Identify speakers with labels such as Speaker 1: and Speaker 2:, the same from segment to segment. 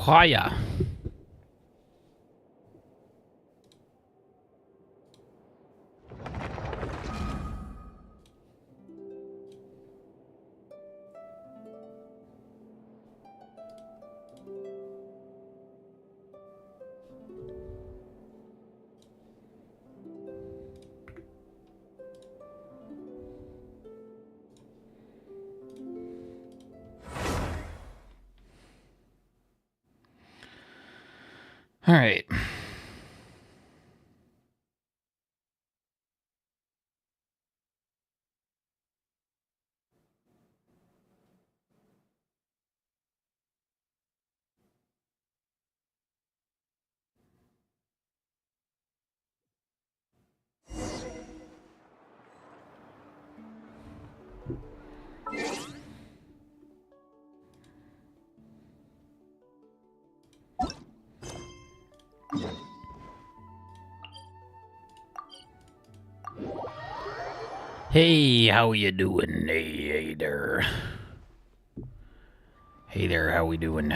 Speaker 1: Hiya. All right. Hey, how you doing? Hey there. Hey there, how we doing?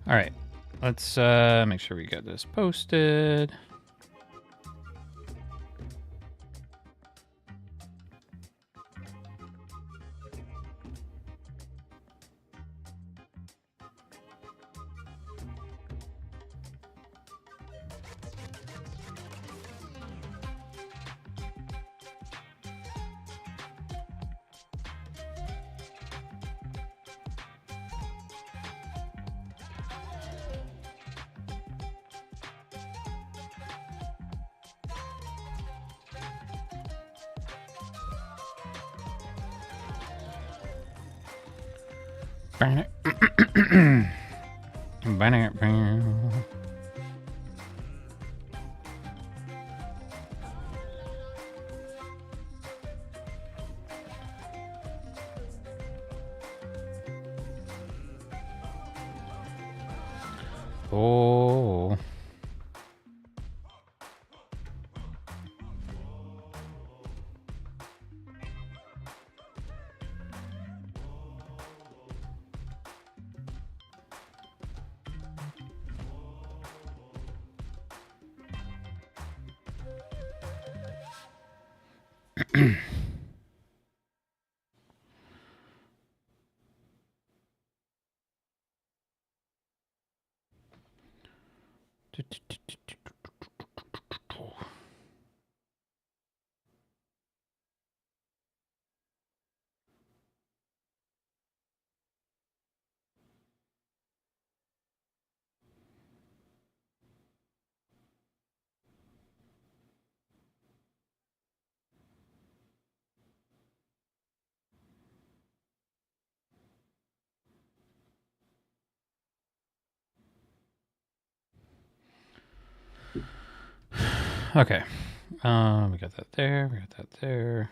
Speaker 1: All right, let's make sure we got this posted. Oh. Okay. We got that there. We got that there.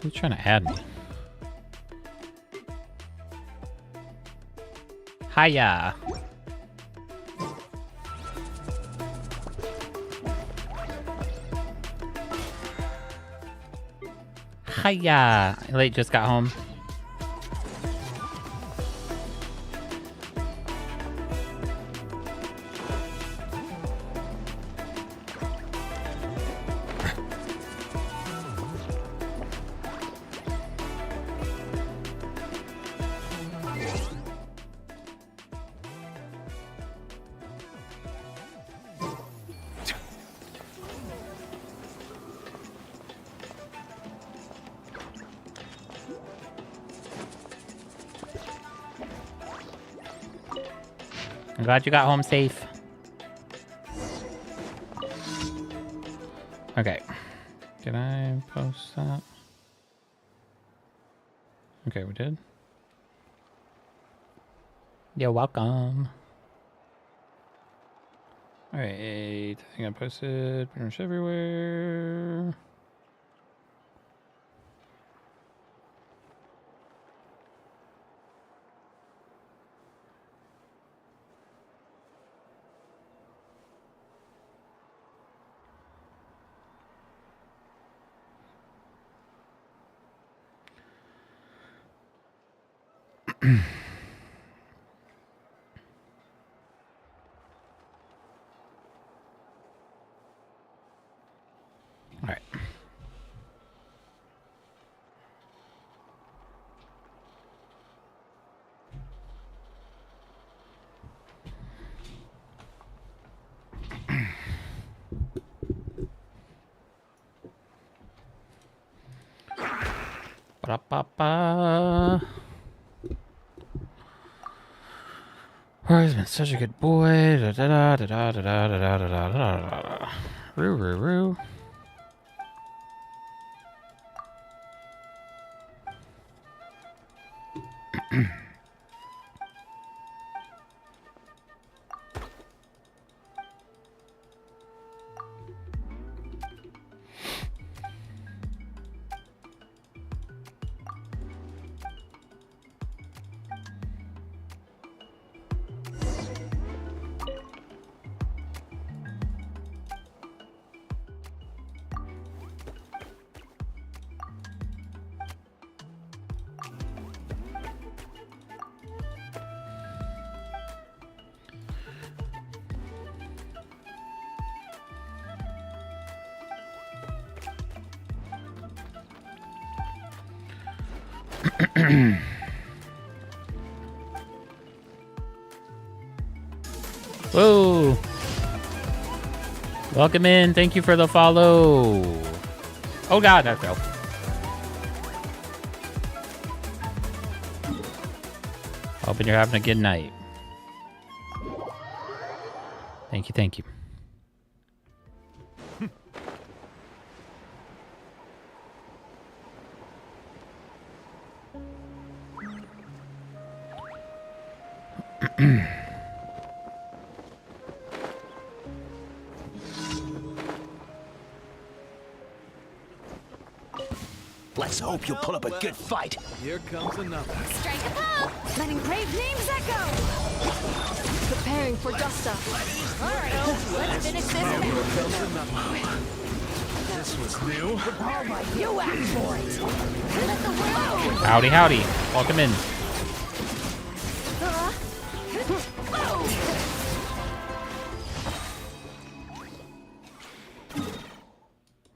Speaker 1: Who's trying to add me? Hiya. Hiya. Late just got home. I'm glad you got home safe. Okay. Did I post that? Okay, we did. You're welcome. Alright, I think I posted pretty much everywhere. All right. Ba-da-ba-ba. Oh, he's been such a good boy. Da-da-da-da-da-da-da-da-da-da-da-da. Roo, roo, roo. Whoa. Welcome in. Thank you for the follow. Oh God, that fell. Hoping you're having a good night. Thank you, thank you.
Speaker 2: Let's hope you'll pull up a good fight.
Speaker 3: Here comes another.
Speaker 4: Strike a pop! Letting brave names echo! Preparing for dust up. Alright, let's finish this
Speaker 3: Here
Speaker 4: match.
Speaker 3: comes another. This was new.
Speaker 4: Alright, you act for it! Let the world!
Speaker 1: Howdy, howdy. Welcome in.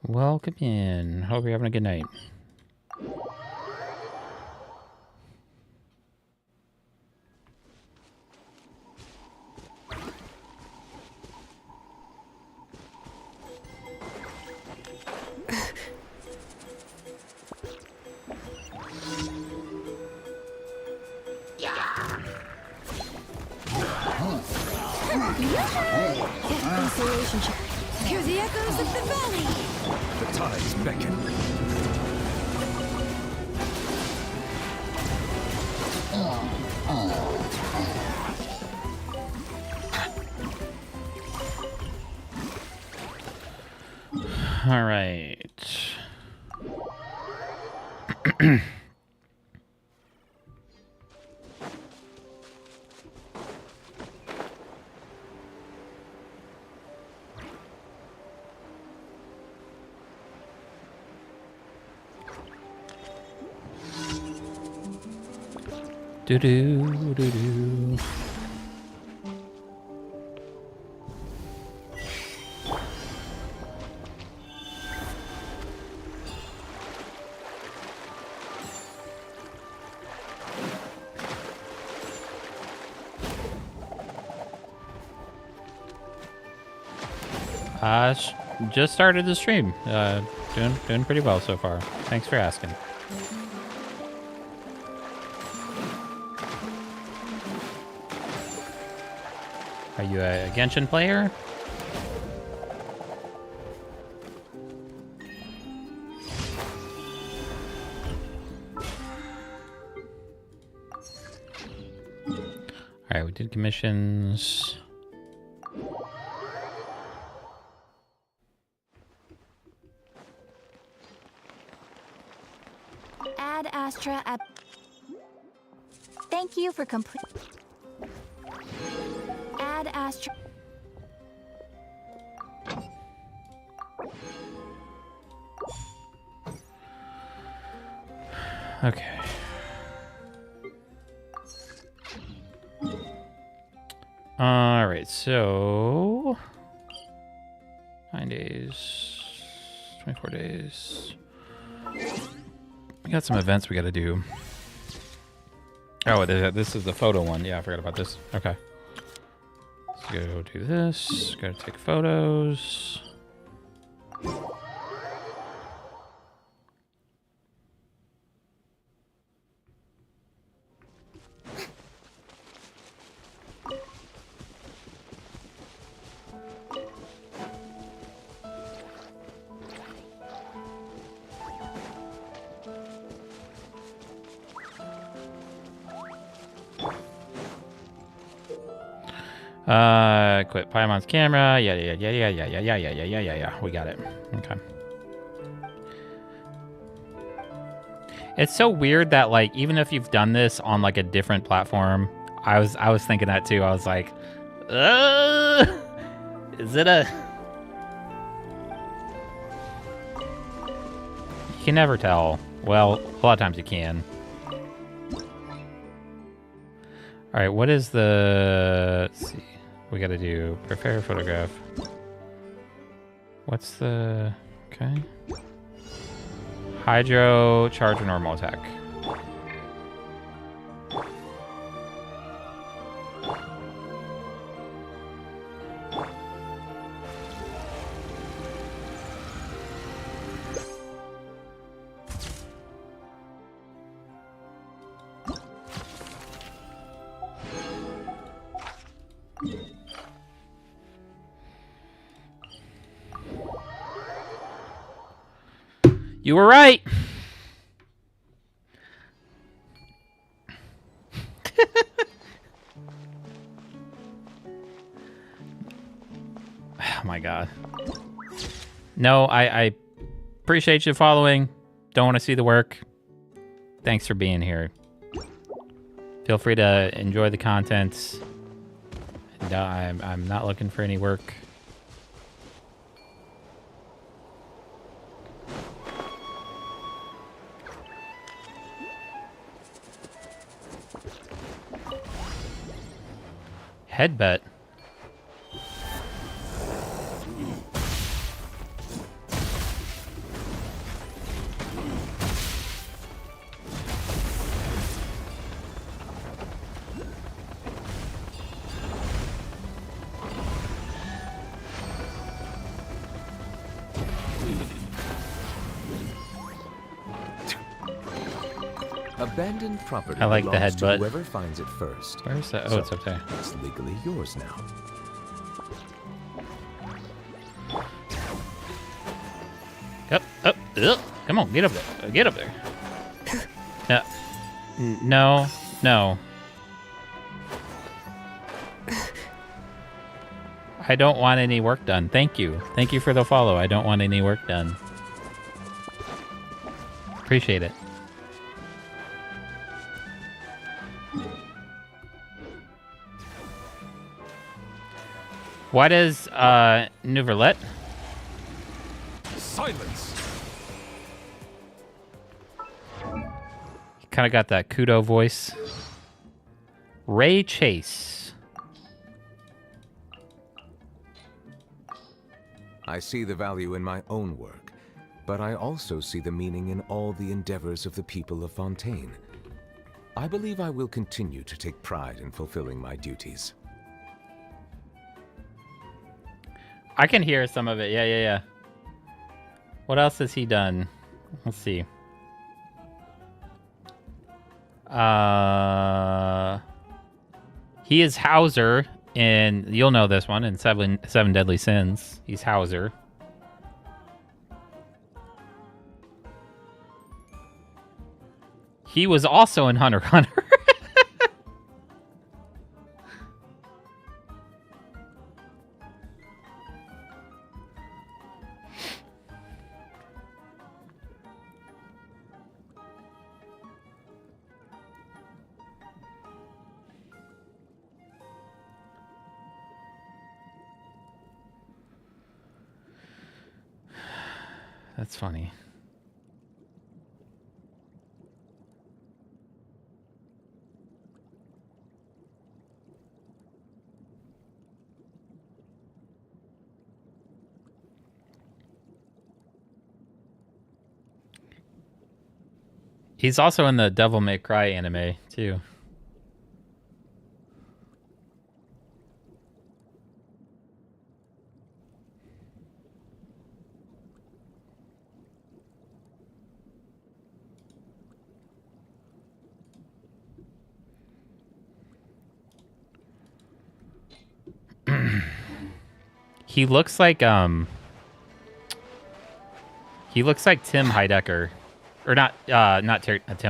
Speaker 1: Welcome in. Hope you're having a good night.
Speaker 4: Consolation check. Hear the echoes of the valley!
Speaker 3: The tides beckon.
Speaker 1: All right. Do do do do. Just started the stream. Doing pretty well so far. Thanks for asking. Are you a Genshin player? Alright, we did commissions.
Speaker 4: Add Astra at... Thank you for complete... Add Astra...
Speaker 1: Okay. Alright, so... 9 days... 24 days... We got some events we gotta do. Oh, this is the photo one. Yeah, I forgot about this. Okay. Let's go do this. Gotta take photos. Quit Paimon's camera. Yeah. We got it. Okay. It's so weird that, like, even if you've done this on like a different platform, I was thinking that too. I was like, is it a? You can never tell. Well, a lot of times you can. All right, what is the? Let's see. We got to do prepare a photograph. What's the? Okay. Hydro, charge, or normal attack. You were right. Oh my god. No, I appreciate you following. Don't want to see the work. Thanks for being here. Feel free to enjoy the content. And, I'm not looking for any work. Headbutt.
Speaker 2: Abandoned property.
Speaker 1: I like the
Speaker 2: belongs to
Speaker 1: headbutt.
Speaker 2: Whoever finds it first.
Speaker 1: Where's that? Oh,
Speaker 2: So,
Speaker 1: it's up there.
Speaker 2: It's legally yours now.
Speaker 1: Up. Come on, get up there. Get up there. No. I don't want any work done. Thank you. Thank you for the follow. I don't want any work done. Appreciate it. Why does Nouverlet?
Speaker 3: Silence.
Speaker 1: Kind of got that Kudo voice. Ray Chase.
Speaker 2: I see the value in my own work, but I also see the meaning in all the endeavors of the people of Fontaine. I believe I will continue to take pride in fulfilling my duties.
Speaker 1: I can hear some of it. Yeah. What else has he done? Let's see. He is Hauser And you'll know this one in Seven Deadly Sins. He's Hauser. He was also in Hunter x Hunter. That's funny. He's also in the Devil May Cry anime, too. He looks like Tim Heidecker. Or not Tim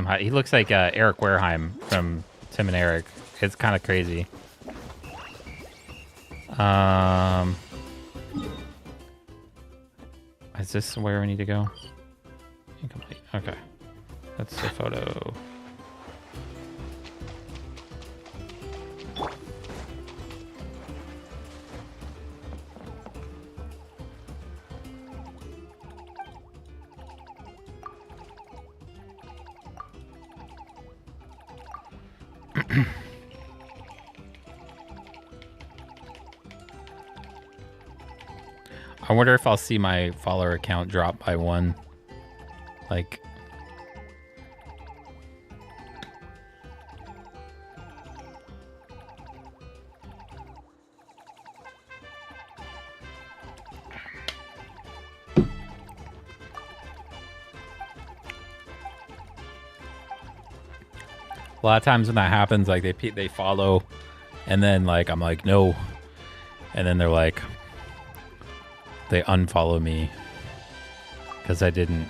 Speaker 1: Heidecker. He looks like Eric Wareheim from Tim and Eric. It's kind of crazy. Is this where we need to go? Incomplete. Okay. That's the photo. I wonder if I'll see my follower count drop by 1. Like... A lot of times when that happens, like they follow, and then like I'm like no, and then they're like they unfollow me because I didn't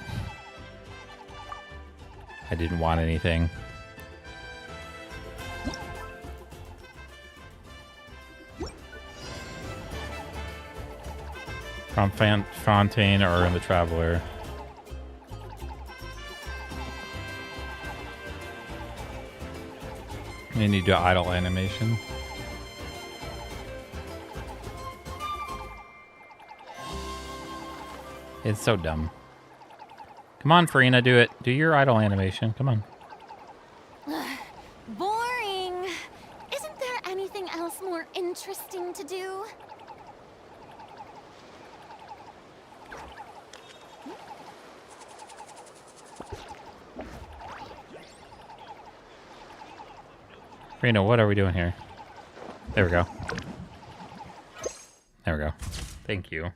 Speaker 1: want anything. From Fontaine or in the Traveler. You need to do idle animation. It's so dumb. Come on, Farina, do it. Do your idle animation. Come on.
Speaker 4: Boring. Isn't there anything else more interesting to do?
Speaker 1: Farina, what are we doing here? There we go. There we go. Thank you.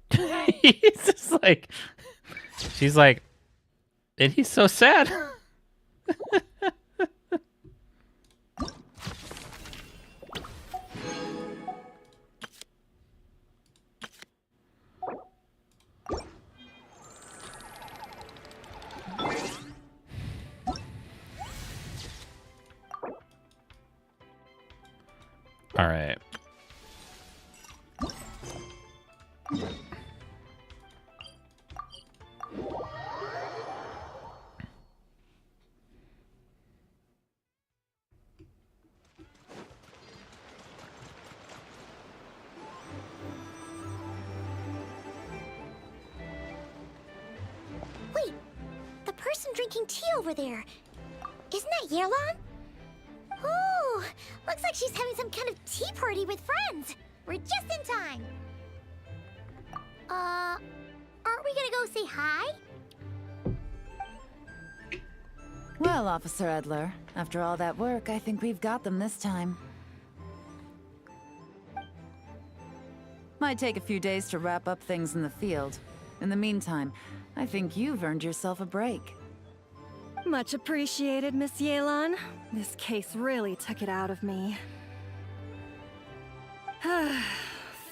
Speaker 1: He's just like... She's like... And he's so sad. All right.
Speaker 5: Wait, the person drinking tea over there. Isn't that Yearlon? Ooh, looks like she's having some kind of tea party with friends. We're just in time. Aren't we gonna go say hi?
Speaker 6: Well, Officer Edler, after all that work, I think we've got them this time. Might take a few days to wrap up things in the field. In the meantime, I think you've earned yourself a break.
Speaker 7: Much appreciated, Miss Yelan. This case really took it out of me.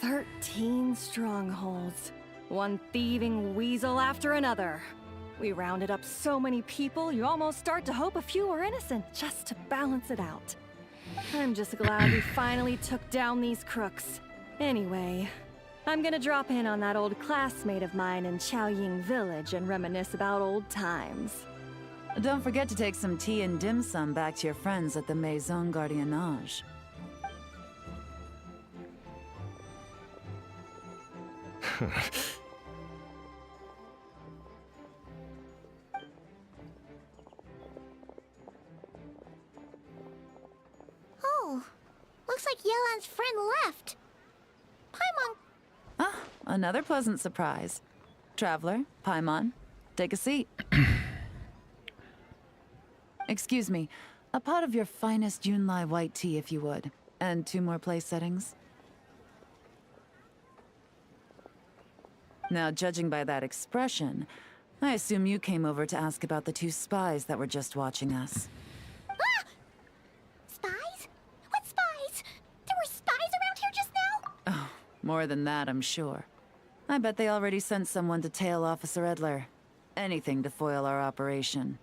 Speaker 4: 13 strongholds. One thieving weasel after another. We rounded up so many people, you almost start to hope a few were innocent, just to balance it out. I'm just glad we finally took down these crooks. Anyway, I'm gonna drop in on that old classmate of mine in Chaoying Village and reminisce about old times.
Speaker 6: Don't forget to take some tea and dim sum back to your friends at the Maison Gardiennage.
Speaker 5: Oh, looks like Yelan's friend left. Paimon.
Speaker 6: Ah, another pleasant surprise. Traveler, Paimon, take a seat. Excuse me, a pot of your finest Yunlai white tea if you would. And 2 more place settings. Now, judging by that expression, I assume you came over to ask about the 2 spies that were just watching us.
Speaker 5: Ah! Spies? What spies? There were spies around here just now?
Speaker 6: Oh, more than that, I'm sure. I bet they already sent someone to tail Officer Edler. Anything to foil our operation.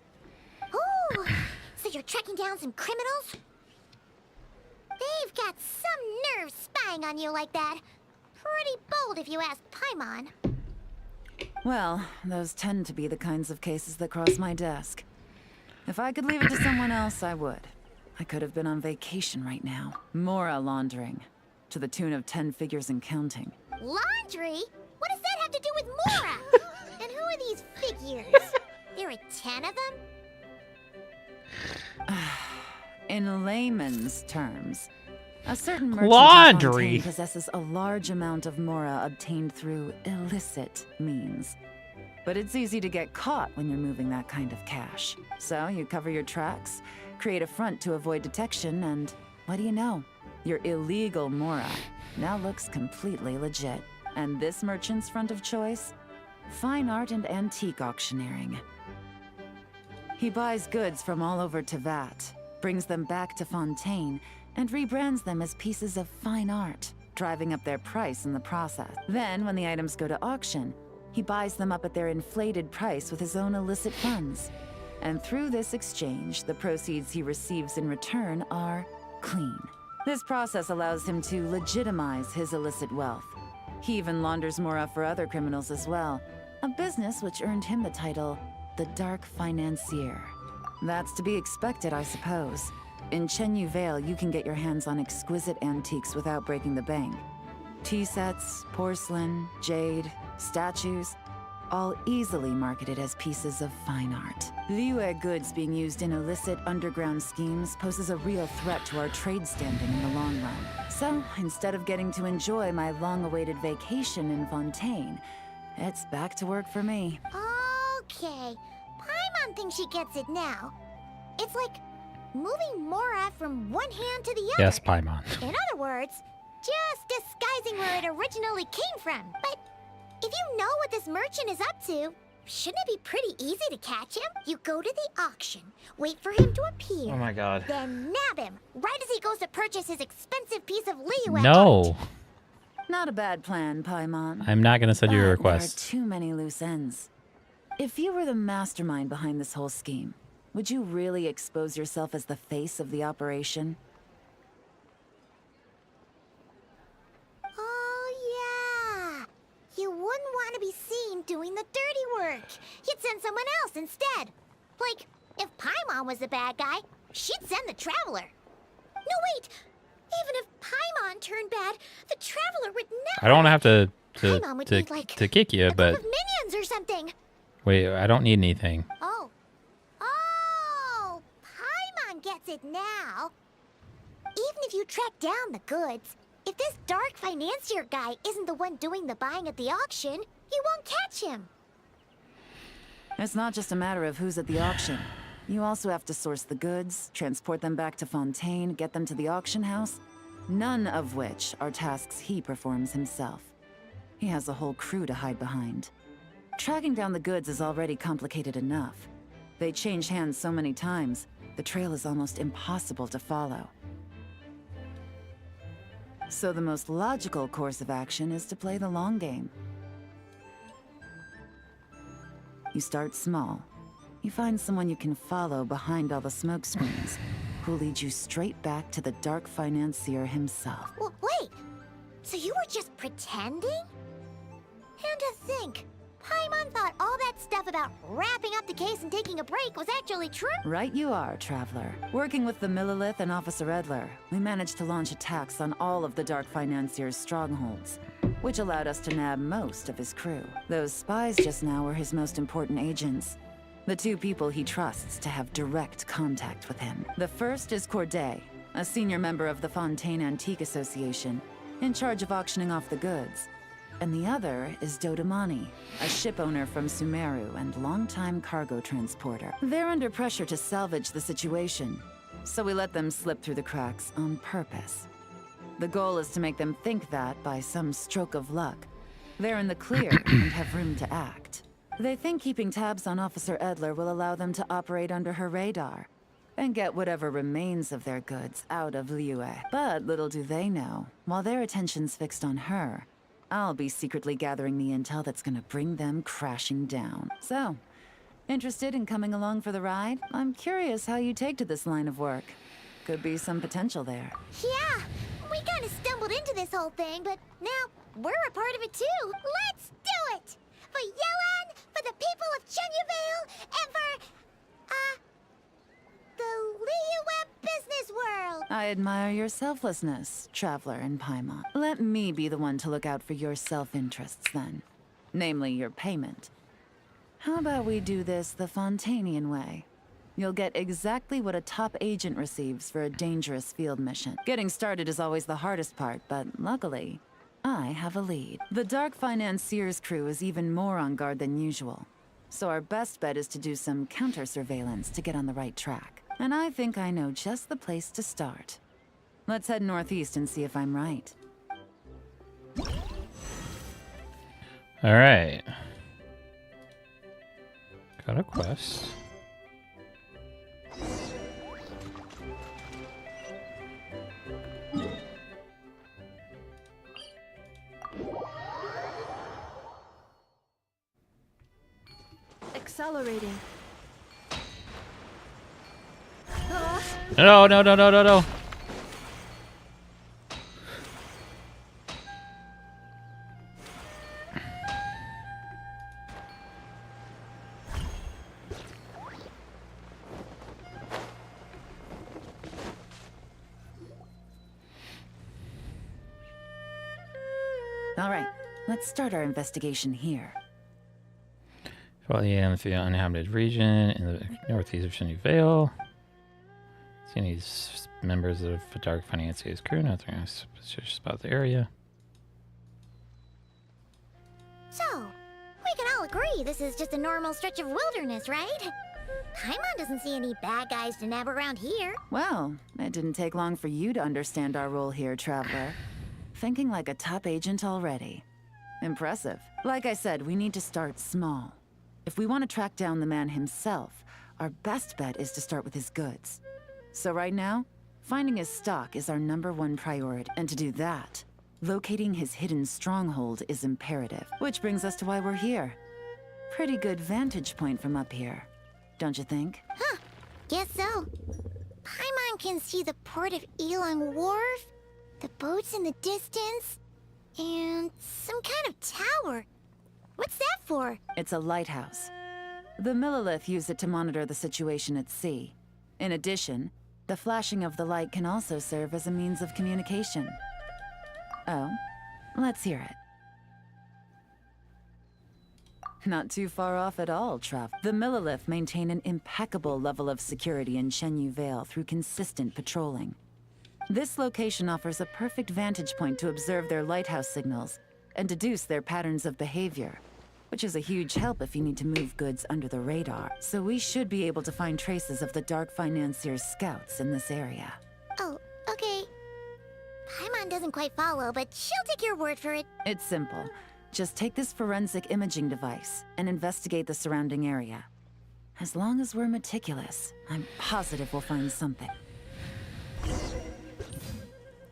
Speaker 5: Oh, so you're tracking down some criminals? They've got some nerve spying on you like that. Pretty bold if you ask Paimon.
Speaker 6: Well, those tend to be the kinds of cases that cross my desk. If I could leave it to someone else, I would. I could have been on vacation right now. Mora laundering. To the tune of 10 figures and counting.
Speaker 5: Laundry? What does that have to do with Mora? And who are these figures? There are 10 of them?
Speaker 6: In layman's terms, a certain merchant in
Speaker 1: Laundry.
Speaker 6: Fontaine possesses a large amount of mora obtained through illicit means. But it's easy to get caught when you're moving that kind of cash. So you cover your tracks, create a front to avoid detection, and what do you know? Your illegal mora now looks completely legit. And this merchant's front of choice? Fine art and antique auctioneering. He buys goods from all over Tevat, brings them back to Fontaine, and rebrands them as pieces of fine art, driving up their price in the process. Then, when the items go to auction, he buys them up at their inflated price with his own illicit funds. And through this exchange, the proceeds he receives in return are clean. This process allows him to legitimize his illicit wealth. He even launders mora for other criminals as well, a business which earned him the title, the Dark Financier. That's to be expected, I suppose. In Chenyu Vale, you can get your hands on exquisite antiques without breaking the bank. Tea sets, porcelain, jade, statues, all easily marketed as pieces of fine art. WUWA goods being used in illicit underground schemes poses a real threat to our trade standing in the long run. So, instead of getting to enjoy my long-awaited vacation in Fontaine, it's back to work for me.
Speaker 5: Okay. Paimon thinks she gets it now. It's like moving mora from one hand to the other.
Speaker 1: Yes, Paimon.
Speaker 5: In other words, just disguising where it originally came from. But if you know what this merchant is up to, shouldn't it be pretty easy to catch him? You go to the auction, wait for him to appear.
Speaker 1: Oh my god.
Speaker 5: Then nab him, right as he goes to purchase his expensive piece of WUWA
Speaker 1: No.
Speaker 5: art.
Speaker 6: Not a bad plan, Paimon.
Speaker 1: I'm not gonna send you a
Speaker 6: But
Speaker 1: request.
Speaker 6: there are too many loose ends. If you were the mastermind behind this whole scheme, would you really expose yourself as the face of the operation?
Speaker 5: Oh, yeah. You wouldn't want to be seen doing the dirty work. You'd send someone else instead. Like, if Paimon was the bad guy, she'd send the Traveler. No, wait. Even if Paimon turned bad, the Traveler would never...
Speaker 1: I don't have to
Speaker 5: Paimon would need, like,
Speaker 1: kick you,
Speaker 5: a
Speaker 1: but
Speaker 5: group of minions or something.
Speaker 1: wait, I don't need anything.
Speaker 5: Oh. Oh, Paimon gets it now. Even if you track down the goods, if this dark financier guy isn't the one doing the buying at the auction, you won't catch him.
Speaker 6: It's not just a matter of who's at the auction. You also have to source the goods, transport them back to Fontaine, get them to the auction house, none of which are tasks he performs himself. He has a whole crew to hide behind. Tracking down the goods is already complicated enough. They change hands so many times, the trail is almost impossible to follow. So the most logical course of action is to play the long game. You start small. You find someone you can follow behind all the smoke screens, who'll lead you straight back to the dark financier himself.
Speaker 5: Wait! So you were just pretending? And to think, Paimon thought all that stuff about wrapping up the case and taking a break was actually true?
Speaker 6: Right you are, Traveler. Working with the Millilith and Officer Edler, we managed to launch attacks on all of the Dark Financier's strongholds, which allowed us to nab most of his crew. Those spies just now were his most important agents. The two people he trusts to have direct contact with him. The first is Corday, a senior member of the Fontaine Antique Association, in charge of auctioning off the goods. And the other is Dodamani, a ship owner from Sumeru and longtime cargo transporter. They're under pressure to salvage the situation, so we let them slip through the cracks on purpose. The goal is to make them think that, by some stroke of luck, they're in the clear and have room to act. They think keeping tabs on Officer Edler will allow them to operate under her radar and get whatever remains of their goods out of WUWA. But little do they know, while their attention's fixed on her, I'll be secretly gathering the intel that's gonna bring them crashing down. So, interested in coming along for the ride? I'm curious how you take to this line of work. Could be some potential there.
Speaker 5: Yeah, we kind of stumbled into this whole thing, but now we're a part of it too. Let's do it! For Yelan, for the people of Chenyavale, and for, the WUWA business world!
Speaker 6: I admire your selflessness, Traveler and Paimon. Let me be the one to look out for your self-interests then. Namely, your payment. How about we do this the Fontainian way? You'll get exactly what a top agent receives for a dangerous field mission. Getting started is always the hardest part, but luckily, I have a lead. The Dark Financier's crew is even more on guard than usual, so our best bet is to do some counter-surveillance to get on the right track. And I think I know just the place to start. Let's head northeast and see if I'm right.
Speaker 1: All right. Got a quest.
Speaker 4: Accelerating.
Speaker 1: No, no, no, no, no, no.
Speaker 6: All right, let's start our investigation here.
Speaker 1: Follow the uninhabited region in the northeast of Chenyavale. See any members of the Dark Financier's crew? Nothing suspicious about the area.
Speaker 5: So, we can all agree this is just a normal stretch of wilderness, right? Paimon doesn't see any bad guys to nab around here.
Speaker 6: Well, it didn't take long for you to understand our role here, Traveler. Thinking like a top agent already. Impressive. Like I said, we need to start small. If we want to track down the man himself, our best bet is to start with his goods. So right now, finding his stock is our #1 priority. And to do that, locating his hidden stronghold is imperative. Which brings us to why we're here. Pretty good vantage point from up here, don't you think?
Speaker 5: Huh, guess so. Paimon can see the port of Elon Wharf, the boats in the distance, and some kind of tower. What's that for?
Speaker 6: It's a lighthouse. The Millilith use it to monitor the situation at sea. In addition, the flashing of the light can also serve as a means of communication. Oh, let's hear it. Not too far off at all, Trav. The Millilith maintain an impeccable level of security in Chenyavale through consistent patrolling. This location offers a perfect vantage point to observe their lighthouse signals and deduce their patterns of behavior, which is a huge help if you need to move goods under the radar. So we should be able to find traces of the Dark Financier's scouts in this area.
Speaker 5: Oh, okay. Paimon doesn't quite follow, but she'll take your word for it.
Speaker 6: It's simple. Just take this forensic imaging device and investigate the surrounding area. As long as we're meticulous, I'm positive we'll find something.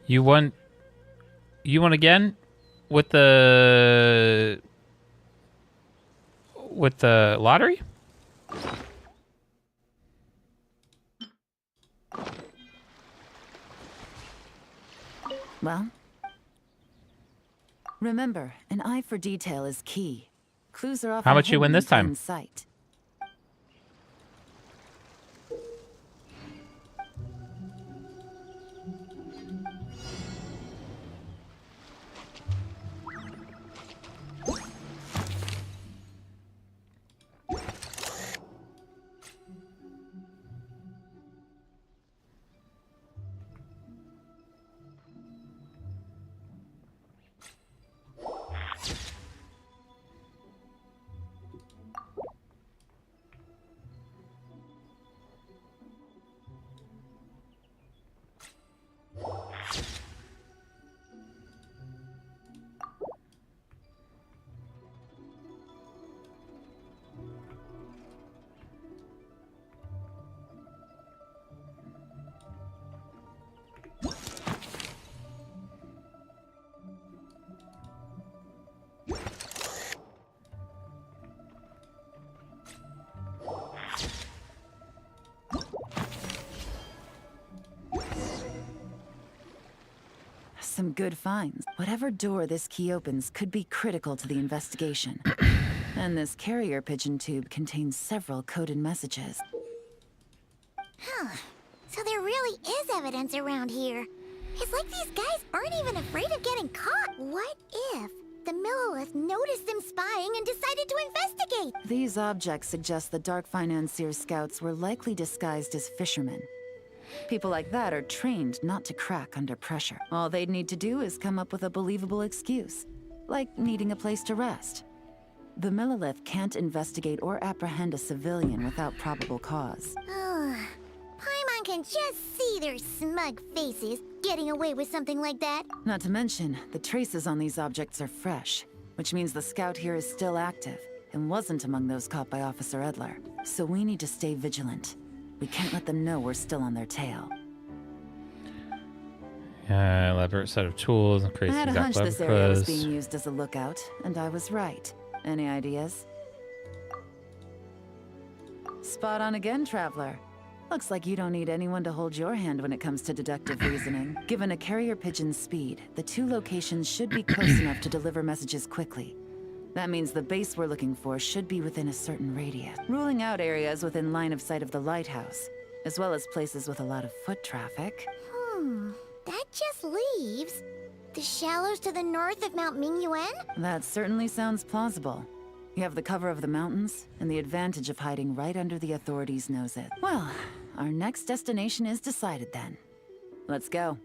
Speaker 1: You want You want again? With the lottery?
Speaker 6: Well, remember, an eye for detail is key. Clues are often
Speaker 1: How much you win
Speaker 6: hidden in
Speaker 1: this time?
Speaker 6: plain sight. Some good finds. Whatever door this key opens could be critical to the investigation. And this carrier pigeon tube contains several coded messages.
Speaker 5: Huh. So there really is evidence around here. It's like these guys aren't even afraid of getting caught. What if the Millilith noticed them spying and decided to investigate?
Speaker 6: These objects suggest the Dark Financier scouts were likely disguised as fishermen. People like that are trained not to crack under pressure. All they'd need to do is come up with a believable excuse, like needing a place to rest. The Millilith can't investigate or apprehend a civilian without probable cause.
Speaker 5: Paimon can just see their smug faces getting away with something like that.
Speaker 6: Not to mention, the traces on these objects are fresh, which means the scout here is still active and wasn't among those caught by Officer Edler. So we need to stay vigilant. We can't let them know we're still on their tail.
Speaker 1: Elaborate set of tools and
Speaker 6: I
Speaker 1: crazy
Speaker 6: had a
Speaker 1: exact
Speaker 6: hunch this area was
Speaker 1: replicas.
Speaker 6: being used as a lookout, and I was right. Any ideas? Spot on again, Traveler. Looks like you don't need anyone to hold your hand when it comes to deductive reasoning. Given a carrier pigeon's speed, the two locations should be close enough to deliver messages quickly. That means the base we're looking for should be within a certain radius, ruling out areas within line of sight of the lighthouse, as well as places with a lot of foot traffic.
Speaker 5: That just leaves the shallows to the north of Mount Mingyuan?
Speaker 6: That certainly sounds plausible. You have the cover of the mountains, and the advantage of hiding right under the authorities' noses. Well, our next destination is decided then. Let's go.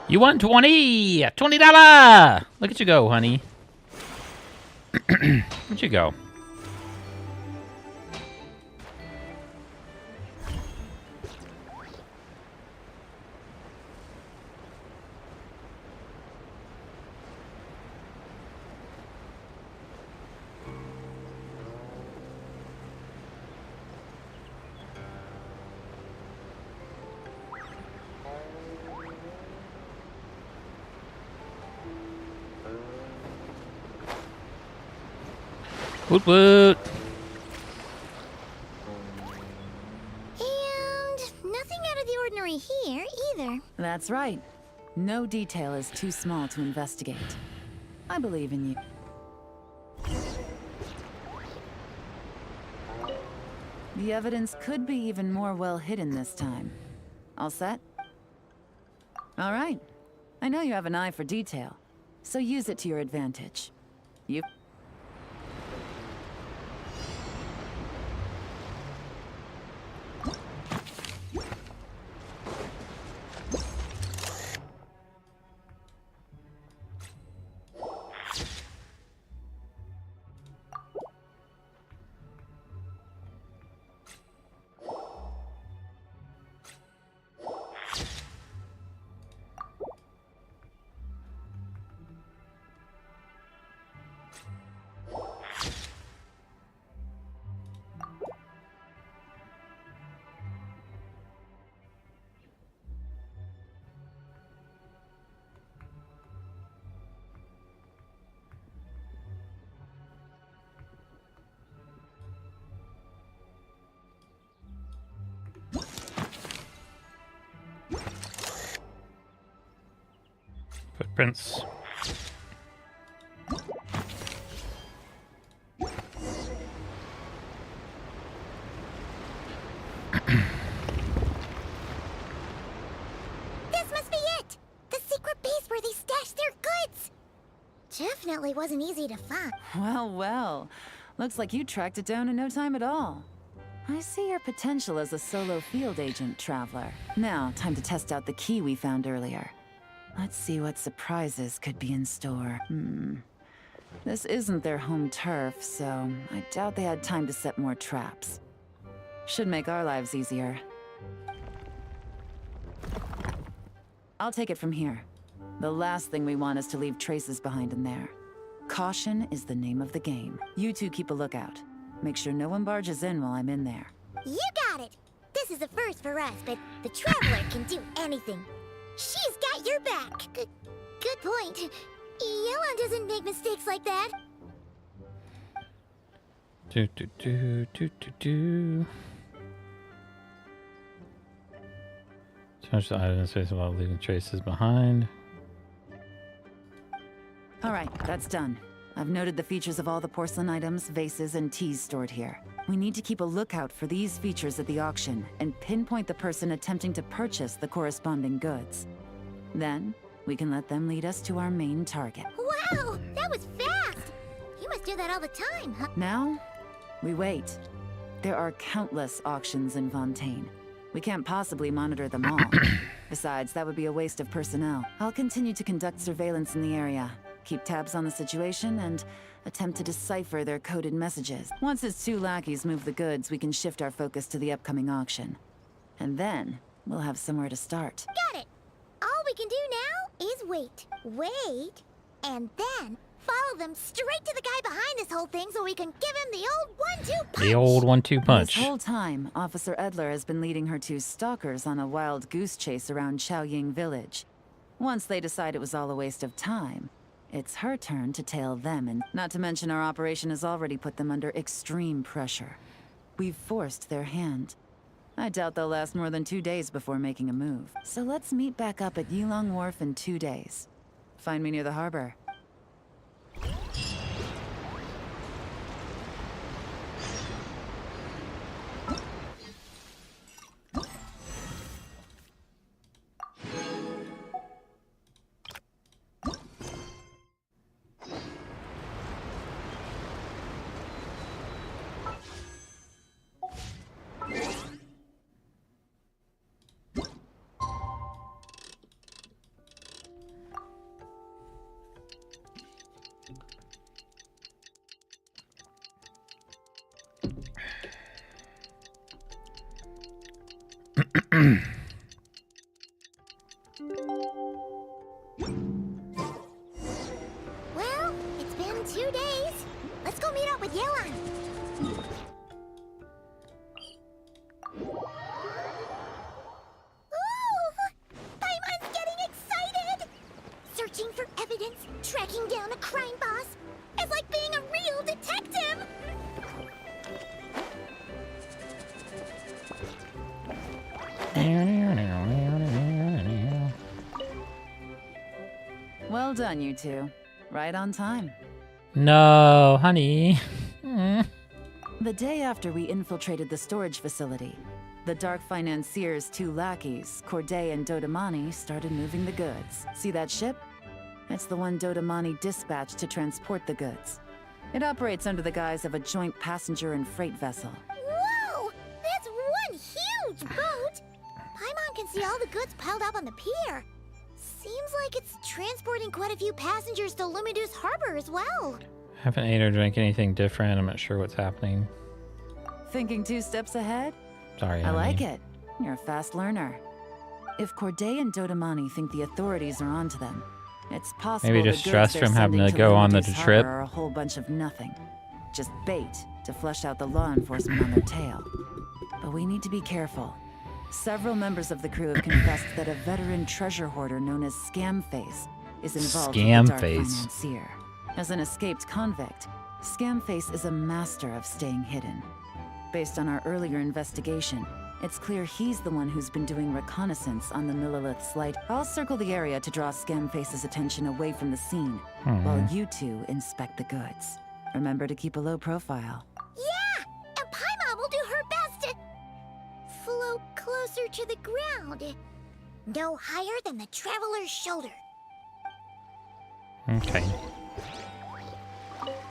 Speaker 1: You won $20! Look at you go, honey. Where'd you go? Woot woot!
Speaker 5: And nothing out of the ordinary here, either.
Speaker 6: That's right. No detail is too small to investigate. I believe in you. The evidence could be even more well hidden this time. All set? All right. I know you have an eye for detail, so use it to your advantage. You...
Speaker 1: Prince.
Speaker 5: This must be it! The secret base where they stashed their goods! Definitely wasn't easy to find.
Speaker 6: Well, well. Looks like you tracked it down in no time at all. I see your potential as a solo field agent, Traveler. Now, time to test out the key we found earlier. Let's see what surprises could be in store. This isn't their home turf, so I doubt they had time to set more traps. Should make our lives easier. I'll take it from here. The last thing we want is to leave traces behind in there. Caution is the name of the game. You two keep a lookout. Make sure no one barges in while I'm in there.
Speaker 5: You got it! This is a first for us, but the Traveler can do anything. She's got your back. Good point. Yelan doesn't make mistakes like that.
Speaker 1: Do do do do do do. Change the item space while leaving traces behind.
Speaker 6: All right, that's done. I've noted the features of all the porcelain items, vases, and teas stored here. We need to keep a lookout for these features at the auction and pinpoint the person attempting to purchase the corresponding goods. Then, we can let them lead us to our main target.
Speaker 5: Wow, that was fast! You must do that all the time, huh?
Speaker 6: Now, we wait. There are countless auctions in Fontaine. We can't possibly monitor them all. Besides, that would be a waste of personnel. I'll continue to conduct surveillance in the area, keep tabs on the situation, and attempt to decipher their coded messages. Once his two lackeys move the goods, we can shift our focus to the upcoming auction. And then, we'll have somewhere to start.
Speaker 5: Got it! All we can do now is wait. Wait, and then follow them straight to the guy behind this whole thing so we can give him the old 1-2 punch!
Speaker 1: The old 1-2 punch.
Speaker 6: This whole time, Officer Edler has been leading her two stalkers on a wild goose chase around Chaoying Village. Once they decide it was all a waste of time, it's her turn to tail them, and not to mention our operation has already put them under extreme pressure. We've forced their hand. I doubt they'll last more than 2 days before making a move. So let's meet back up at Yilong Wharf in 2 days. Find me near the harbor.
Speaker 5: Well, it's been 2 days. Let's go meet up with Yelan. Ooh! Paimon's getting excited! Searching for evidence, tracking down a crime boss. It's like being a real detective!
Speaker 6: Well done, you two. Right on time.
Speaker 1: No, honey.
Speaker 6: The day after we infiltrated the storage facility, the Dark Financier's two lackeys, Corday and Dodamani, started moving the goods. See that ship? It's the one Dodamani dispatched to transport the goods. It operates under the guise of a joint passenger and freight vessel.
Speaker 5: Whoa! That's one huge boat! Paimon can see all the goods piled up on the pier. Seems like it's transporting quite a few passengers to Lumidus Harbor as well.
Speaker 1: Haven't ate or drank anything different. I'm not sure what's happening.
Speaker 6: Thinking 2 steps ahead?
Speaker 1: Sorry,
Speaker 6: I
Speaker 1: honey.
Speaker 6: like it. You're a fast learner. If Corday and Dodamani think the authorities are onto them, it's possible
Speaker 1: Maybe
Speaker 6: the
Speaker 1: just
Speaker 6: goods
Speaker 1: stress
Speaker 6: they're
Speaker 1: from having
Speaker 6: sending
Speaker 1: to go on the
Speaker 6: Lumidus
Speaker 1: trip.
Speaker 6: Harbor are a whole bunch of nothing. Just bait to flush out the law enforcement on their tail. But we need to be careful. Several members of the crew have confessed that a veteran treasure hoarder known as Scamface is involved with the Dark
Speaker 1: Scamface.
Speaker 6: Financier. As an escaped convict, Scamface is a master of staying hidden. Based on our earlier investigation, It's clear he's the one who's been doing reconnaissance on the Millilith's light. I'll circle the area to draw Scamface's attention away from the scene, while you two inspect the goods. Remember to keep a low profile.
Speaker 5: Yeah! And Paimon will do her best to float closer to the ground. No higher than the traveler's shoulder.
Speaker 1: Okay.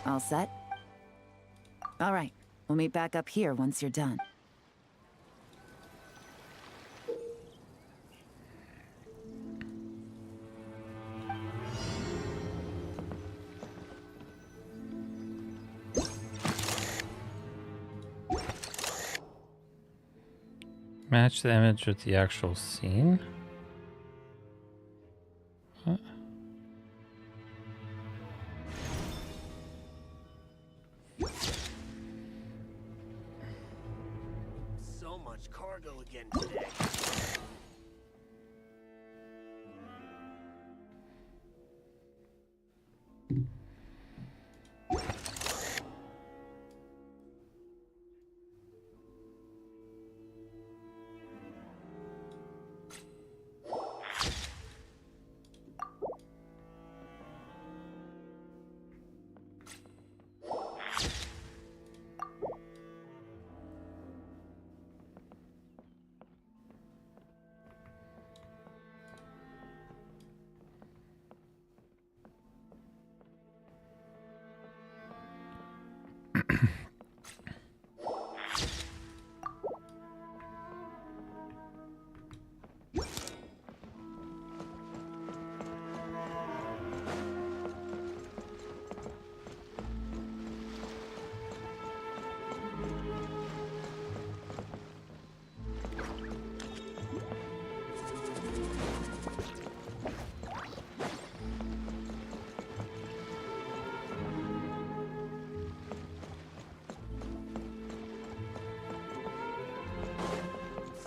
Speaker 6: All set? All right, we'll meet back up here once you're done.
Speaker 1: Match the image with the actual scene. What?
Speaker 3: So much cargo again today.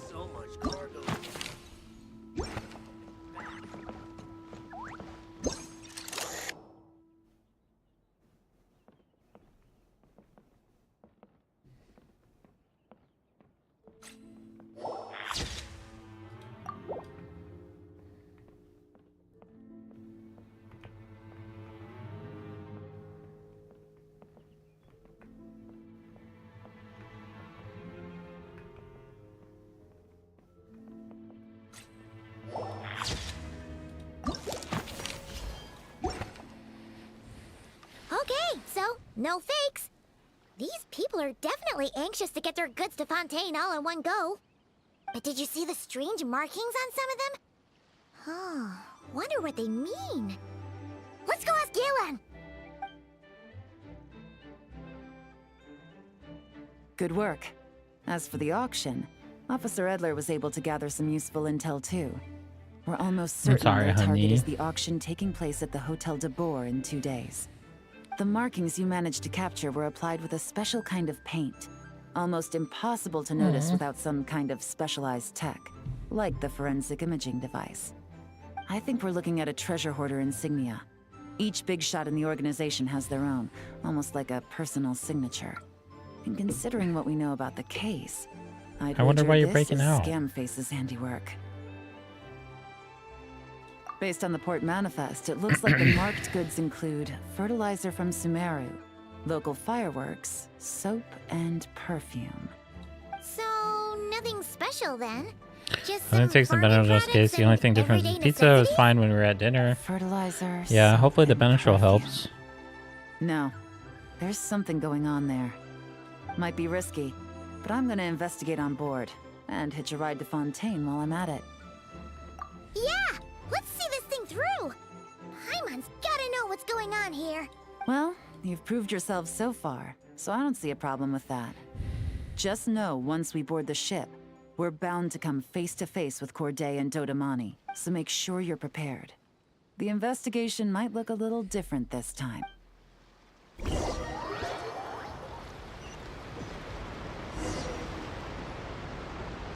Speaker 3: So much cargo.
Speaker 5: Okay, so no fakes. These people are definitely anxious to get their goods to Fontaine all in one go. But did you see the strange markings on some of them? Oh, wonder what they mean. Let's go ask Galen.
Speaker 6: Good work. As for the auction, Officer Edler was able to gather some useful intel too. We're almost certain
Speaker 1: sorry,
Speaker 6: their target
Speaker 1: honey.
Speaker 6: is the auction taking place at the Hotel de Boer in 2 days. The markings you managed to capture were applied with a special kind of paint. Almost impossible to notice without some kind of specialized tech, like the forensic imaging device. I think we're looking at a treasure hoarder insignia. Each big shot in the organization has their own, almost like a personal signature. And considering what we know about the case,
Speaker 1: I wonder why you're breaking out.
Speaker 6: Scamface's handiwork. Based on the port manifest, it looks like the marked goods include fertilizer from Sumeru, local fireworks, soap, and perfume.
Speaker 5: So, nothing special then? Just
Speaker 1: I'm gonna take some Benadryl case. The only thing different is pizza was fine when we were at dinner.
Speaker 6: Fertilizer.
Speaker 1: Yeah,
Speaker 6: soap,
Speaker 1: hopefully the
Speaker 6: and
Speaker 1: Benadryl
Speaker 6: perfume.
Speaker 1: helps.
Speaker 6: No, there's something going on there. Might be risky, but I'm gonna investigate on board and hitch a ride to Fontaine while I'm at it.
Speaker 5: Yeah! Let's see this thing through! Paimon's gotta know what's going on here.
Speaker 6: Well, you've proved yourselves so far, so I don't see a problem with that. Just know once we board the ship, we're bound to come face to face with Corday and Dodamani, so make sure you're prepared. The investigation might look a little different this time.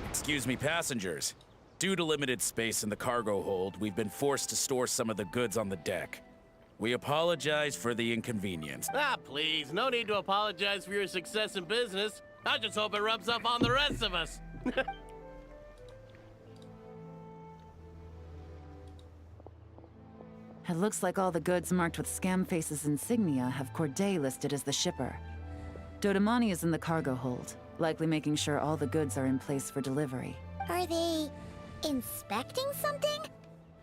Speaker 7: Excuse me, passengers. Due to limited space in the cargo hold, we've been forced to store some of the goods on the deck. We apologize for the inconvenience.
Speaker 8: Ah, please, no need to apologize for your success in business. I just hope it rubs off on the rest of us.
Speaker 6: It looks like all the goods marked with Scamface's insignia have Corday listed as the shipper. Dodamani is in the cargo hold, likely making sure all the goods are in place for delivery.
Speaker 5: Are they inspecting something?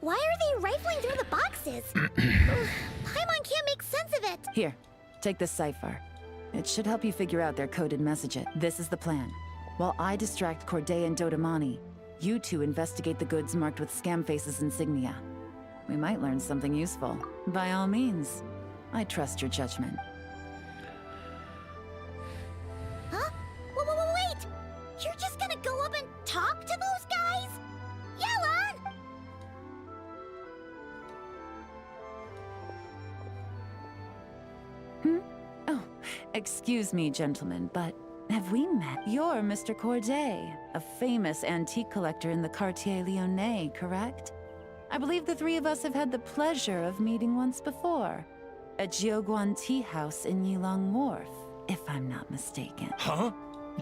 Speaker 5: Why are they rifling through the boxes? Paimon can't make sense of it.
Speaker 6: Here, take this cipher. It should help you figure out their coded message. This is the plan. While I distract Corday and Dodamani, you two investigate the goods marked with Scamface's insignia. We might learn something useful. By all means, I trust your judgment.
Speaker 5: Huh? Wait! You're just gonna go up and talk to those guys? Yelan!
Speaker 6: Oh, excuse me, gentlemen, but have we met? You're Mr. Corday, a famous antique collector in the Quartier Lyonnais, correct? I believe the three of us have had the pleasure of meeting once before, at Jiuguan Tea House in Yilong Wharf, if I'm not mistaken.
Speaker 8: Huh?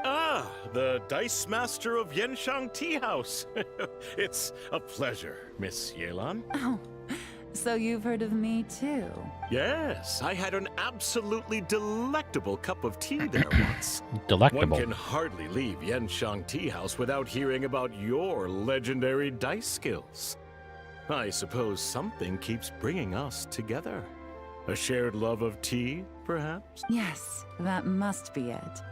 Speaker 8: Ah, the Dice Master of Yenshang Tea House. It's a pleasure, Miss Yelan.
Speaker 6: Oh, so you've heard of me too?
Speaker 8: Yes, I had an absolutely delectable cup of tea there once.
Speaker 1: Delectable.
Speaker 8: One can hardly leave Yenshang Tea House without hearing about your legendary dice skills. I suppose something keeps bringing us together. A shared love of tea, perhaps?
Speaker 6: Yes, that must be it.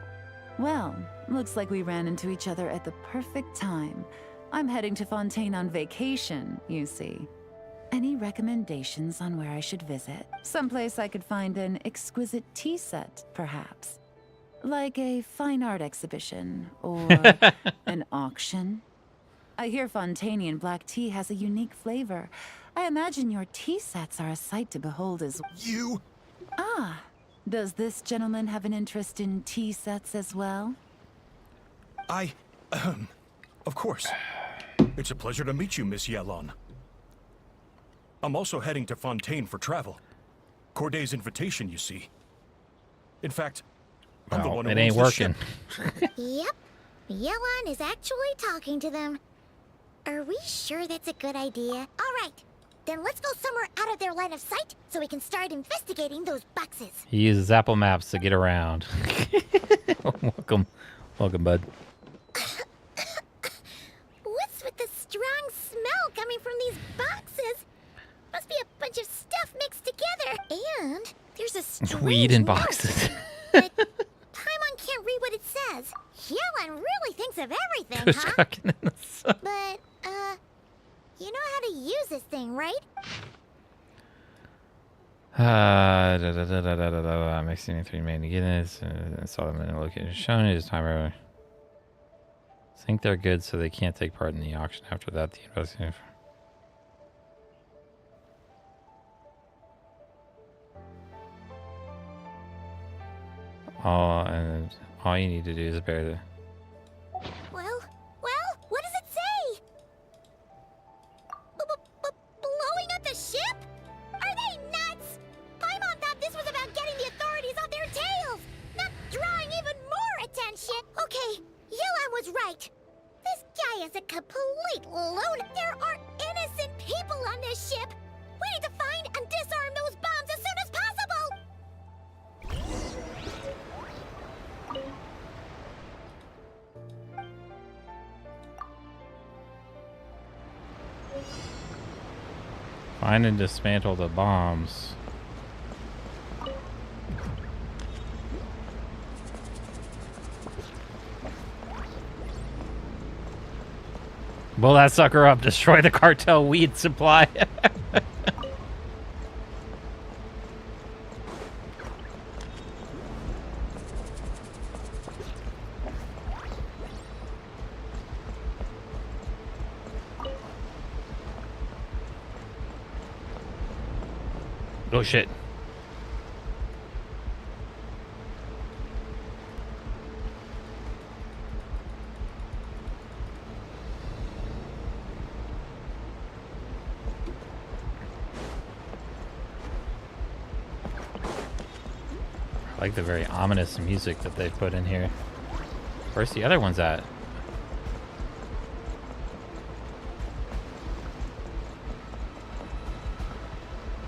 Speaker 6: Well, looks like we ran into each other at the perfect time. I'm heading to Fontaine on vacation, you see. Any recommendations on where I should visit? Someplace I could find an exquisite tea set, perhaps. Like a fine art exhibition, or an auction. I hear Fontainian black tea has a unique flavor. I imagine your tea sets are a sight to behold as...
Speaker 8: You?
Speaker 6: Ah, does this gentleman have an interest in tea sets as well?
Speaker 9: Of course. It's a pleasure to meet you, Miss Yelan. I'm also heading to Fontaine for travel. Corday's invitation, you see. In fact, I'm the
Speaker 1: Well,
Speaker 9: one who
Speaker 1: it ain't
Speaker 9: owns the
Speaker 1: working.
Speaker 9: ship.
Speaker 5: Yep. Yelan is actually talking to them. Are we sure that's a good idea? All right. Then let's go somewhere out of their line of sight so we can start investigating those boxes.
Speaker 1: He uses Apple Maps to get around. Welcome, bud.
Speaker 5: What's with the strong smell coming from these boxes? Must be a bunch of stuff mixed together. And there's a strange
Speaker 1: Weed in
Speaker 5: note.
Speaker 1: boxes.
Speaker 5: But Paimon can't read what it says. Yelan really thinks of everything,
Speaker 1: Just
Speaker 5: huh?
Speaker 1: cooking in the sun.
Speaker 5: But, you know how to use this thing, right?
Speaker 1: Mixing 3 main units. Saw them in a location shown. It is time earlier. Think they're good, so they can't take part in the auction. After that, the investigation. All you need to do is bear the.
Speaker 5: Well, what does it say? Blowing up the ship? Are they nuts? Paimon thought this was about getting the authorities off their tails, not drawing even more attention. Okay, Yelan was right. This guy is a complete loner. There are innocent people on this ship. We need to find and disarm those bombs as soon as possible.
Speaker 1: Find and dismantle the bombs. Blow that sucker up. Destroy the cartel weed supply. Oh shit. I like the very ominous music that they've put in here. Where's the other ones at?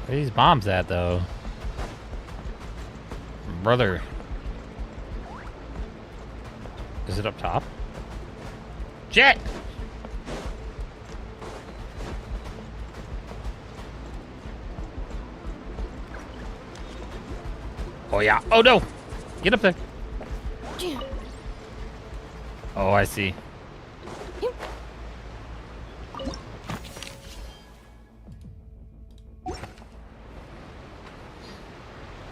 Speaker 1: Where are these bombs at, though? Brother. Is it up top? Jet! Oh, yeah. Oh, no! Get up there. Oh, I see.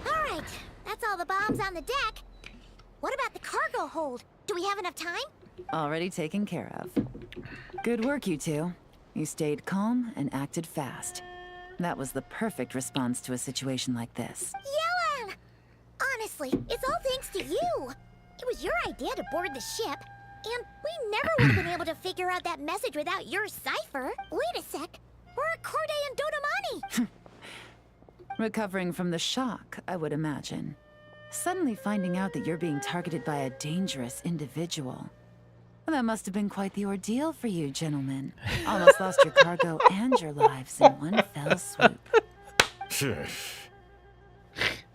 Speaker 5: Alright, that's all the bombs on the deck. What about the cargo hold? Do we have enough time?
Speaker 6: Already taken care of. Good work, you two. You stayed calm and acted fast. That was the perfect response to a situation like this.
Speaker 5: Yelan! Honestly, it's all thanks to you. It was your idea to board the ship, and we never would have been able to figure out that message without your cipher. Wait a sec. Where are Corday and Dodamani?
Speaker 6: Recovering from the shock, I would imagine. Suddenly finding out that you're being targeted by a dangerous individual. Well, that must have been quite the ordeal for you, gentlemen. Almost lost your cargo and your lives in one fell swoop.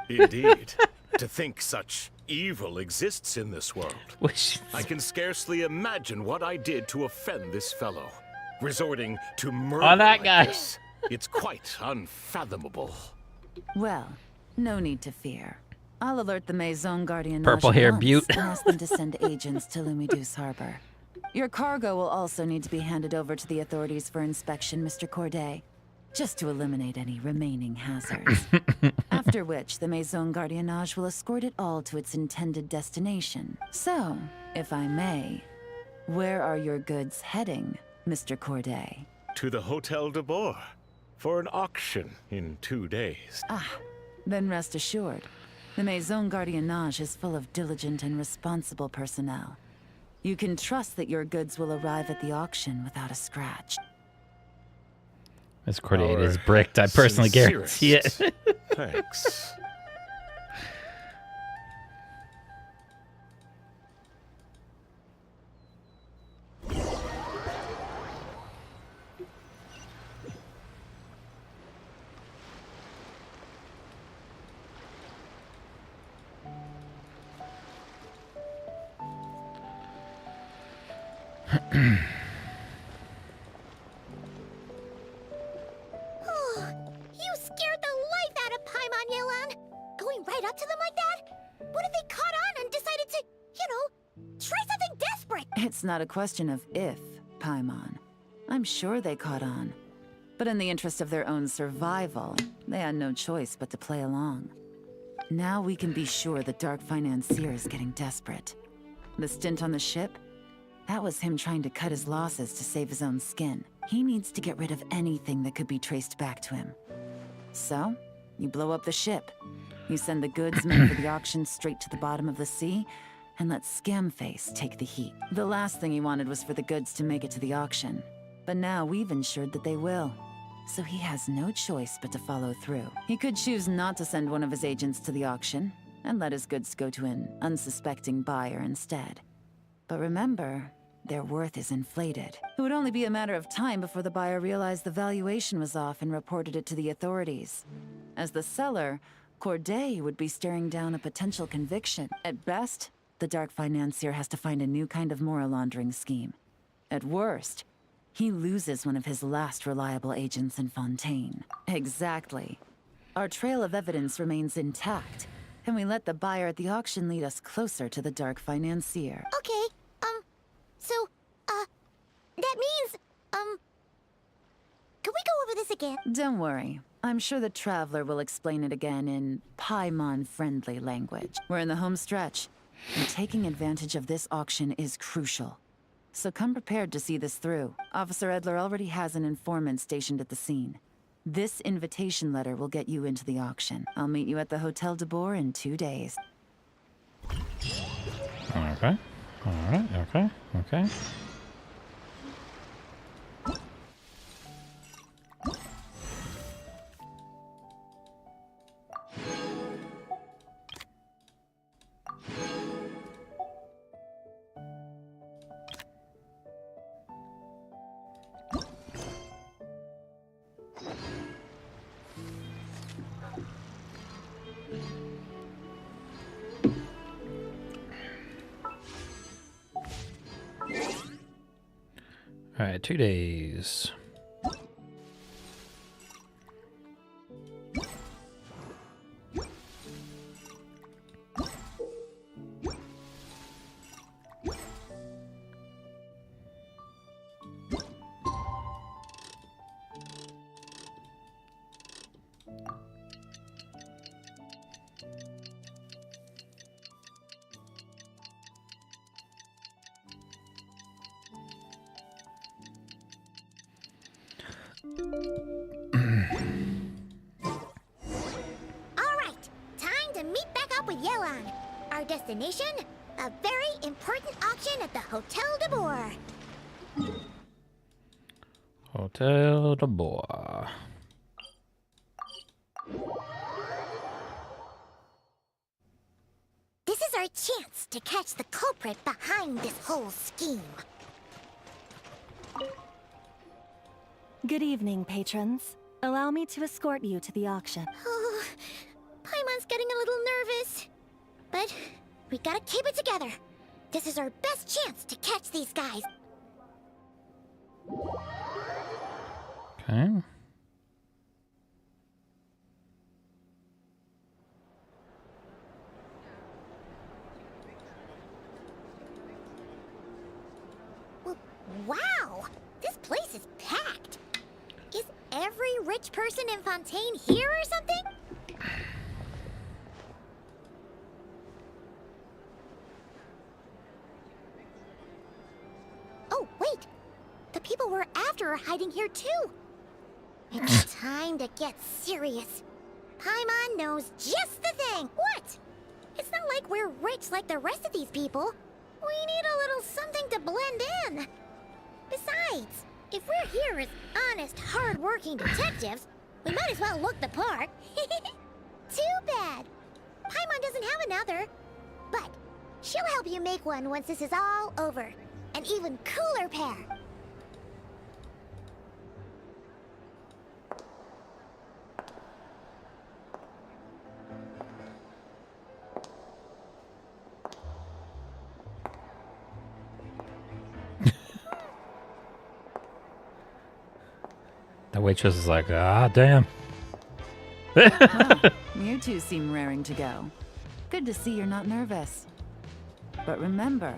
Speaker 8: Indeed. To think such evil exists in this world.
Speaker 1: Which
Speaker 8: I can scarcely imagine what I did to offend this fellow. Resorting to murder
Speaker 1: Oh, that
Speaker 8: like
Speaker 1: guy.
Speaker 8: this. It's quite unfathomable.
Speaker 6: Well, no need to fear. I'll alert the Maison Guardian
Speaker 1: Purple hair butte.
Speaker 6: and ask them to send agents to Lumidus Harbor. Your cargo will also need to be handed over to the authorities for inspection, Mr. Corday, just to eliminate any remaining hazards. After which, the Maison Gardiennage will escort it all to its intended destination. So, if I may, where are your goods heading, Mr. Corday?
Speaker 8: To the Hotel de Boer for an auction in 2 days.
Speaker 6: Then rest assured, the Maison Gardiennage is full of diligent and responsible personnel. You can trust that your goods will arrive at the auction without a scratch.
Speaker 1: this coordinate is
Speaker 8: Our
Speaker 1: bricked. I personally guarantee it.
Speaker 8: sincerest Thanks.
Speaker 5: You scared the life out of Paimon, Yelan. Going right up to them like that? What if they caught on and decided to, try something desperate?
Speaker 6: It's not a question of if, Paimon. I'm sure they caught on. But in the interest of their own survival, they had no choice but to play along. Now we can be sure the Dark Financier is getting desperate. The stint on the ship? That was him trying to cut his losses to save his own skin. He needs to get rid of anything that could be traced back to him. So, you blow up the ship. You send the goods meant for the auction straight to the bottom of the sea, and let Scamface take the heat. The last thing he wanted was for the goods to make it to the auction. But now we've ensured that they will. So he has no choice but to follow through. He could choose not to send one of his agents to the auction, and let his goods go to an unsuspecting buyer instead. But remember, their worth is inflated. It would only be a matter of time before the buyer realized the valuation was off and reported it to the authorities. As the seller, Corday would be staring down a potential conviction. At best, the Dark Financier has to find a new kind of moral laundering scheme. At worst, he loses one of his last reliable agents in Fontaine. Exactly. Our trail of evidence remains intact, and we let the buyer at the auction lead us closer to the Dark Financier.
Speaker 5: Okay, that means, can we go over this again?
Speaker 6: Don't worry. I'm sure the Traveler will explain it again in Paimon-friendly language. We're in the home stretch, and taking advantage of this auction is crucial. So come prepared to see this through. Officer Edler already has an informant stationed at the scene. This invitation letter will get you into the auction. I'll meet you at the Hotel de Boer in 2 days.
Speaker 1: Okay. Alright, okay. All right, 2 days.
Speaker 5: Alright, time to meet back up with Yelan. Our destination? A very important auction at the Hotel de Boer.
Speaker 1: Hotel de Bois.
Speaker 5: This is our chance to catch the culprit behind this whole scheme.
Speaker 4: Good evening, patrons. Allow me to escort you to the auction.
Speaker 5: Oh, Paimon's getting a little nervous. But we gotta keep it together. This is our best chance to catch these guys.
Speaker 1: Okay.
Speaker 5: Wow! This place is packed. Is every rich person in Fontaine here or something? Oh, wait! The people we're after are hiding here too! It's time to get serious. Paimon knows just the thing! What? It's not like we're rich like the rest of these people. We need a little something to blend in. Besides, if we're here as honest, hard-working detectives, we might as well look the part. Too bad. Paimon doesn't have another. But she'll help you make one once this is all over. An even cooler pair.
Speaker 1: The waitress is like, ah, damn.
Speaker 6: Well, you two seem raring to go. Good to see you're not nervous. But remember,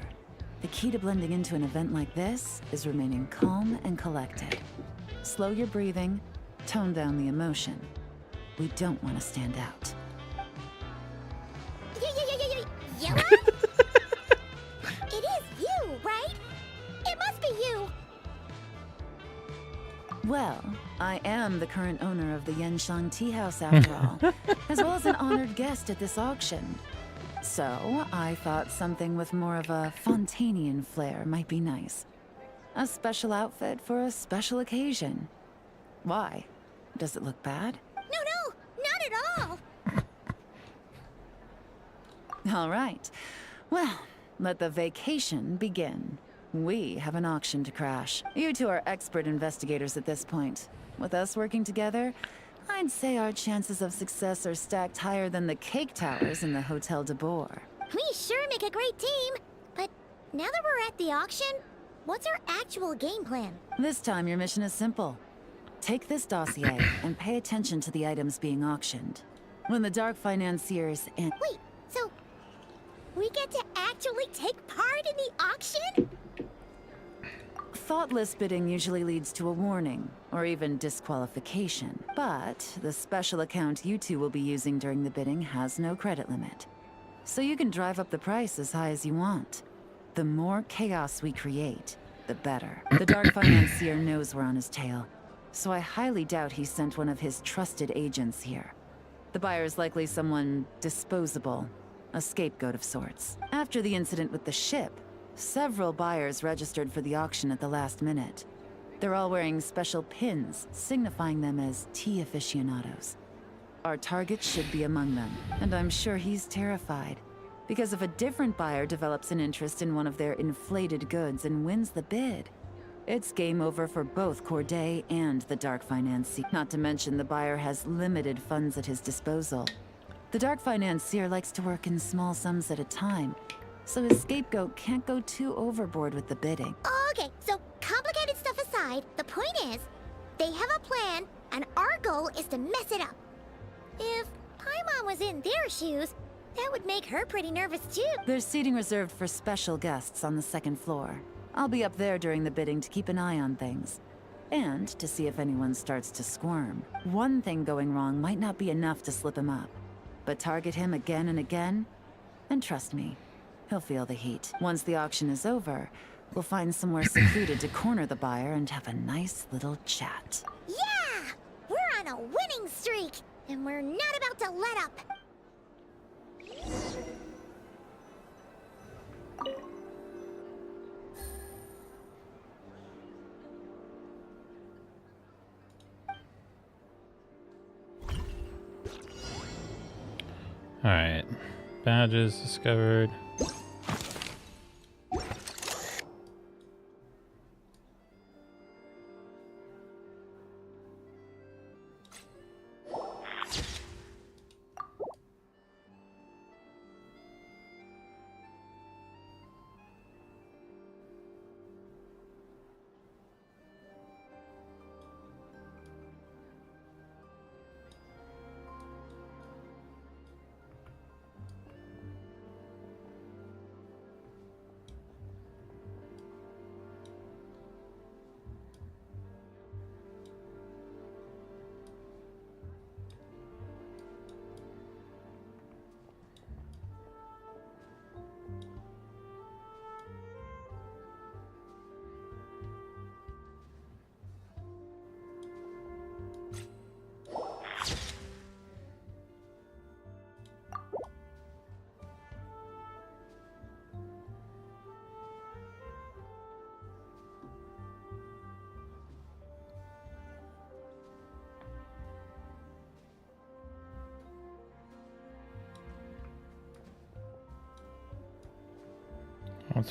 Speaker 6: the key to blending into an event like this is remaining calm and collected. Slow your breathing, tone down the emotion. We don't want to stand out.
Speaker 5: Yellow? It is you, right? It must be you.
Speaker 6: Well, I am the current owner of the Yenshang Tea House after all, as well as an honored guest at this auction. So, I thought something with more of a Fontainian flair might be nice. A special outfit for a special occasion. Why? Does it look bad?
Speaker 5: No, not at all.
Speaker 6: All right. Well, let the vacation begin. We have an auction to crash. You two are expert investigators at this point. With us working together, I'd say our chances of success are stacked higher than the cake towers in the Hotel de Boer.
Speaker 5: We sure make a great team. But now that we're at the auction, what's our actual game plan?
Speaker 6: This time your mission is simple. Take this dossier and pay attention to the items being auctioned. When the Dark Financiers and...
Speaker 5: Wait, so we get to actually take part in the auction?
Speaker 6: Thoughtless bidding usually leads to a warning, or even disqualification. But the special account you two will be using during the bidding has no credit limit. So you can drive up the price as high as you want. The more chaos we create, the better. The Dark Financier knows we're on his tail, so I highly doubt he sent one of his trusted agents here. The buyer is likely someone disposable, a scapegoat of sorts. After the incident with the ship, several buyers registered for the auction at the last minute. They're all wearing special pins, signifying them as tea aficionados. Our target should be among them, and I'm sure he's terrified. Because if a different buyer develops an interest in one of their inflated goods and wins the bid, it's game over for both Corday and the Dark Financier. Not to mention the buyer has limited funds at his disposal. The Dark Financier likes to work in small sums at a time, so his scapegoat can't go too overboard with the bidding.
Speaker 5: Okay, so complicated stuff aside, the point is, they have a plan, and our goal is to mess it up. If Paimon was in their shoes, that would make her pretty nervous too.
Speaker 6: There's seating reserved for special guests on the second floor. I'll be up there during the bidding to keep an eye on things. And to see if anyone starts to squirm. One thing going wrong might not be enough to slip him up. But target him again and again, and trust me, he'll feel the heat. Once the auction is over, we'll find somewhere secluded to corner the buyer and have a nice little chat.
Speaker 5: Yeah! We're on a winning streak, and we're not about to let up.
Speaker 1: Alright. Badges discovered.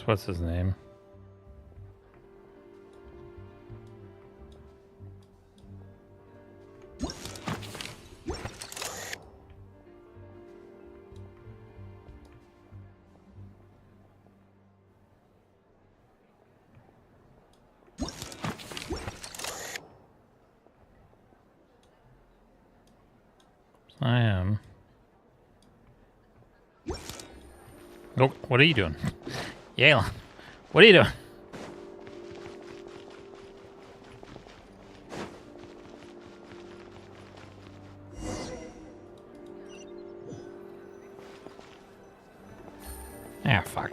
Speaker 1: What's his name? I am. Oh, what are you doing? Yale, what are you doing? Ah, fuck.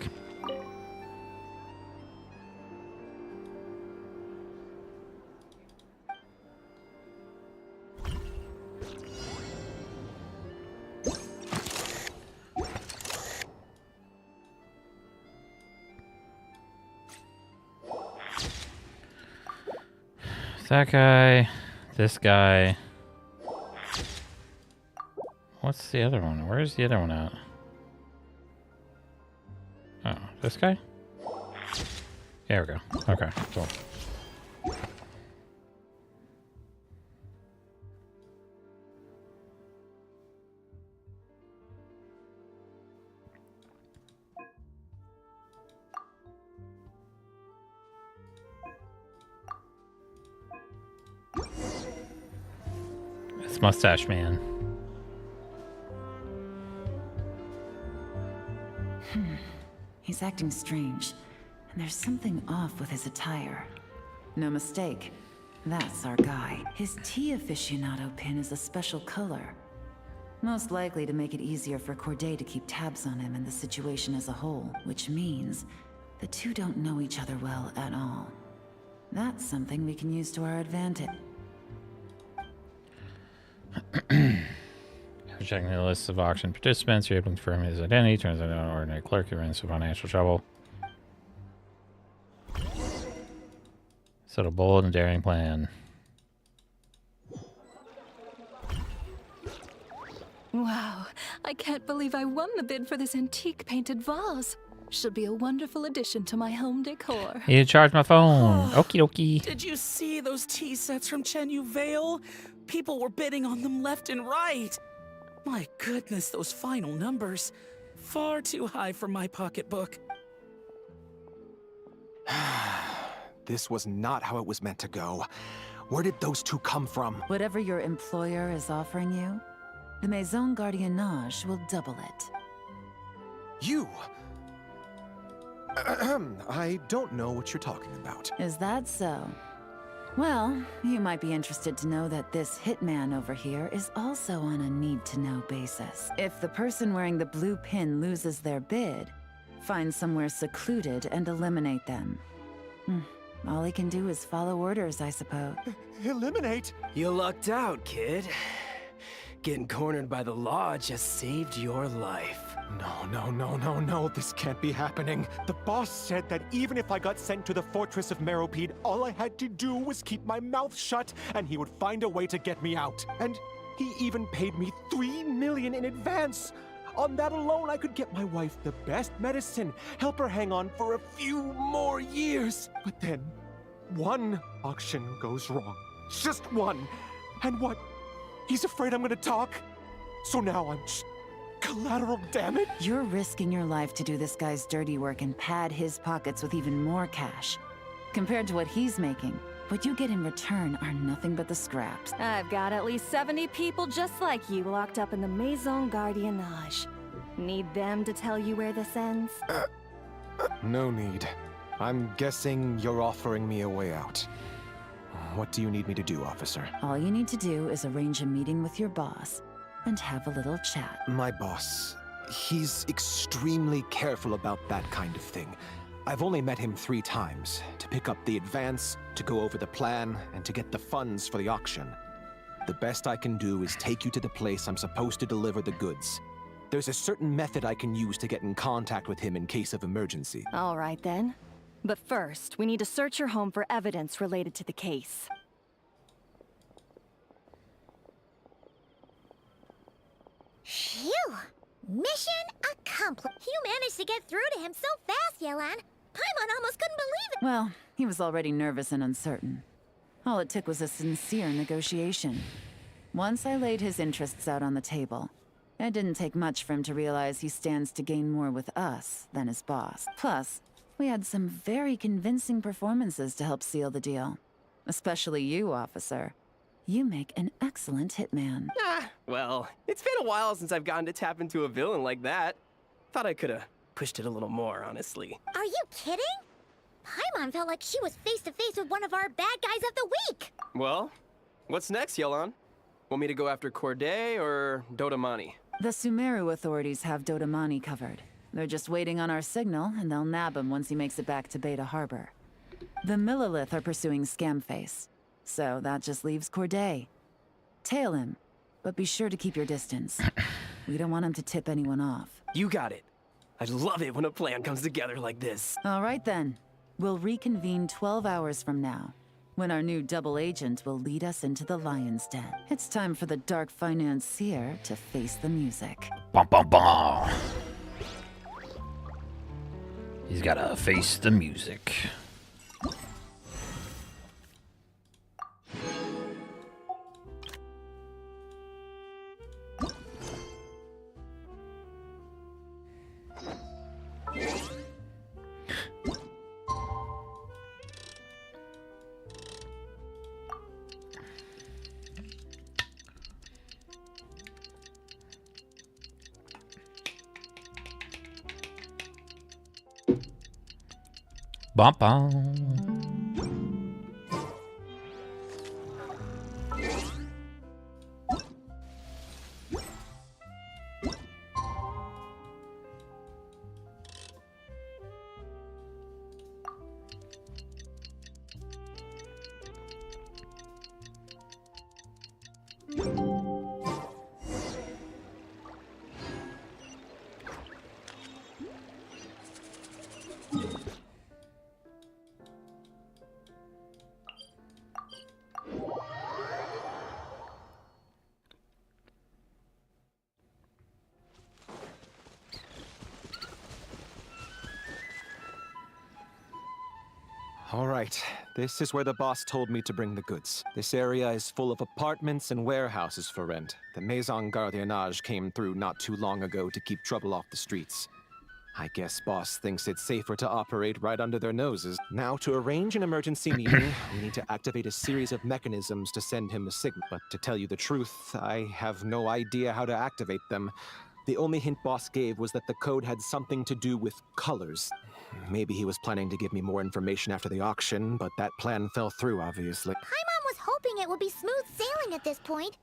Speaker 1: That guy, this guy. What's the other one? Where's the other one at? Oh, this guy? There we go. Okay, cool. It's Mustache Man.
Speaker 6: He's acting strange, and there's something off with his attire. No mistake, that's our guy. His tea aficionado pin is a special color. Most likely to make it easier for Corday to keep tabs on him and the situation as a whole, which means the two don't know each other well at all. That's something we can use to our advantage.
Speaker 1: Checking the list of auction participants, you're able to confirm his identity. Turns out an ordinary clerk who ran into financial trouble. Set a bold and daring plan.
Speaker 4: Wow, I can't believe I won the bid for this antique painted vase. Should be a wonderful addition to my home decor.
Speaker 1: You charged my phone. Okie dokie.
Speaker 7: Did you see those tea sets from Chenyu Vale? People were bidding on them left and right. My goodness, those final numbers. Far too high for my pocketbook.
Speaker 10: This was not how it was meant to go. Where did those two come from?
Speaker 6: Whatever your employer is offering you, the Maison Gardiennage will double it.
Speaker 10: You! I don't know what you're talking about.
Speaker 6: Is that so? Well, you might be interested to know that this hitman over here is also on a need-to-know basis. If the person wearing the blue pin loses their bid, find somewhere secluded and eliminate them. All he can do is follow orders, I suppose.
Speaker 10: Eliminate?
Speaker 11: You lucked out, kid. Getting cornered by the law just saved your life.
Speaker 10: No, this can't be happening. The boss said that even if I got sent to the fortress of Meropide, all I had to do was keep my mouth shut, and he would find a way to get me out. And he even paid me $3 million in advance. On that alone, I could get my wife the best medicine, help her hang on for a few more years. But then, one auction goes wrong. Just one. And what? He's afraid I'm gonna talk? So now I'm just collateral damage?
Speaker 6: You're risking your life to do this guy's dirty work and pad his pockets with even more cash. Compared to what he's making, what you get in return are nothing but the scraps.
Speaker 4: I've got at least 70 people just like you locked up in the Maison Gardiennage. Need them to tell you where this ends?
Speaker 10: No need. I'm guessing you're offering me a way out. What do you need me to do, officer?
Speaker 6: All you need to do is arrange a meeting with your boss and have a little chat.
Speaker 10: My boss, he's extremely careful about that kind of thing. I've only met him 3 times, to pick up the advance, to go over the plan, and to get the funds for the auction. The best I can do is take you to the place I'm supposed to deliver the goods. There's a certain method I can use to get in contact with him in case of emergency.
Speaker 4: All right then. But first, we need to search your home for evidence related to the case.
Speaker 5: Phew! Mission accomplished. You managed to get through to him so fast, Yelan. Paimon almost couldn't believe it.
Speaker 6: Well, he was already nervous and uncertain. All it took was a sincere negotiation. Once I laid his interests out on the table, it didn't take much for him to realize he stands to gain more with us than his boss. Plus, we had some very convincing performances to help seal the deal. Especially you, officer. You make an excellent hitman.
Speaker 11: Well, it's been a while since I've gotten to tap into a villain like that. Thought I could've pushed it a little more, honestly.
Speaker 5: Are you kidding? Paimon felt like she was face to face with one of our bad guys of the week.
Speaker 11: Well, what's next, Yelan? Want me to go after Corday or Dodamani?
Speaker 6: The Sumeru authorities have Dodamani covered. They're just waiting on our signal, and they'll nab him once he makes it back to Beta Harbor. The Millilith are pursuing Scamface, so that just leaves Corday. Tail him, but be sure to keep your distance. We don't want him to tip anyone off.
Speaker 11: You got it. I love it when a plan comes together like this.
Speaker 6: All right then. We'll reconvene 12 hours from now, when our new double agent will lead us into the Lion's Den. It's time for the dark financier to face the music.
Speaker 1: Bum, bum, bum. He's gotta face the music. Bum, bum.
Speaker 10: All right, this is where the boss told me to bring the goods. This area is full of apartments and warehouses for rent. The Maison Gardiennage came through not too long ago to keep trouble off the streets. I guess boss thinks it's safer to operate right under their noses. Now, to arrange an emergency meeting, we need to activate a series of mechanisms to send him a signal. But to tell you the truth, I have no idea how to activate them. The only hint boss gave was that the code had something to do with colors. Maybe he was planning to give me more information after the auction, but that plan fell through, obviously.
Speaker 5: Paimon was hoping it would be smooth sailing at this point.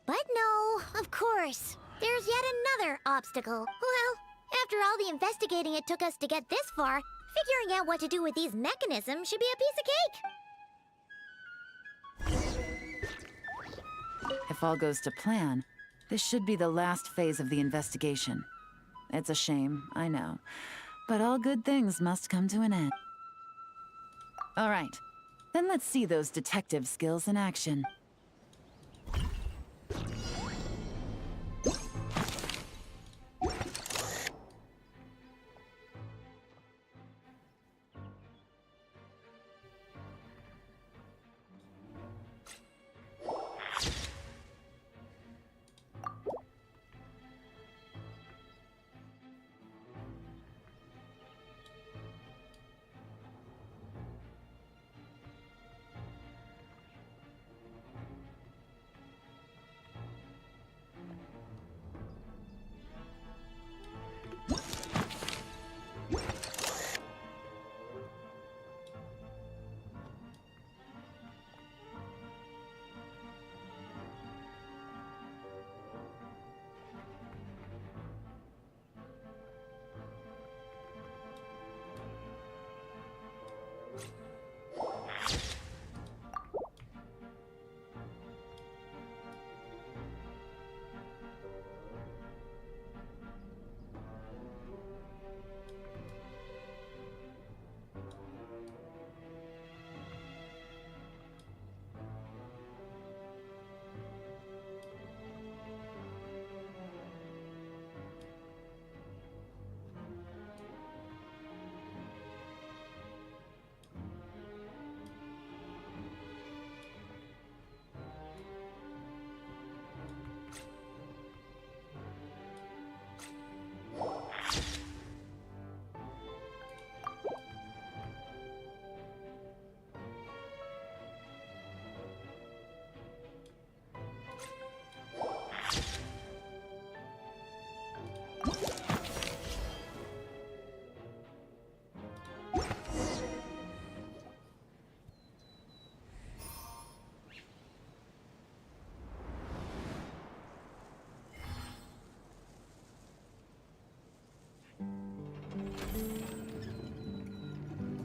Speaker 5: But no, of course. There's yet another obstacle. Well, after all the investigating it took us to get this far, figuring out what to do with these mechanisms should be a piece of cake.
Speaker 6: If all goes to plan, this should be the last phase of the investigation. It's a shame, I know. But all good things must come to an end. All right, then let's see those detective skills in action.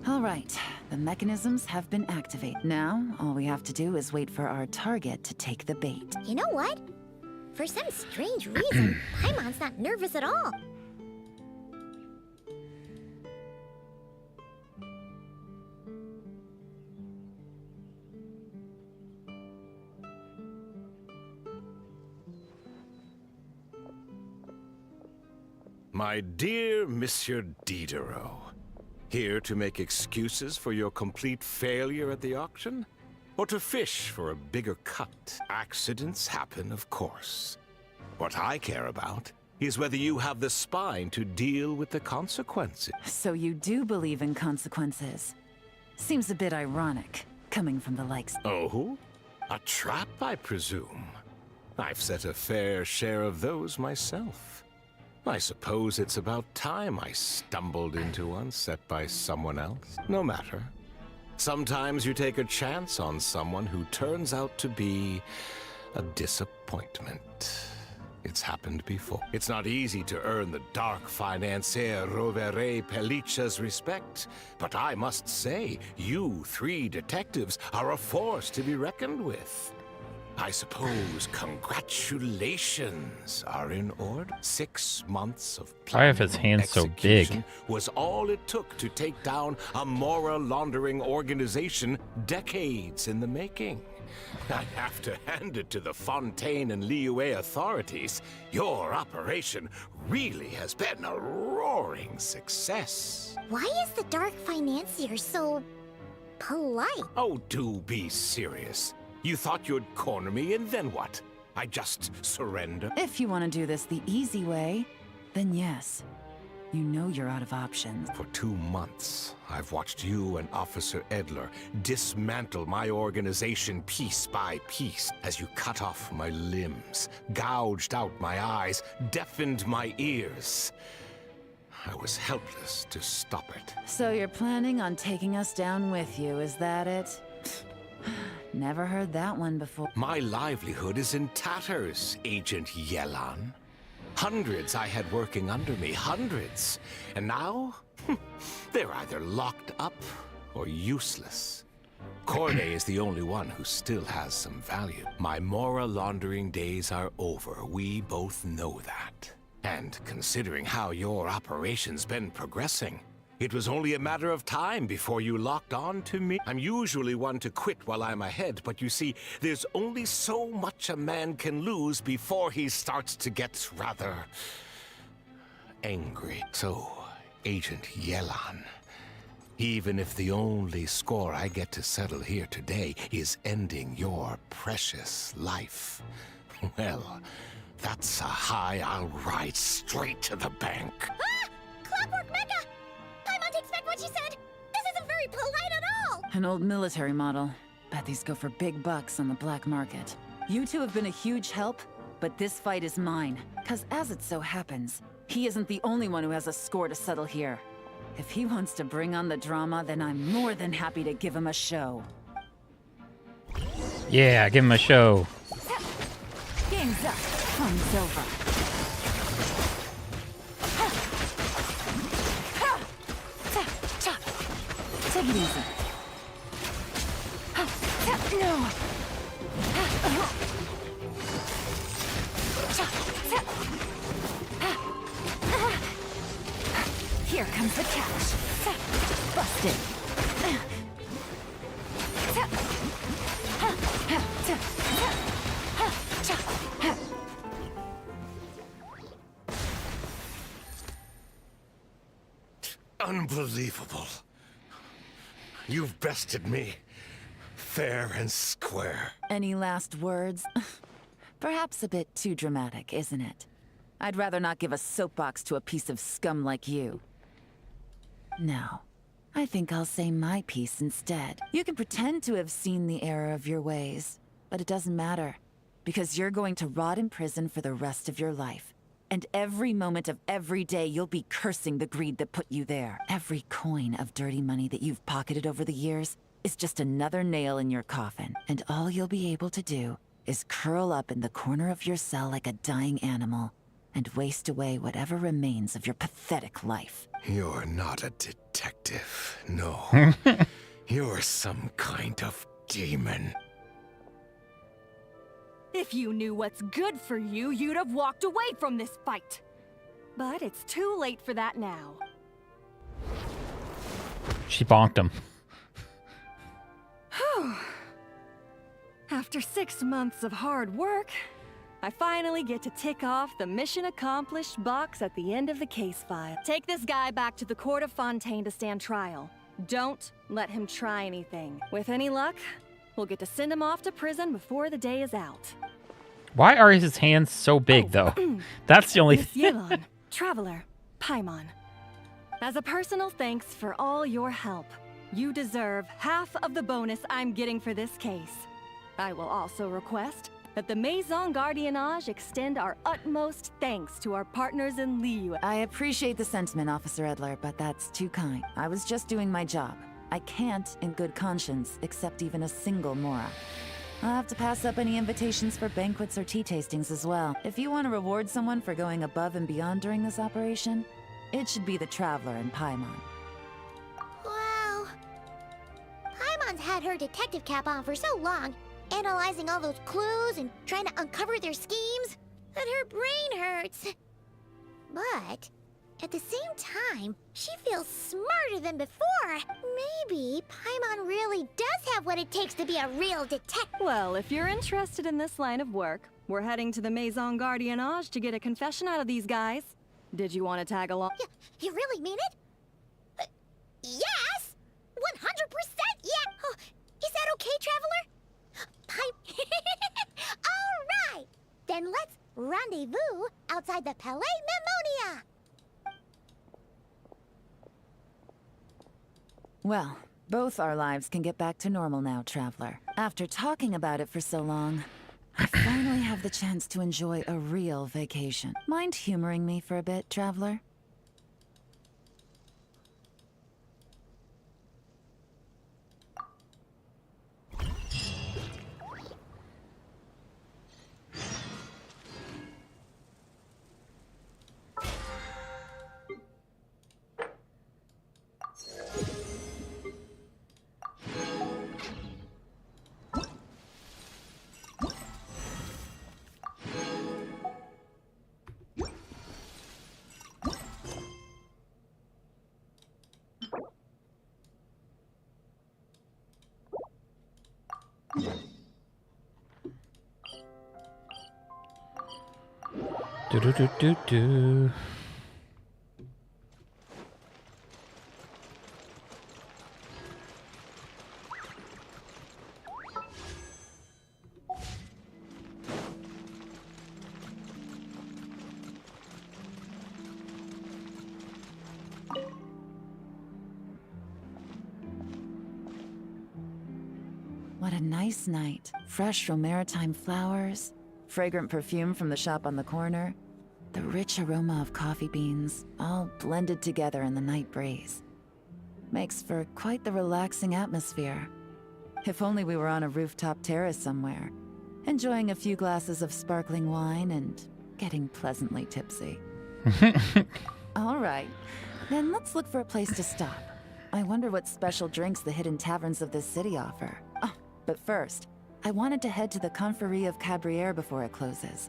Speaker 6: All right, the mechanisms have been activated. Now, all we have to do is wait for our target to take the bait.
Speaker 5: You know what? For some strange reason, Paimon's not nervous at all.
Speaker 8: My dear Monsieur Diderot, here to make excuses for your complete failure at the auction? Or to fish for a bigger cut? Accidents happen, of course. What I care about is whether you have the spine to deal with the consequences.
Speaker 6: So you do believe in consequences. Seems a bit ironic, coming from the likes...
Speaker 8: Oh? A trap, I presume? I've set a fair share of those myself. I suppose it's about time I stumbled into one set by someone else. No matter. Sometimes you take a chance on someone who turns out to be a disappointment. It's happened before. It's not easy to earn the dark financier Rovere Pelliccia's respect, but I must say, you three detectives are a force to be reckoned with. I suppose congratulations are in order. 6 months of
Speaker 1: Why have his hands so big?
Speaker 8: Was all it took to take down a moral laundering organization decades in the making. I have to hand it to the Fontaine and Liyue authorities. Your operation really has been a roaring success.
Speaker 5: Why is the Dark Financier so... polite?
Speaker 8: Oh, do be serious. You thought you'd corner me, and then what? I just surrender?
Speaker 6: If you want to do this the easy way, then yes. You know you're out of options.
Speaker 8: For 2 months, I've watched you and Officer Edler dismantle my organization piece by piece as you cut off my limbs, gouged out my eyes, deafened my ears. I was helpless to stop it.
Speaker 6: So you're planning on taking us down with you, is that it? Never heard that one before.
Speaker 8: My livelihood is in tatters, Agent Yelan. Hundreds I had working under me, hundreds. And now, they're either locked up or useless. Corday is the only one who still has some value. My Mora laundering days are over. We both know that. And considering how your operation's been progressing, it was only a matter of time before you locked on to me. I'm usually one to quit while I'm ahead, but you see, there's only so much a man can lose before he starts to get rather angry. So, Agent Yelan, even if the only score I get to settle here today is ending your precious life, well, that's a high I'll ride straight to the bank.
Speaker 5: Ah! Clockwork Mecha! Paimon takes back what she said! This isn't very polite at all!
Speaker 6: An old military model. Bet these go for big bucks on the black market. You two have been a huge help, but this fight is mine. 'Cause as it so happens, he isn't the only one who has a score to settle here. If he wants to bring on the drama, then I'm more than happy to give him a show.
Speaker 1: Yeah, give him a show.
Speaker 6: Game's up. Fun's over. Take it easy. No. Here comes the catch. Busted.
Speaker 8: Unbelievable. You've bested me. Fair and square.
Speaker 6: Any last words? Perhaps a bit too dramatic, isn't it? I'd rather not give a soapbox to a piece of scum like you. No. I think I'll say my piece instead. You can pretend to have seen the error of your ways, but it doesn't matter. Because you're going to rot in prison for the rest of your life. And every moment of every day you'll be cursing the greed that put you there. Every coin of dirty money that you've pocketed over the years is just another nail in your coffin. And all you'll be able to do is curl up in the corner of your cell like a dying animal and waste away whatever remains of your pathetic life.
Speaker 8: You're not a detective, no. You're some kind of demon.
Speaker 4: If you knew what's good for you, you'd have walked away from this fight. But it's too late for that now.
Speaker 1: She bonked him.
Speaker 4: After 6 months of hard work, I finally get to tick off the mission accomplished box at the end of the case file. Take this guy back to the court of Fontaine to stand trial. Don't let him try anything. With any luck, we'll get to send him off to prison before the day is out.
Speaker 1: Why are his hands so big, though? That's the only
Speaker 4: Miss
Speaker 1: thing.
Speaker 4: Yelan, Traveler, Paimon. As a personal thanks for all your help, you deserve half of the bonus I'm getting for this case. I will also request that the Maison Gardiennage extend our utmost thanks to our partners in Liu.
Speaker 6: I appreciate the sentiment, Officer Edler, but that's too kind. I was just doing my job. I can't, in good conscience, accept even a single Mora. I'll have to pass up any invitations for banquets or tea tastings as well. If you want to reward someone for going above and beyond during this operation, it should be the Traveler and Paimon.
Speaker 5: Wow. Paimon's had her detective cap on for so long, analyzing all those clues and trying to uncover their schemes, that her brain hurts. But at the same time, she feels smarter than before. Maybe Paimon really does have what it takes to be a real detective.
Speaker 4: Well, if you're interested in this line of work, we're heading to the Maison Gardiennage to get a confession out of these guys. Did you want to tag along?
Speaker 5: You really mean it? Yes! 100% yeah! Oh, is that okay, Traveler? All right! Then let's rendezvous outside the Palais Memonia!
Speaker 6: Well, both our lives can get back to normal now, Traveler. After talking about it for so long, I finally have the chance to enjoy a real vacation. Mind humoring me for a bit, Traveler?
Speaker 1: Do do do do do.
Speaker 6: What a nice night. Fresh from maritime flowers, fragrant perfume from the shop on the corner, the rich aroma of coffee beans, all blended together in the night breeze. Makes for quite the relaxing atmosphere. If only we were on a rooftop terrace somewhere, enjoying a few glasses of sparkling wine and getting pleasantly tipsy. All right, then let's look for a place to stop. I wonder what special drinks the hidden taverns of this city offer. Oh, but first, I wanted to head to the Confrérie of Cabriere before it closes.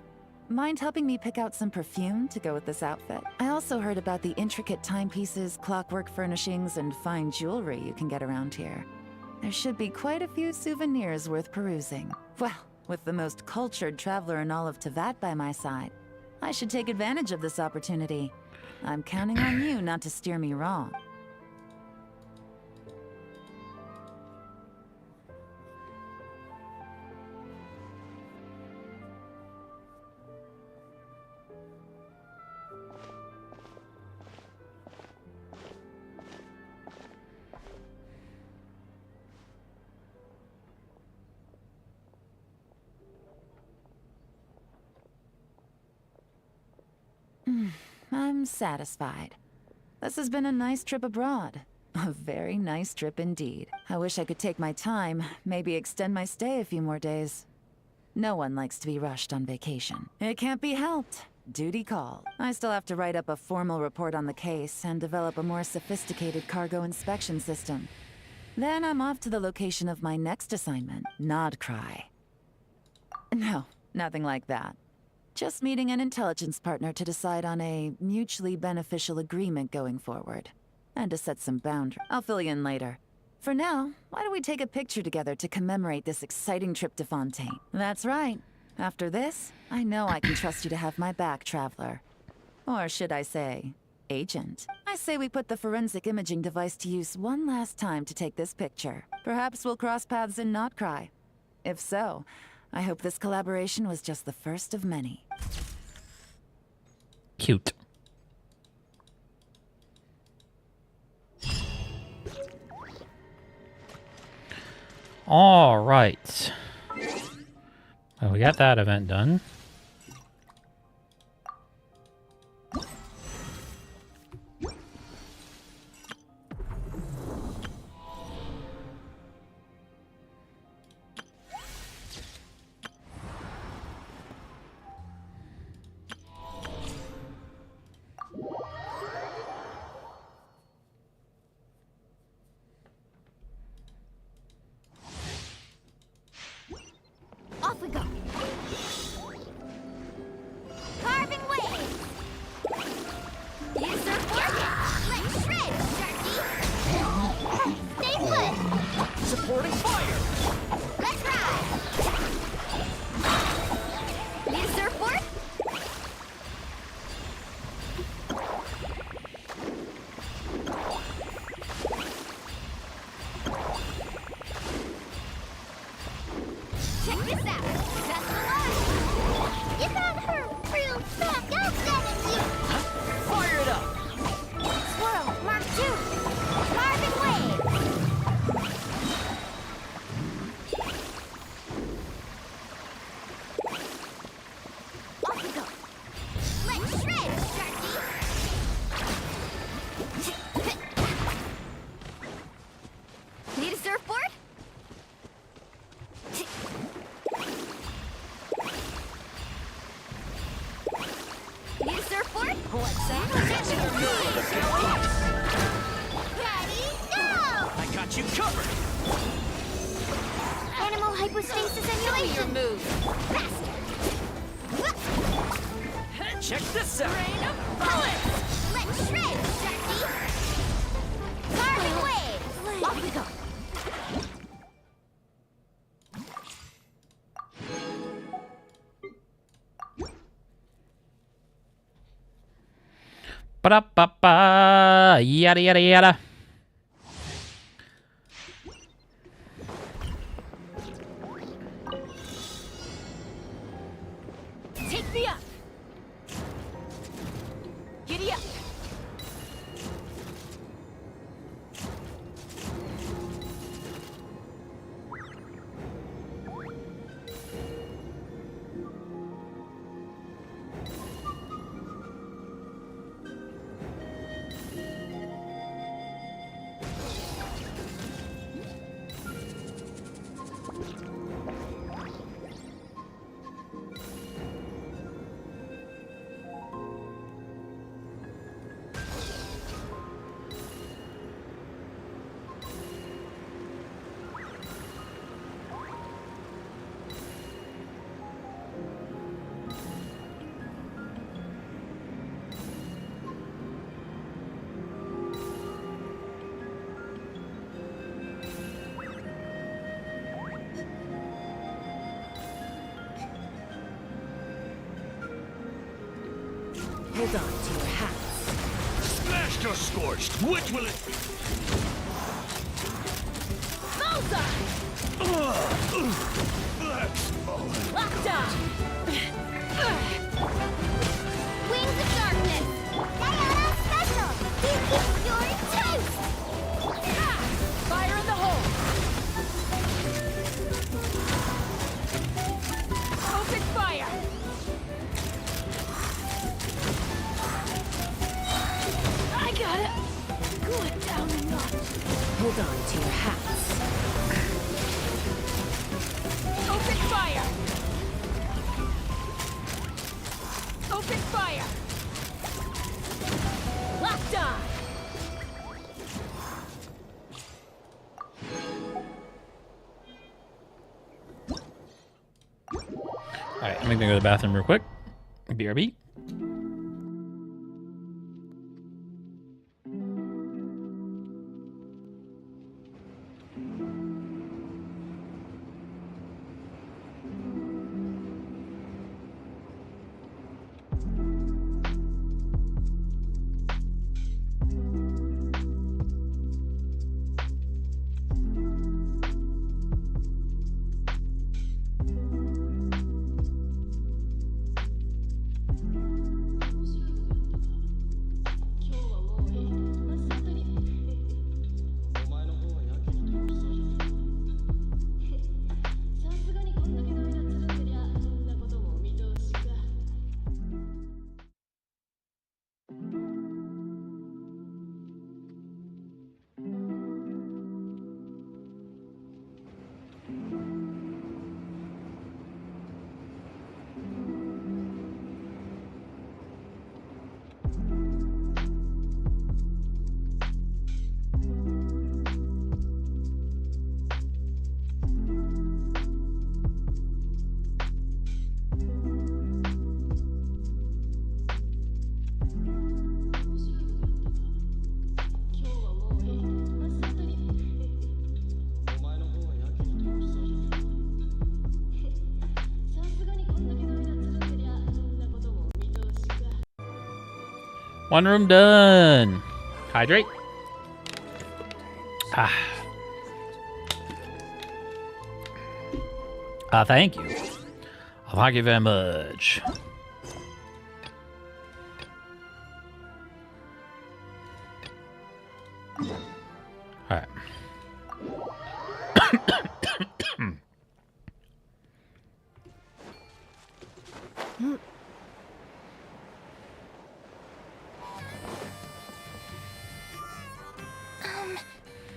Speaker 6: Mind helping me pick out some perfume to go with this outfit? I also heard about the intricate timepieces, clockwork furnishings, and fine jewelry you can get around here. There should be quite a few souvenirs worth perusing. Well, with the most cultured traveler in all of Tevat by my side, I should take advantage of this opportunity. I'm counting on you not to steer me wrong. I'm satisfied. This has been a nice trip abroad. A very nice trip indeed. I wish I could take my time, maybe extend my stay a few more days. No one likes to be rushed on vacation. It can't be helped. Duty called. I still have to write up a formal report on the case and develop a more sophisticated cargo inspection system. Then I'm off to the location of my next assignment, Nodcry. No, nothing like that. Just meeting an intelligence partner to decide on a mutually beneficial agreement going forward. And to set some boundaries. I'll fill you in later. For now, why don't we take a picture together to commemorate this exciting trip to Fontaine? That's right. After this, I know I can trust you to have my back, Traveler. Or should I say, Agent. I say we put the forensic imaging device to use one last time to take this picture. Perhaps we'll cross paths in Notcry. If so, I hope this collaboration was just the first of many.
Speaker 1: Cute. All right. Well, we got that event done.
Speaker 5: Off we go.
Speaker 11: you covered!
Speaker 5: Animal hypostasis emulation. Your move. Faster.
Speaker 11: Check this out!
Speaker 5: Rain of bullets. Let's shred, Sharky. Carving waves. Off we go.
Speaker 1: Ba-da-ba-ba, yada yada yada.
Speaker 5: Take me up. Giddy up.
Speaker 12: Hold on to your hats.
Speaker 9: Smashed or scorched? Which will it be?
Speaker 5: Bullseye! Lockdown! Wings of darkness! Diana special! This is your taste! Fire in the hole! Open fire! I got it! Cool it down a notch.
Speaker 12: Hold on to your hats.
Speaker 5: Open fire! Open fire! Locked on!
Speaker 1: Alright, I'm gonna go to the bathroom real quick. BRB. One room done. Hydrate. Thank you. Thank you very much. All right.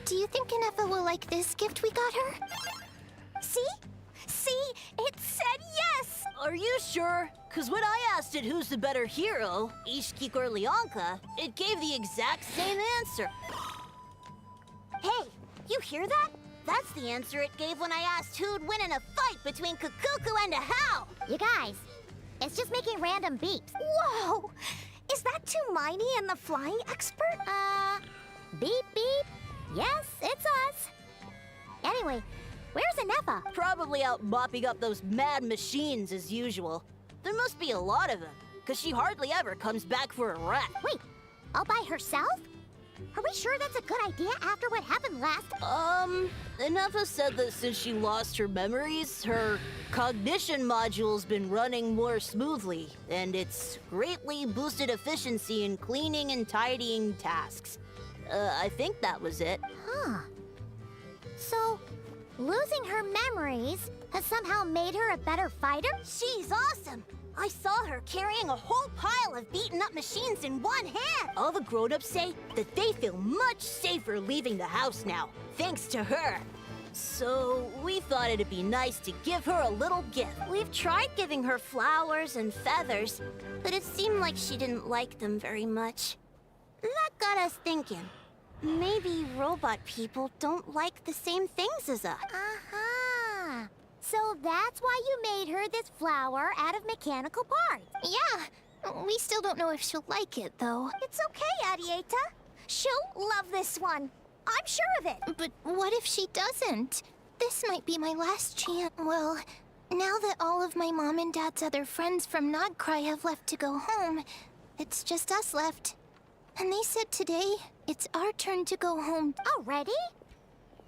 Speaker 5: Do you think Kanefa will like this gift we got her? See? See? It said yes!
Speaker 12: Are you sure? Because when I asked it who's the better hero, Ishiki or Leonka, it gave the exact same answer.
Speaker 5: Hey, you hear that? That's the answer it gave when I asked who'd win in a fight between Kukuku and a How. You guys, it's just making random beeps. Whoa! Is that Tumaini and the flying expert? Beep beep. Yes, it's us. Anyway, where's Inefa?
Speaker 12: Probably out mopping up those mad machines as usual. There must be a lot of them, because she hardly ever comes back for a rest.
Speaker 5: Wait, all by herself? Are we sure that's a good idea after what happened last?
Speaker 12: Inefa said that since she lost her memories, her cognition module's been running more smoothly, and it's greatly boosted efficiency in cleaning and tidying tasks. I think that was it.
Speaker 5: Huh. So, losing her memories has somehow made her a better fighter? She's awesome! I saw her carrying a whole pile of beaten-up machines in one hand!
Speaker 12: All the grown-ups say that they feel much safer leaving the house now, thanks to her. So, we thought it'd be nice to give her a little gift.
Speaker 5: We've tried giving her flowers and feathers, but it seemed like she didn't like them very much. That got us thinking. Maybe robot people don't like the same things as us. Uh-huh. So that's why you made her this flower out of mechanical parts. Yeah. We still don't know if she'll like it, though. It's okay, Arieta. She'll love this one. I'm sure of it. But what if she doesn't? This might be my last chance. Well, now that all of my mom and dad's other friends from Nodcry have left to go home, it's just us left. And they said today, it's our turn to go home. Already?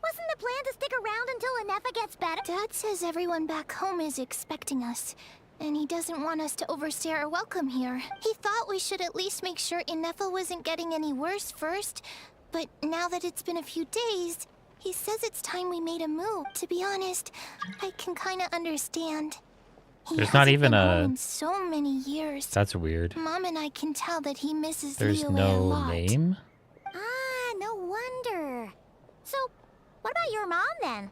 Speaker 5: Wasn't the plan to stick around until Inefa gets better? Dad says everyone back home is expecting us, and he doesn't want us to overstay our welcome here. He thought we should at least make sure Inefa wasn't getting any worse first, but now that it's been a few days, he says it's time we made a move. To be honest, I can kinda understand.
Speaker 1: There's not even a...
Speaker 5: in so many years.
Speaker 1: That's weird.
Speaker 5: Mom and I can tell that he misses
Speaker 1: There's
Speaker 5: Liyue a
Speaker 1: no
Speaker 5: lot.
Speaker 1: name?
Speaker 5: Ah, no wonder. So, what about your mom then?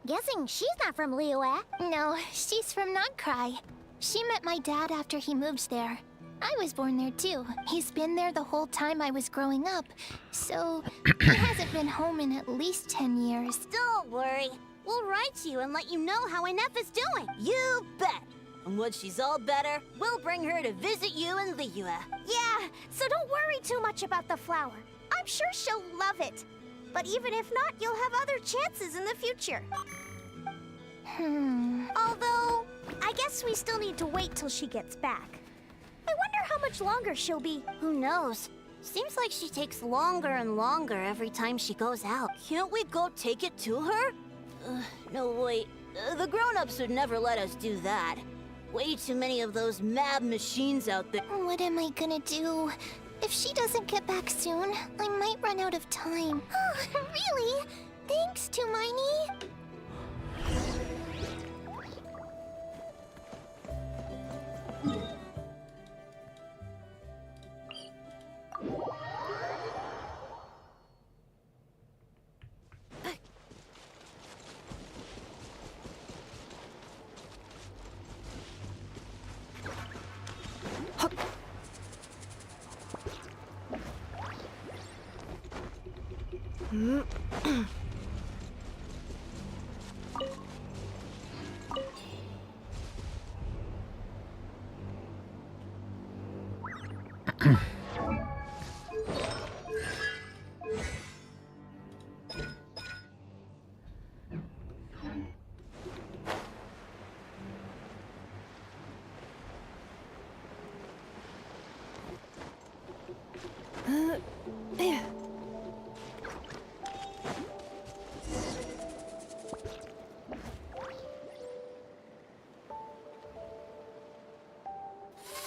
Speaker 5: Guessing she's not from Liyue. No, she's from Nodcry. She met my dad after he moved there. I was born there too. He's been there the whole time I was growing up, so he hasn't been home in at least 10 years. Don't worry. We'll write to you and let you know how Inefa's doing.
Speaker 12: You bet! And when she's all better, we'll bring her to visit you in Liyue.
Speaker 5: Yeah, so don't worry too much about the flower. I'm sure she'll love it. But even if not, you'll have other chances in the future. Although, I guess we still need to wait till she gets back. I wonder how much longer she'll be.
Speaker 12: Who knows? Seems like she takes longer and longer every time she goes out. Can't we go take it to her? No, wait. The grown-ups would never let us do that. Way too many of those mad machines out there.
Speaker 5: What am I gonna do? If she doesn't get back soon, I might run out of time. Really? Thanks, Tumaini.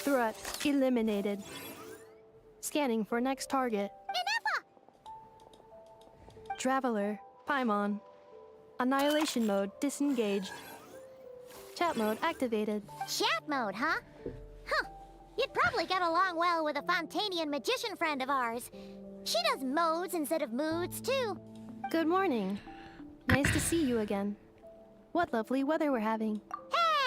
Speaker 13: Threat eliminated. Scanning for next target. Traveler, Paimon. Annihilation mode disengaged. Chat mode activated.
Speaker 5: Chat mode, huh? Huh. You'd probably get along well with a Fontanian magician friend of ours. She does modes instead of moods, too.
Speaker 13: Good morning. Nice to see you again. What lovely weather we're having.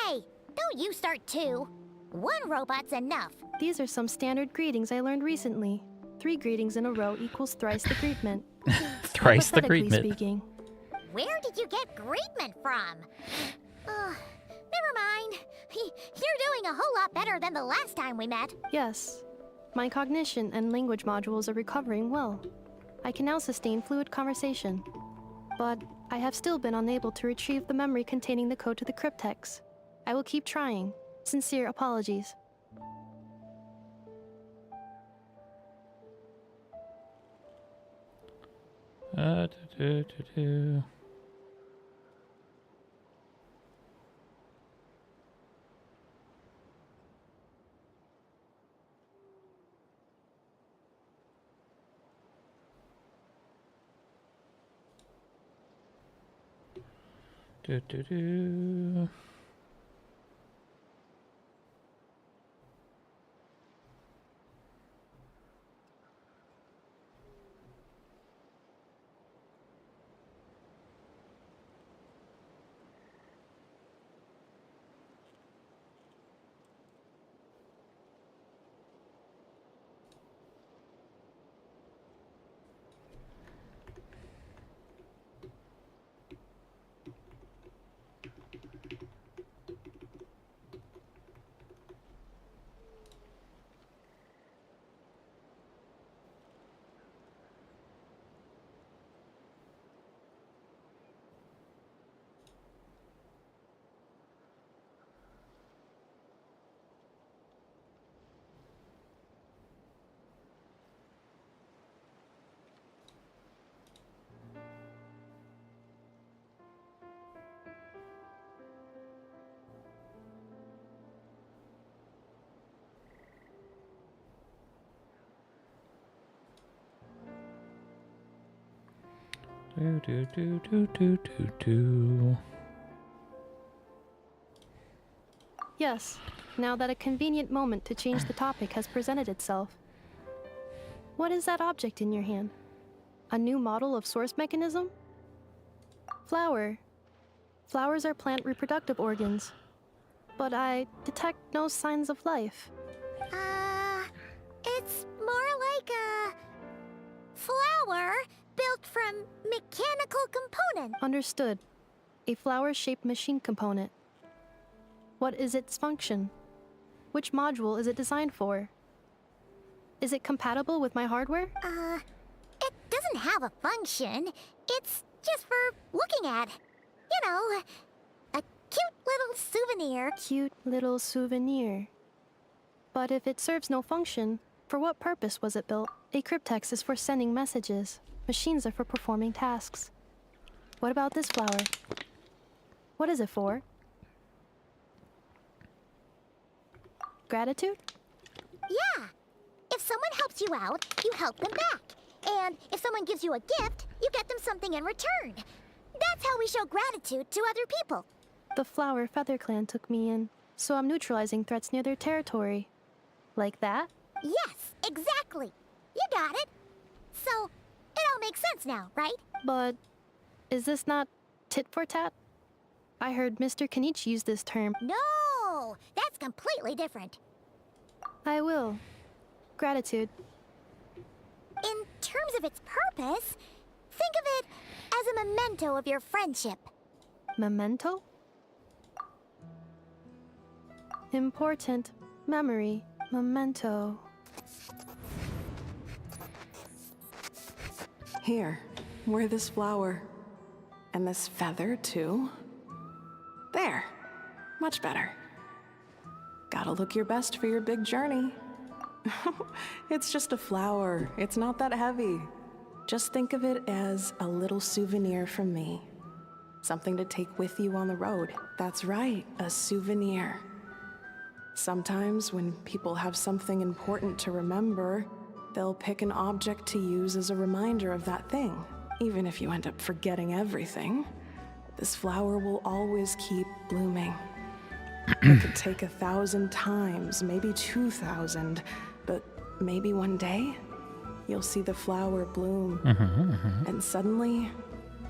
Speaker 5: Hey! Don't you start too. One robot's enough.
Speaker 13: These are some standard greetings I learned recently. 3 greetings in a row equals thrice the greetment.
Speaker 1: Thrice the
Speaker 13: Hypothetically
Speaker 1: greetment.
Speaker 13: speaking,
Speaker 5: Where did you get greatment from? Never mind. You're doing a whole lot better than the last time we met.
Speaker 13: Yes. My cognition and language modules are recovering well. I can now sustain fluid conversation. But I have still been unable to retrieve the memory containing the code to the cryptex. I will keep trying. Sincere apologies. Yes, now that a convenient moment to change the topic has presented itself. What is that object in your hand? A new model of source mechanism? Flower. Flowers are plant reproductive organs. But I detect no signs of life.
Speaker 5: It's more like a flower built from mechanical components.
Speaker 13: Understood. A flower-shaped machine component. What is its function? Which module is it designed for? Is it compatible with my hardware?
Speaker 5: It doesn't have a function. It's just for looking at. You know, a cute little souvenir.
Speaker 13: Cute little souvenir. But if it serves no function, for what purpose was it built? A cryptex is for sending messages. Machines are for performing tasks. What about this flower? What is it for? Gratitude?
Speaker 5: Yeah. If someone helps you out, you help them back. And if someone gives you a gift, you get them something in return. That's how we show gratitude to other people.
Speaker 13: The Flower Feather Clan took me in, so I'm neutralizing threats near their territory. Like that?
Speaker 5: Yes, exactly. You got it. So, it all makes sense now, right?
Speaker 13: But is this not tit for tat? I heard Mr. Kenichi use this term.
Speaker 5: No, that's completely different.
Speaker 13: I will. Gratitude.
Speaker 5: In terms of its purpose, think of it as a memento of your friendship.
Speaker 13: Memento? Important. Memory. Memento.
Speaker 14: Here, wear this flower. And this feather, too. There. Much better. Gotta look your best for your big journey. It's just a flower. It's not that heavy. Just think of it as a little souvenir from me. Something to take with you on the road. That's right, a souvenir. Sometimes when people have something important to remember, they'll pick an object to use as a reminder of that thing. Even if you end up forgetting everything, this flower will always keep blooming. It could take 1,000 times, maybe 2,000, but maybe one day, you'll see the flower bloom. And suddenly,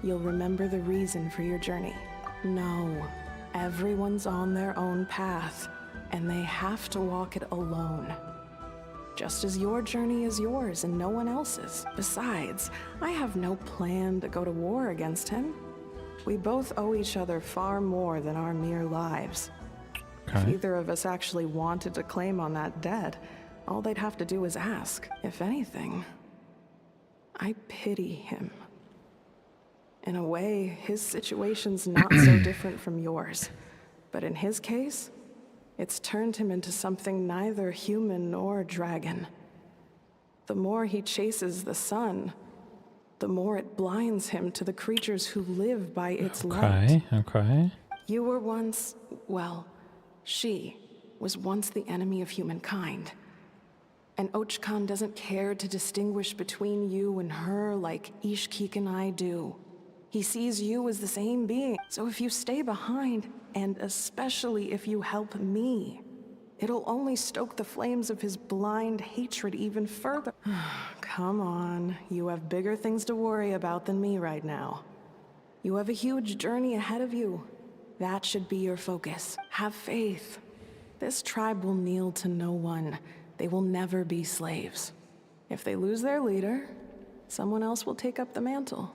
Speaker 14: you'll remember the reason for your journey. No, everyone's on their own path, and they have to walk it alone. Just as your journey is yours and no one else's. Besides, I have no plan to go to war against him. We both owe each other far more than our mere lives. If
Speaker 1: Okay.
Speaker 14: either of us actually wanted to claim on that debt, all they'd have to do is ask. If anything, I pity him. In a way, his situation's not so different from yours. But in his case, it's turned him into something neither human nor dragon. The more he chases the sun, the more it blinds him to the creatures who live by its light.
Speaker 1: Okay.
Speaker 14: You were once, well, she was once the enemy of humankind. And ARCHON doesn't care to distinguish between you and her like Ishkik and I do. He sees you as the same being. So if you stay behind, and especially if you help me, it'll only stoke the flames of his blind hatred even further. Come on, you have bigger things to worry about than me right now. You have a huge journey ahead of you. That should be your focus. Have faith. This tribe will kneel to no one. They will never be slaves. If they lose their leader, someone else will take up the mantle.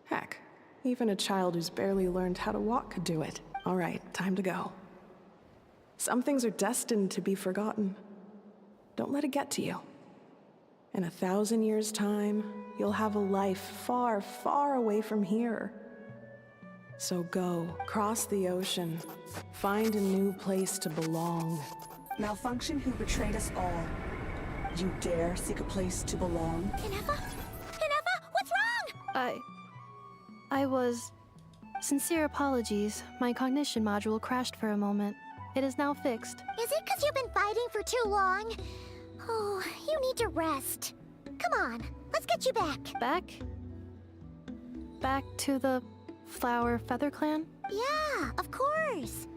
Speaker 14: Heck, even a child who's barely learned how to walk could do it. All right, time to go. Some things are destined to be forgotten. Don't let it get to you. In 1,000 years' time, you'll have a life far, far away from here. So go, cross the ocean, find a new place to belong.
Speaker 15: Malfunction who betrayed us all. You dare seek a place to belong?
Speaker 5: Kenefa? Kenefa, what's wrong?
Speaker 13: I was... Sincere apologies. My cognition module crashed for a moment. It is now fixed.
Speaker 5: Is it because you've been fighting for too long? Oh, you need to rest. Come on, let's get you back.
Speaker 13: Back? Back to the Flower Feather Clan?
Speaker 5: Yeah, of course.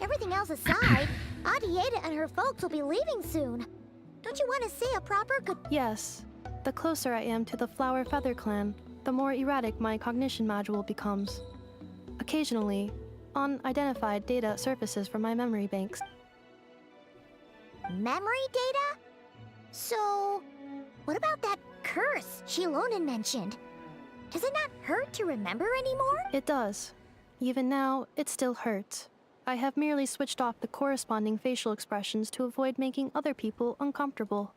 Speaker 5: Everything else aside, Adieta and her folks will be leaving soon. Don't you want to say a proper good...
Speaker 13: Yes. The closer I am to the Flower Feather Clan, the more erratic my cognition module becomes. Occasionally, unidentified data surfaces from my memory banks.
Speaker 5: Memory data? So, what about that curse Shilonen mentioned? Does it not hurt to remember anymore?
Speaker 13: It does. Even now, it still hurts. I have merely switched off the corresponding facial expressions to avoid making other people uncomfortable.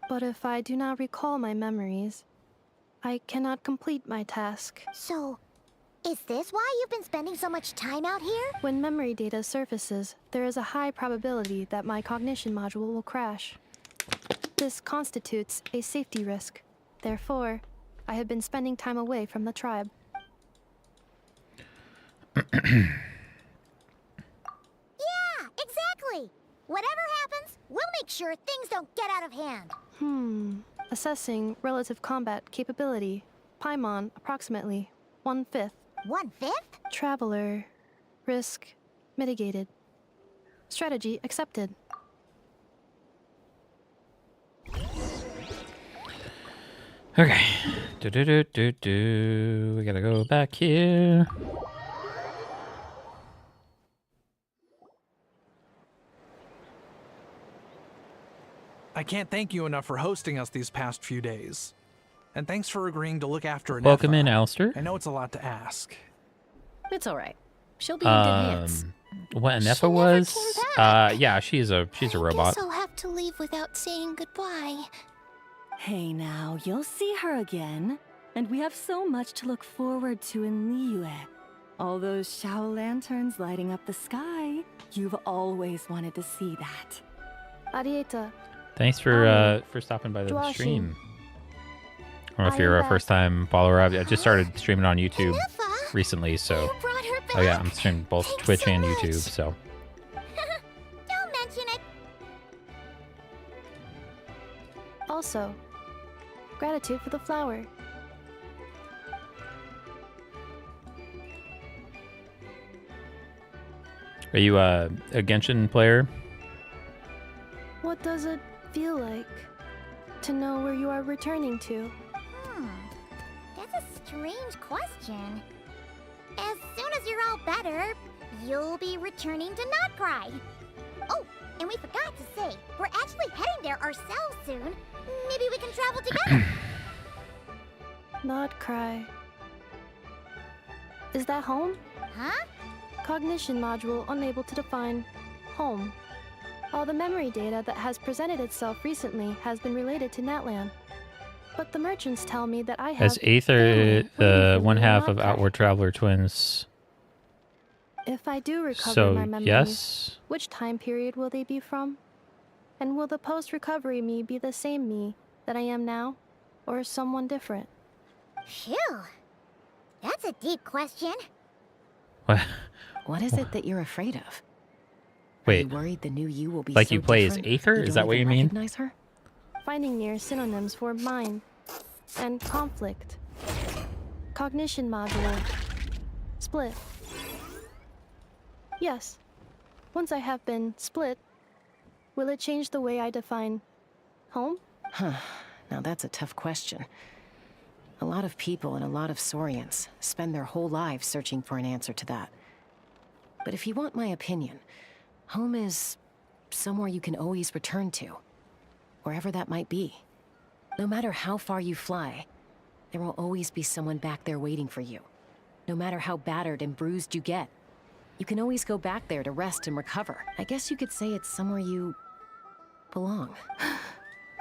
Speaker 13: But if I do not recall my memories, I cannot complete my task.
Speaker 5: So, is this why you've been spending so much time out here?
Speaker 13: When memory data surfaces, there is a high probability that my cognition module will crash. This constitutes a safety risk. Therefore, I have been spending time away from the tribe.
Speaker 5: Yeah, exactly! Whatever happens, we'll make sure things don't get out of hand.
Speaker 13: Assessing relative combat capability. Paimon, approximately 1/5.
Speaker 5: 1/5?
Speaker 13: Traveler. Risk mitigated. Strategy accepted.
Speaker 1: Okay. We gotta go back here.
Speaker 16: I can't thank you enough for hosting us these past few days. And thanks for agreeing to look after Nefa.
Speaker 1: Welcome in, Alistair.
Speaker 16: I know it's a lot to ask.
Speaker 17: It's all right. She'll be in good hands.
Speaker 1: What Nefa was? Yeah, she's a robot.
Speaker 5: Guess I'll have to leave without saying goodbye.
Speaker 4: Hey now, you'll see her again. And we have so much to look forward to in Liyue. All those Shao lanterns lighting up the sky. You've always wanted to see that.
Speaker 13: Adieta.
Speaker 1: Thanks for stopping by the stream. I don't know if you're a first-time follower. I just started streaming on YouTube recently, so... Oh yeah, I'm streaming both Twitch and YouTube, so...
Speaker 5: Don't mention it.
Speaker 13: Also, gratitude for the flower.
Speaker 1: Are you a Genshin player?
Speaker 13: What does it feel like to know where you are returning to?
Speaker 5: That's a strange question. As soon as you're all better, you'll be returning to Not Cry. Oh, and we forgot to say, we're actually heading there ourselves soon. Maybe we can travel together.
Speaker 13: Not Cry. Is that home?
Speaker 5: Huh?
Speaker 13: Cognition module unable to define home. All the memory data that has presented itself recently has been related to Natlan. But the merchants tell me that I have
Speaker 1: As Aether,
Speaker 13: family waiting for
Speaker 1: one
Speaker 13: me
Speaker 1: half
Speaker 13: in
Speaker 1: of
Speaker 13: Longtime.
Speaker 1: Outward Traveler twins.
Speaker 13: If I do recover
Speaker 1: So,
Speaker 13: my memories,
Speaker 1: yes.
Speaker 13: which time period will they be from? And will the post-recovery me be the same me that I am now, or someone different?
Speaker 5: Phew. That's a deep question.
Speaker 1: What?
Speaker 17: What is it that you're afraid of?
Speaker 1: Wait.
Speaker 17: Are you worried the new you will be
Speaker 1: Like
Speaker 17: so
Speaker 1: you play as
Speaker 17: different,
Speaker 1: Aether?
Speaker 17: you
Speaker 1: Is
Speaker 17: don't
Speaker 1: that what
Speaker 17: even
Speaker 1: you mean?
Speaker 17: recognize her?
Speaker 13: Finding near synonyms for mind and conflict. Cognition module. Split. Yes. Once I have been split, will it change the way I define home?
Speaker 17: Huh. Now that's a tough question. A lot of people and a lot of Saurians spend their whole lives searching for an answer to that. But if you want my opinion, home is somewhere you can always return to, wherever that might be. No matter how far you fly, there will always be someone back there waiting for you. No matter how battered and bruised you get, you can always go back there to rest and recover. I guess you could say it's somewhere you belong.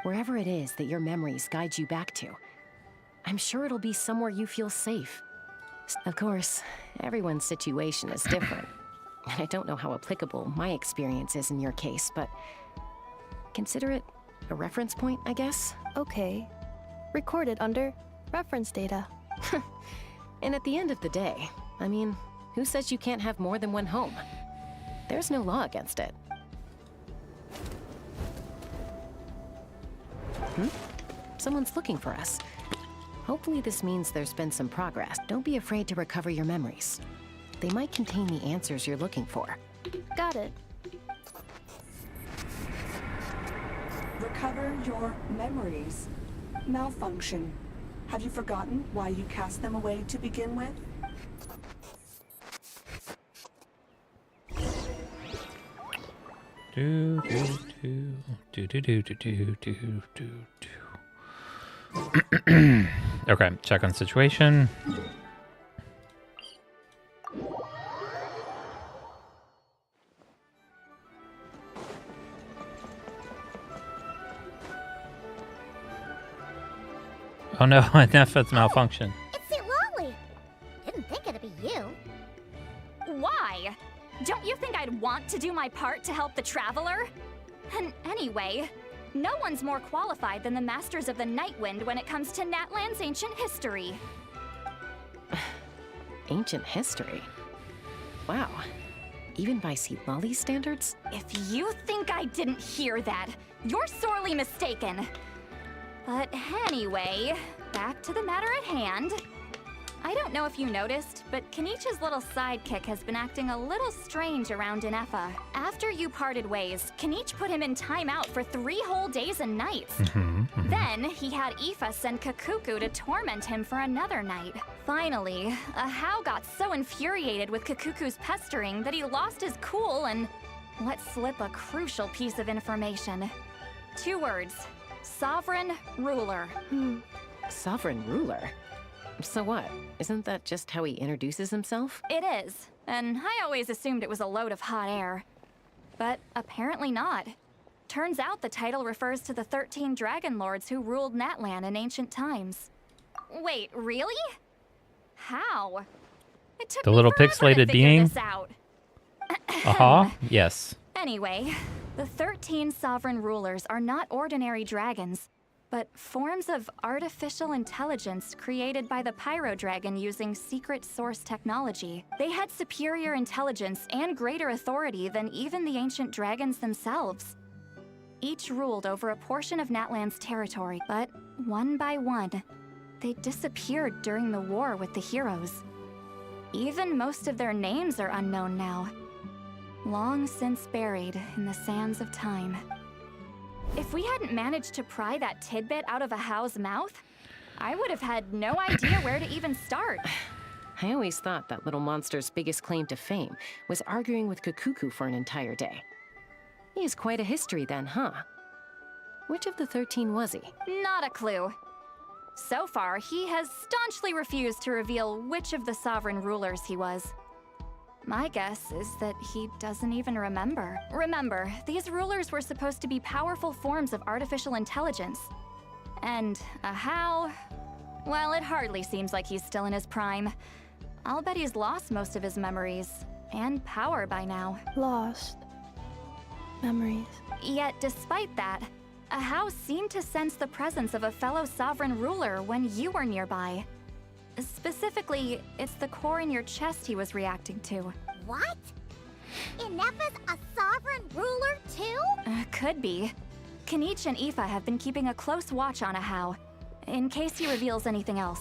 Speaker 17: Wherever it is that your memories guide you back to, I'm sure it'll be somewhere you feel safe. Of course, everyone's situation is different. And I don't know how applicable my experience is in your case, but consider it a reference point, I guess?
Speaker 13: Okay. Recorded under reference data.
Speaker 17: And at the end of the day, I mean, who says you can't have more than one home? There's no law against it. Someone's looking for us. Hopefully this means there's been some progress. Don't be afraid to recover your memories. They might contain the answers you're looking for.
Speaker 13: Got it.
Speaker 15: Recover your memories. Malfunction. Have you forgotten why you cast them away to begin with?
Speaker 1: Do do do do do do do do do do. Okay, check on situation. Oh no, Nefet's malfunction.
Speaker 5: It's St. Lolly. Didn't think it'd be you.
Speaker 18: Why? Don't you think I'd want to do my part to help the Traveler? And anyway, no one's more qualified than the Masters of the Nightwind when it comes to Natlan's ancient history.
Speaker 17: Ancient history? Wow. Even by St. Lolly's standards?
Speaker 18: If you think I didn't hear that, you're sorely mistaken. But anyway, back to the matter at hand. I don't know if you noticed, but Kenichi's little sidekick has been acting a little strange around Inefa. After you parted ways, Kenich put him in timeout for 3 whole days and nights. Then he had Aoife send Kakuku to torment him for another night. Finally, Ahau got so infuriated with Kakuku's pestering that he lost his cool and let slip a crucial piece of information. 2 words. Sovereign Ruler.
Speaker 17: Sovereign Ruler? So what? Isn't that just how he introduces himself?
Speaker 18: It is, and I always assumed it was a load of hot air. But apparently not. Turns out the title refers to the 13 Dragon Lords who ruled Natlan in ancient times. Wait, really? How? It took
Speaker 1: The
Speaker 18: me
Speaker 1: little
Speaker 18: forever to
Speaker 1: pixelated
Speaker 18: figure
Speaker 1: being?
Speaker 18: this out.
Speaker 1: Aha, yes.
Speaker 18: Anyway, the 13 sovereign rulers are not ordinary dragons, but forms of artificial intelligence created by the Pyro Dragon using secret source technology. They had superior intelligence and greater authority than even the ancient dragons themselves. Each ruled over a portion of Natlan's territory, but one by one, they disappeared during the war with the heroes. Even most of their names are unknown now, long since buried in the sands of time. If we hadn't managed to pry that tidbit out of Ahau's mouth, I would have had no idea where to even start.
Speaker 17: I always thought that little monster's biggest claim to fame was arguing with Kakuku for an entire day. He has quite a history then, huh? Which of the 13 was he?
Speaker 18: Not a clue. So far, he has staunchly refused to reveal which of the sovereign rulers he was. My guess is that he doesn't even remember. Remember, these rulers were supposed to be powerful forms of artificial intelligence. And how? Well, it hardly seems like he's still in his prime. I'll bet he's lost most of his memories and power by now.
Speaker 13: Lost memories.
Speaker 18: Yet, despite that, Ahau seemed to sense the presence of a fellow sovereign ruler when you were nearby. Specifically, it's the core in your chest he was reacting to.
Speaker 5: What? Ineppa's a sovereign ruler too?
Speaker 18: Could be. Kanich and Aoife have been keeping a close watch on Ahau, in case he reveals anything else.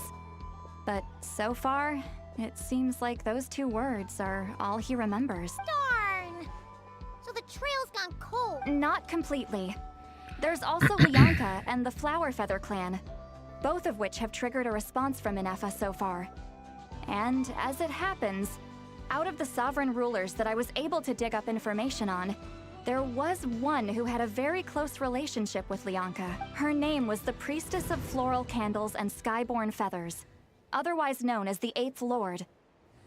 Speaker 18: But so far, it seems like those 2 words are all he remembers.
Speaker 5: Darn! So the trail's gone cold.
Speaker 18: Not completely. There's also Lianka and the Flower Feather clan, both of which have triggered a response from Ineppa so far. And as it happens, out of the sovereign rulers that I was able to dig up information on, there was one who had a very close relationship with Lianka. Her name was the Priestess of Floral Candles and Skyborn Feathers, otherwise known as the 8th Lord.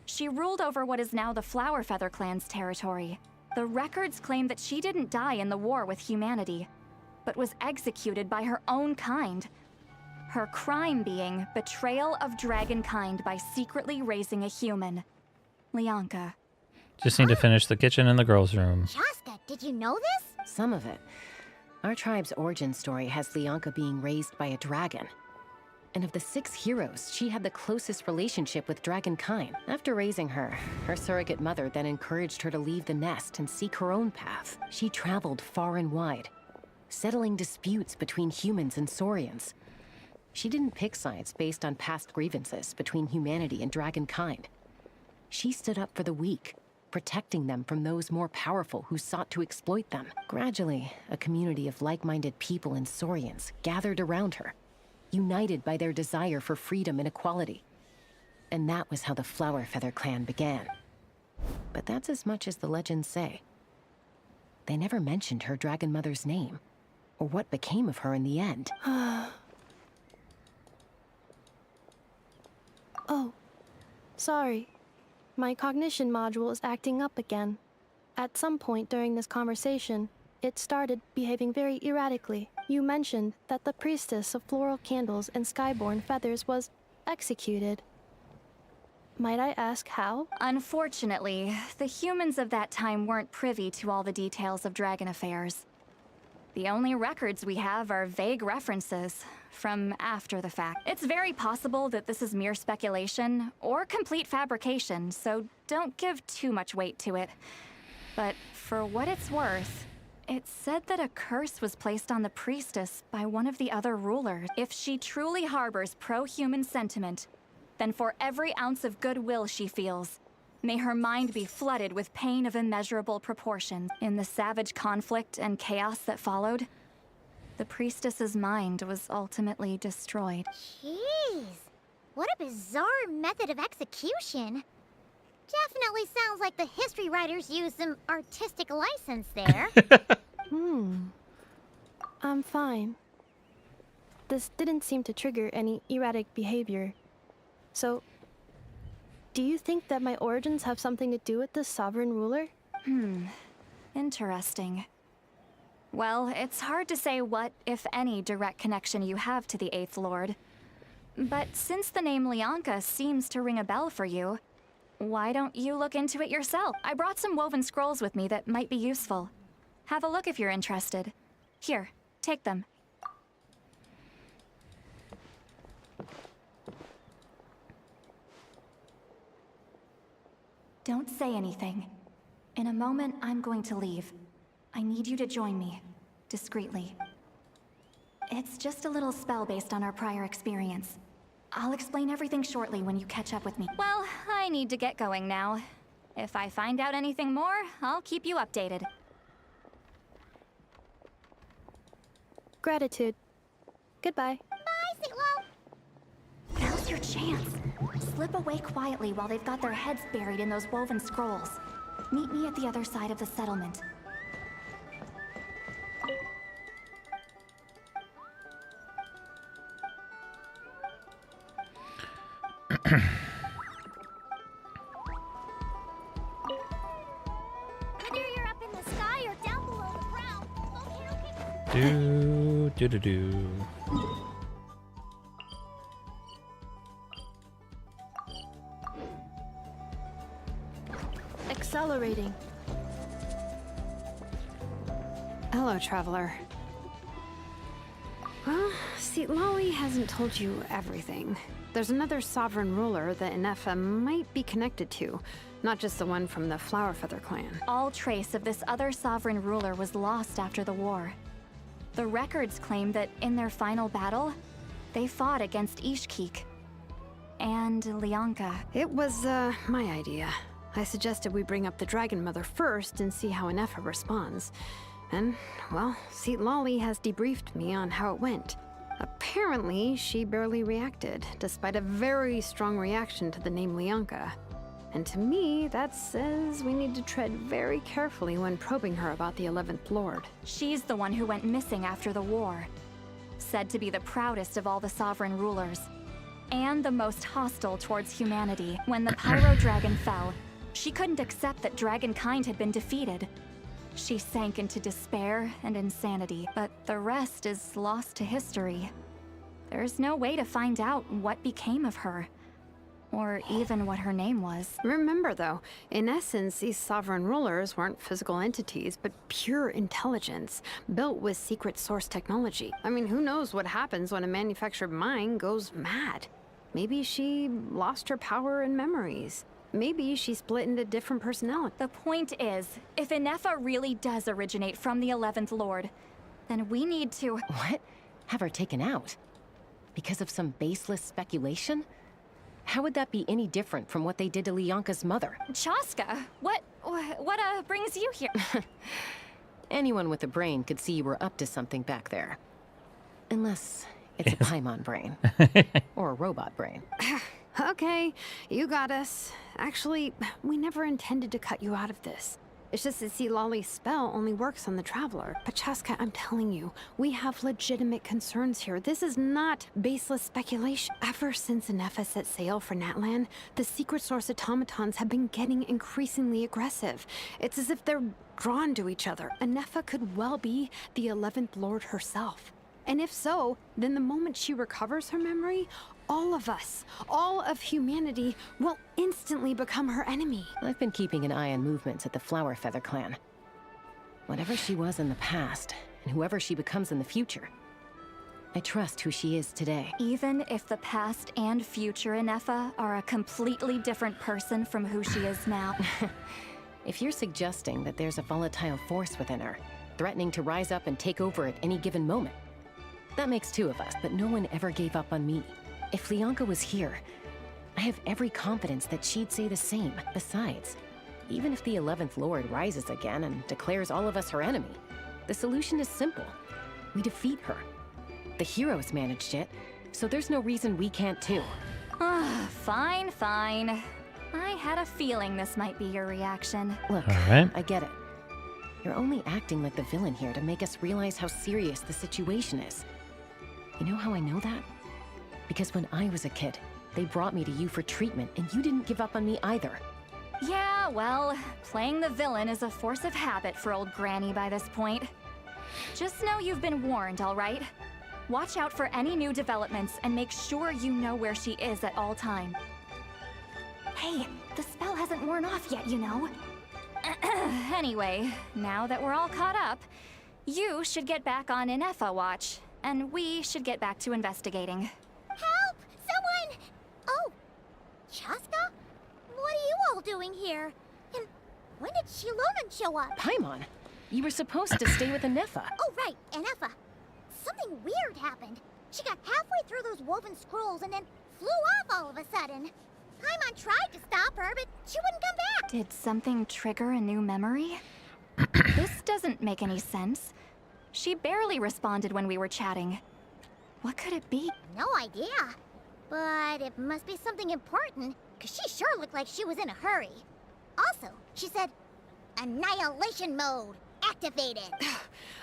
Speaker 18: She ruled over what is now the Flower Feather clan's territory. The records claim that she didn't die in the war with humanity, but was executed by her own kind. Her crime being betrayal of dragonkind by secretly raising a human. Lianka.
Speaker 1: Just need to finish the kitchen and the girls' room.
Speaker 5: Shaska, did you know this?
Speaker 17: Some of it. Our tribe's origin story has Lianka being raised by a dragon. And of the 6 heroes, she had the closest relationship with dragonkind. After raising her, her surrogate mother then encouraged her to leave the nest and seek her own path. She traveled far and wide, settling disputes between humans and saurians. She didn't pick sides based on past grievances between humanity and dragonkind. She stood up for the weak, protecting them from those more powerful who sought to exploit them. Gradually, a community of like-minded people and saurians gathered around her, united by their desire for freedom and equality. And that was how the Flower Feather clan began. But that's as much as the legends say. They never mentioned her dragon mother's name, or what became of her in the end.
Speaker 13: Oh, sorry. My cognition module is acting up again. At some point during this conversation, it started behaving very erratically. You mentioned that the Priestess of Floral Candles and Skyborn Feathers was executed. Might I ask how?
Speaker 18: Unfortunately, the humans of that time weren't privy to all the details of dragon affairs. The only records we have are vague references from after the fact. It's very possible that this is mere speculation or complete fabrication, so don't give too much weight to it. But for what it's worth, it's said that a curse was placed on the priestess by one of the other rulers. If she truly harbors pro-human sentiment, then for every ounce of goodwill she feels, may her mind be flooded with pain of immeasurable proportions. In the savage conflict and chaos that followed, the priestess's mind was ultimately destroyed.
Speaker 5: Jeez, what a bizarre method of execution. Definitely sounds like the history writers used some artistic license there.
Speaker 13: I'm fine. This didn't seem to trigger any erratic behavior. So, do you think that my origins have something to do with this sovereign ruler?
Speaker 18: Interesting. Well, it's hard to say what, if any, direct connection you have to the 8th Lord. But since the name Lianka seems to ring a bell for you, why don't you look into it yourself? I brought some woven scrolls with me that might be useful. Have a look if you're interested. Here, take them. Don't say anything. In a moment, I'm going to leave. I need you to join me, discreetly. It's just a little spell based on our prior experience. I'll explain everything shortly when you catch up with me. Well, I need to get going now. If I find out anything more, I'll keep you updated.
Speaker 13: Gratitude. Goodbye.
Speaker 5: Bye, Sitlo.
Speaker 18: Now's your chance. Slip away quietly while they've got their heads buried in those woven scrolls. Meet me at the other side of the settlement.
Speaker 5: Whether you're up in the sky or down below the ground,
Speaker 1: Do.
Speaker 13: Accelerating. Hello, traveler. Well, see, Lolly hasn't told you everything. There's another sovereign ruler that Inefa might be connected to, not just the one from the Flower Feather clan.
Speaker 18: All trace of this other sovereign ruler was lost after the war. The records claim that in their final battle, they fought against Ishkik and Lyanka.
Speaker 13: It was, my idea. I suggested we bring up the Dragon Mother first and see how Inefa responds. And, well, see, Lolly has debriefed me on how it went. Apparently, she barely reacted, despite a very strong reaction to the name Lyanka. And to me, that says we need to tread very carefully when probing her about the 11th Lord.
Speaker 18: She's the one who went missing after the war. Said to be the proudest of all the sovereign rulers. And the most hostile towards humanity. When the Pyro Dragon fell, she couldn't accept that dragonkind had been defeated. She sank into despair and insanity, but the rest is lost to history. There's no way to find out what became of her, or even what her name was.
Speaker 13: Remember, though, in essence, these sovereign rulers weren't physical entities, but pure intelligence, built with secret source technology. I mean, who knows what happens when a manufactured mind goes mad? Maybe she lost her power and memories. Maybe she split into different personalities.
Speaker 18: The point is, if Inefa really does originate from the 11th Lord, then we need to—
Speaker 17: What? Have her taken out? Because of some baseless speculation? How would that be any different from what they did to Lyanka's mother?
Speaker 18: Chaska, what brings you here?
Speaker 17: Anyone with a brain could see you were up to something back there. Unless it's a Paimon brain. Or a robot brain.
Speaker 13: Okay, you got us. Actually, we never intended to cut you out of this. It's just that, see, Lolly's spell only works on the Traveler. But Chaska, I'm telling you, we have legitimate concerns here. This is not baseless speculation. Ever since Inefa set sail for Natlan, the secret source automatons have been getting increasingly aggressive. It's as if they're drawn to each other. Inefa could well be the 11th Lord herself. And if so, then the moment she recovers her memory, all of us, all of humanity, will instantly become her enemy.
Speaker 17: I've been keeping an eye on movements at the Flower Feather clan. Whatever she was in the past, and whoever she becomes in the future, I trust who she is today.
Speaker 18: Even if the past and future Inefa are a completely different person from who she is now.
Speaker 17: If you're suggesting that there's a volatile force within her, threatening to rise up and take over at any given moment, that makes two of us, but no one ever gave up on me. If Lyanka was here, I have every confidence that she'd say the same. Besides, even if the 11th Lord rises again and declares all of us her enemy, the solution is simple. We defeat her. The heroes managed it, so there's no reason we can't too.
Speaker 18: Fine. I had a feeling this might be your reaction.
Speaker 17: Look,
Speaker 1: right.
Speaker 17: I get it. You're only acting like the villain here to make us realize how serious the situation is. You know how I know that? Because when I was a kid, they brought me to you for treatment, and you didn't give up on me either.
Speaker 18: Yeah, well, playing the villain is a force of habit for old Granny by this point. Just know you've been warned, all right? Watch out for any new developments and make sure you know where she is at all time. Hey, the spell hasn't worn off yet, you know. Anyway, now that we're all caught up, you should get back on Inefa watch, and we should get back to investigating.
Speaker 5: Help! Someone! Oh, Chaska? What are you all doing here? And when did Shilonan show up?
Speaker 17: Paimon, you were supposed to stay with Inefa.
Speaker 5: Oh, right, Inefa. Something weird happened. She got halfway through those woven scrolls and then flew off all of a sudden. Paimon tried to stop her, but she wouldn't come back.
Speaker 18: Did something trigger a new memory? This doesn't make any sense. She barely responded when we were chatting. What could it be?
Speaker 5: No idea. But it must be something important, because she sure looked like she was in a hurry. Also, she said, annihilation mode activated.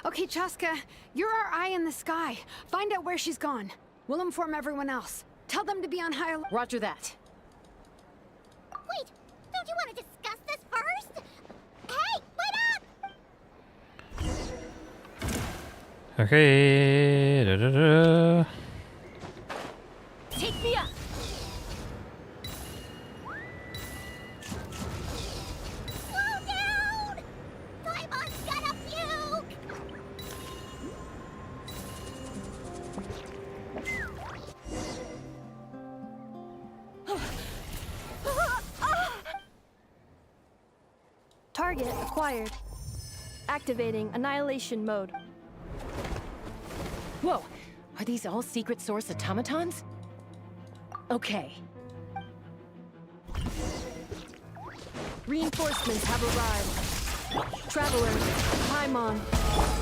Speaker 13: Okay, Chaska, you're our eye in the sky. Find out where she's gone. We'll inform everyone else. Tell them to be on high alert.
Speaker 17: Roger that.
Speaker 5: Wait, don't you want to discuss this first? Hey, wait up!
Speaker 1: Okay.
Speaker 5: Take me up! Slow down! Paimon's gonna puke!
Speaker 13: Target acquired. Activating annihilation mode.
Speaker 17: Whoa, are these all secret source automatons? Okay.
Speaker 13: Reinforcements have arrived. Traveler, Paimon,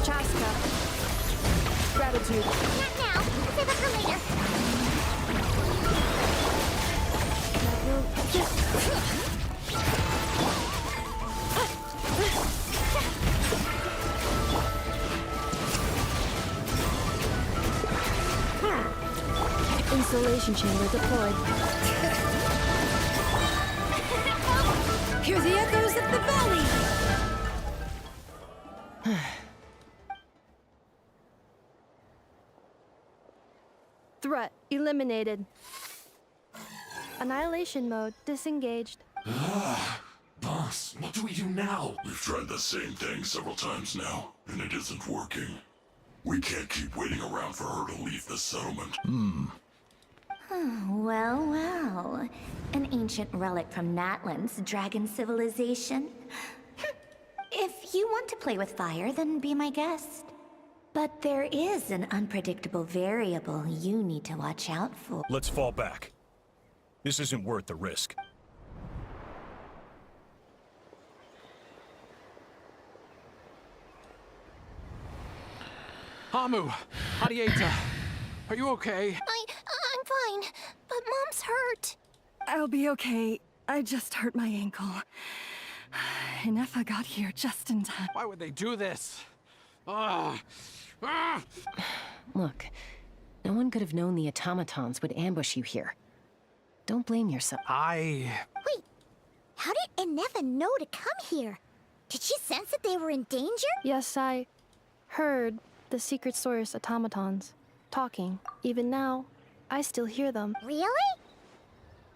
Speaker 13: Chaska. Gratitude.
Speaker 5: Not now. Save it for later.
Speaker 13: Installation chamber deployed.
Speaker 5: Hear the echoes of the valley!
Speaker 13: Threat eliminated. Annihilation mode disengaged.
Speaker 19: Boss, what do we do now? We've tried the same thing several times now, and it isn't working. We can't keep waiting around for her to leave the settlement.
Speaker 20: Well, well. An ancient relic from Natlan's dragon civilization. If you want to play with fire, then be my guest. But there is an unpredictable variable you need to watch out for.
Speaker 9: Let's fall back. This isn't worth the risk.
Speaker 16: Hamu, Arieta, are you okay?
Speaker 5: I'm fine, but Mom's hurt.
Speaker 4: I'll be okay. I just hurt my ankle. Inefa got here just in time.
Speaker 16: Why would they do this?
Speaker 17: Look, no one could have known the automatons would ambush you here. Don't blame yourself.
Speaker 5: Wait, how did Inefa know to come here? Did she sense that they were in danger?
Speaker 13: Yes, I heard the secret source automatons talking. Even now, I still hear them.
Speaker 5: Really?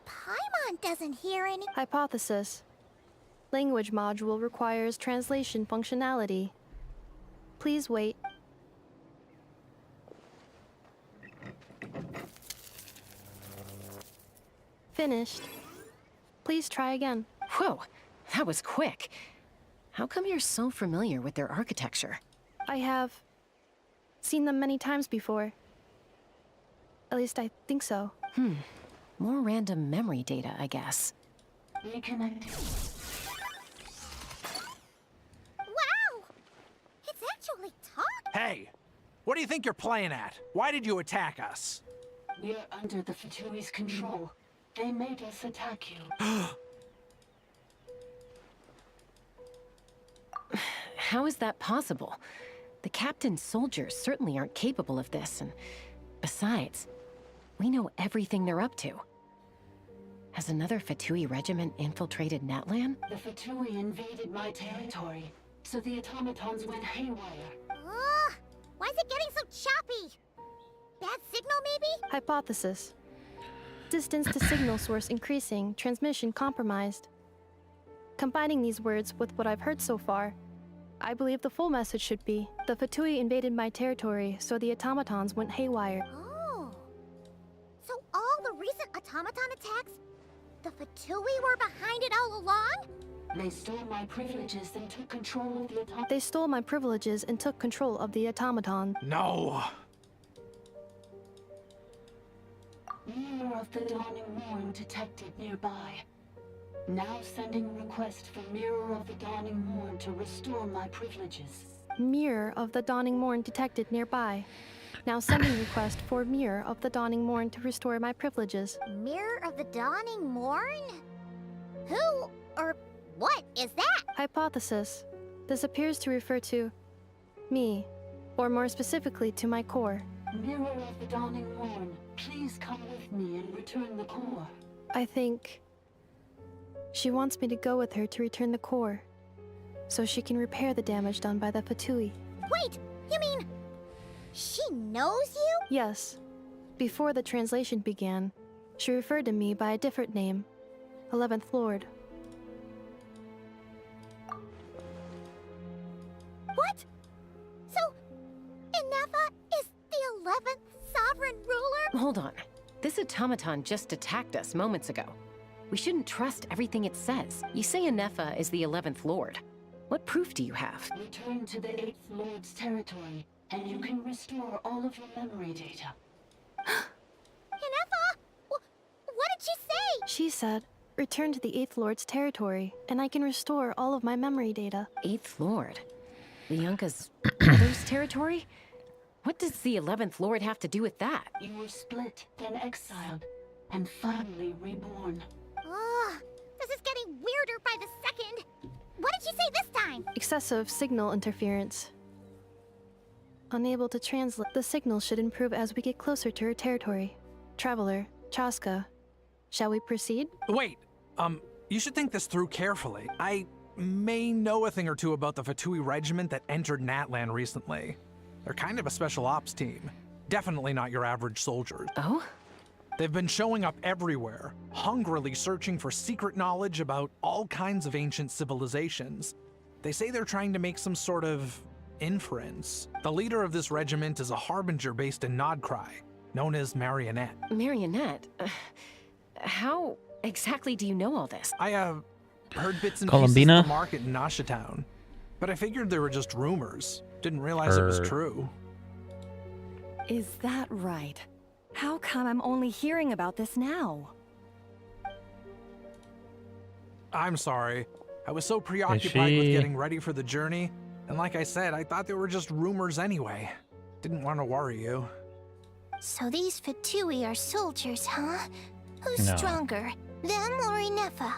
Speaker 5: Paimon doesn't hear any.
Speaker 13: Hypothesis. Language module requires translation functionality. Please wait. Finished. Please try again.
Speaker 17: Whoa, that was quick. How come you're so familiar with their architecture?
Speaker 13: I have seen them many times before. At least I think so.
Speaker 17: More random memory data, I guess.
Speaker 5: Reconnecting. Wow! It's actually talking!
Speaker 16: Hey, what do you think you're playing at? Why did you attack us?
Speaker 21: We're under the Fatui's control. They made us attack you.
Speaker 17: How is that possible? The captain's soldiers certainly aren't capable of this, and besides, we know everything they're up to. Has another Fatui regiment infiltrated Natlan?
Speaker 21: The Fatui invaded my territory, so the automatons went haywire.
Speaker 5: Why is it getting so choppy? Bad signal, maybe?
Speaker 13: Hypothesis. Distance to signal source increasing, transmission compromised. Combining these words with what I've heard so far, I believe the full message should be, the Fatui invaded my territory, so the automatons went haywire.
Speaker 5: Oh. So all the recent automaton attacks, the Fatui were behind it all along?
Speaker 21: They stole my privileges and took control of the automatons.
Speaker 13: They stole my privileges and took control of the automaton.
Speaker 16: No!
Speaker 21: Mirror of the Dawning Morn detected nearby. Now sending request for Mirror of the Dawning Morn to restore my privileges.
Speaker 13: Mirror of the Dawning Morn detected nearby. Now sending request for Mirror of the Dawning Morn to restore my privileges.
Speaker 5: Mirror of the Dawning Morn? Who or what is that?
Speaker 13: Hypothesis. This appears to refer to me, or more specifically to my core.
Speaker 21: Mirror of the Dawning Morn, please come with me and return the core.
Speaker 13: I think She wants me to go with her to return the core, so she can repair the damage done by the Fatui.
Speaker 5: Wait, you mean she knows you?
Speaker 13: Yes. Before the translation began, she referred to me by a different name, 11th Lord.
Speaker 5: What? So, Inefa is the 11th sovereign ruler?
Speaker 17: Hold on. This automaton just attacked us moments ago. We shouldn't trust everything it says. You say Inefa is the 11th Lord. What proof do you have?
Speaker 21: Return to the 8th Lord's territory, and you can restore all of your memory data.
Speaker 5: Inefa? What did she say?
Speaker 13: She said, return to the 8th Lord's territory, and I can restore all of my memory data.
Speaker 17: 8th Lord? Lianka's mother's territory? What does the 11th Lord have to do with that?
Speaker 21: You were split, then exiled, and finally reborn.
Speaker 5: Ugh, this is getting weirder by the second. What did she say this time?
Speaker 13: Excessive signal interference. Unable to translate. The signal should improve as we get closer to her territory. Traveler, Chaska, shall we proceed?
Speaker 16: Wait, you should think this through carefully. I may know a thing or two about the Fatui regiment that entered Natlan recently. They're kind of a special ops team. Definitely not your average soldiers.
Speaker 17: Oh?
Speaker 16: They've been showing up everywhere, hungrily searching for secret knowledge about all kinds of ancient civilizations. They say they're trying to make some sort of inference. The leader of this regiment is a harbinger based in Nodcry, known as Marionette.
Speaker 17: Marionette? How exactly do you know all this?
Speaker 16: I, heard bits and pieces
Speaker 1: Columbina?
Speaker 16: at the market in Nashatown, but I figured they were just rumors. Didn't realize it was true.
Speaker 4: Is that right? How come I'm only hearing about this now?
Speaker 16: I'm sorry. I was so preoccupied with getting ready for the journey, and like I said, I thought they were just rumors anyway. Didn't want to worry you.
Speaker 5: So these Fatui are soldiers, huh? Who's
Speaker 16: No.
Speaker 5: stronger, them or Inefa?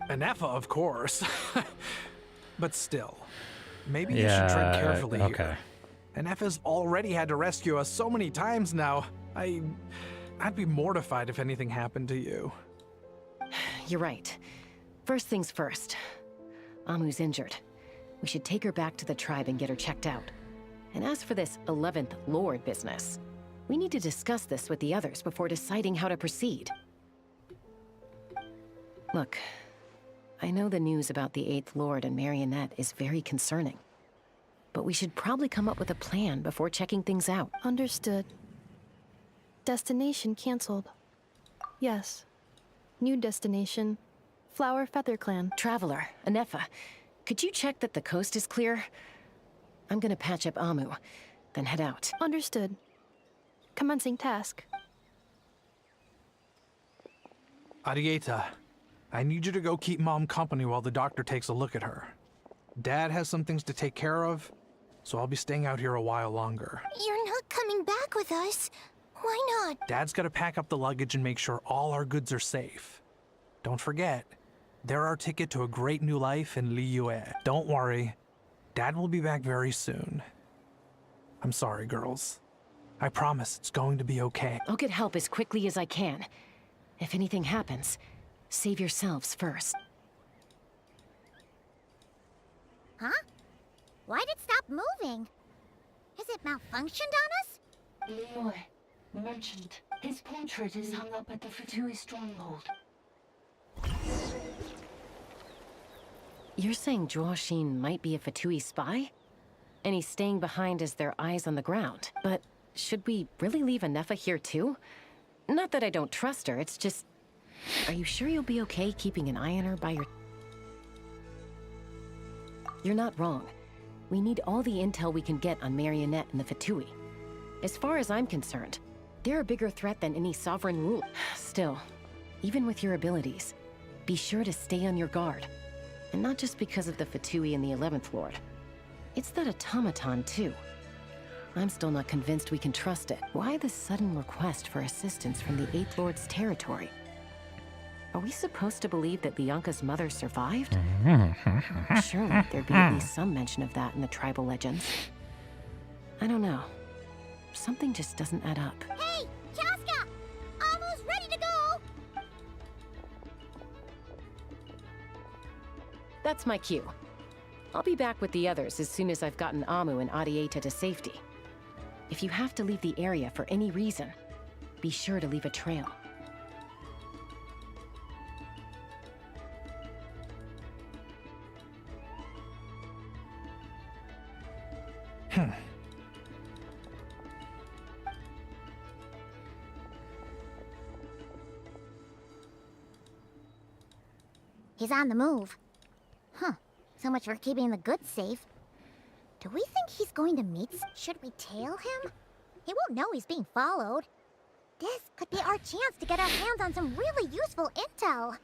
Speaker 16: Inefa, of course. But still, maybe you should tread carefully
Speaker 1: okay.
Speaker 16: here. Inefa's already had to rescue us so many times now. I'd be mortified if anything happened to you.
Speaker 17: You're right. First things first. Amu's injured. We should take her back to the tribe and get her checked out. And as for this 11th Lord business, we need to discuss this with the others before deciding how to proceed. Look, I know the news about the 8th Lord and Marionette is very concerning. But we should probably come up with a plan before checking things out.
Speaker 13: Understood. Destination cancelled. Yes. New destination, Flower Feather Clan.
Speaker 17: Traveler, Inefa, could you check that the coast is clear? I'm gonna patch up Amu, then head out.
Speaker 13: Understood. Commencing task.
Speaker 16: Arieta, I need you to go keep Mom company while the doctor takes a look at her. Dad has some things to take care of, so I'll be staying out here a while longer.
Speaker 5: You're not coming back with us. Why not?
Speaker 16: Dad's gotta pack up the luggage and make sure all our goods are safe. Don't forget, they're our ticket to a great new life in Liyue. Don't worry, Dad will be back very soon. I'm sorry, girls. I promise it's going to be okay.
Speaker 17: I'll get help as quickly as I can. If anything happens, save yourselves first.
Speaker 5: Huh? Why'd it stop moving? Has it malfunctioned on us?
Speaker 21: Liyue, merchant. His portrait is hung up at the Fatui stronghold.
Speaker 17: You're saying Zhuoxin might be a Fatui spy? And he's staying behind as their eyes on the ground. But should we really leave Inefa here too? Not that I don't trust her, it's just... Are you sure you'll be okay keeping an eye on her by your... You're not wrong. We need all the intel we can get on Marionette and the Fatui. As far as I'm concerned, they're a bigger threat than any sovereign ruler. Still, even with your abilities, be sure to stay on your guard. And not just because of the Fatui and the 11th Lord. It's that automaton, too. I'm still not convinced we can trust it. Why the sudden request for assistance from the 8th Lord's territory? Are we supposed to believe that Lianka's mother survived? Surely there'd be at least some mention of that in the tribal legends. I don't know. Something just doesn't add up.
Speaker 5: Hey, Chaska! Amu's ready to go!
Speaker 17: That's my cue. I'll be back with the others as soon as I've gotten Amu and Adieta to safety. If you have to leave the area for any reason, be sure to leave a trail.
Speaker 5: He's on the move. Huh. So much for keeping the goods safe. Do we think he's going to meet? Should we tail him? He won't know he's being followed. This could be our chance to get our hands on some really useful intel.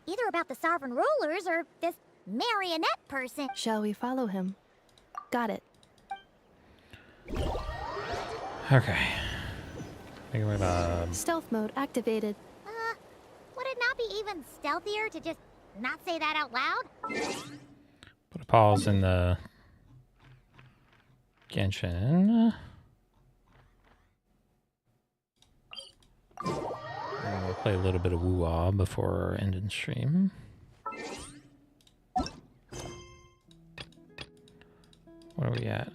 Speaker 5: Either about the sovereign rulers or this marionette person.
Speaker 13: Shall we follow him? Got it.
Speaker 1: Okay. Think we're gonna...
Speaker 13: Stealth mode activated.
Speaker 5: Would it not be even stealthier to just not say that out loud?
Speaker 1: Put a pause in the Genshin. And we'll play a little bit of WUWA before ending stream. What are we at?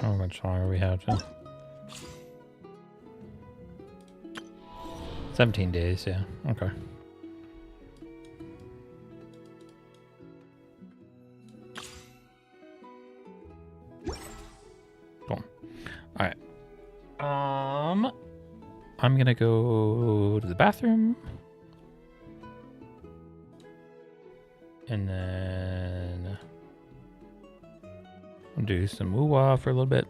Speaker 1: How much longer we have to? 17 days, yeah. Okay. Cool. Alright. I'm gonna go to the bathroom. And then I'll do some WUWA for a little bit.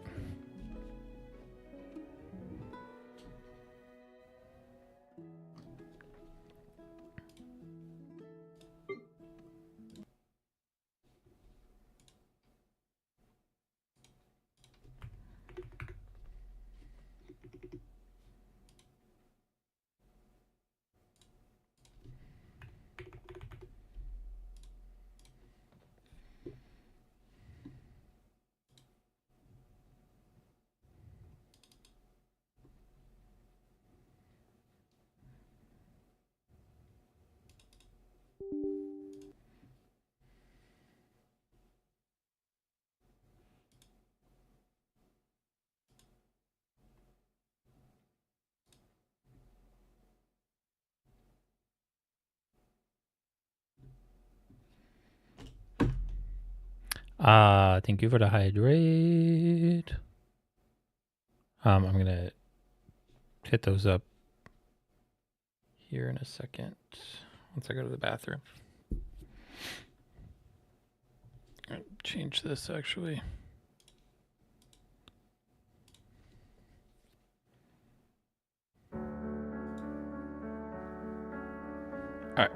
Speaker 1: Thank you for the hydrate. I'm gonna hit those up here in a second once I go to the bathroom. I'll change this actually. All right.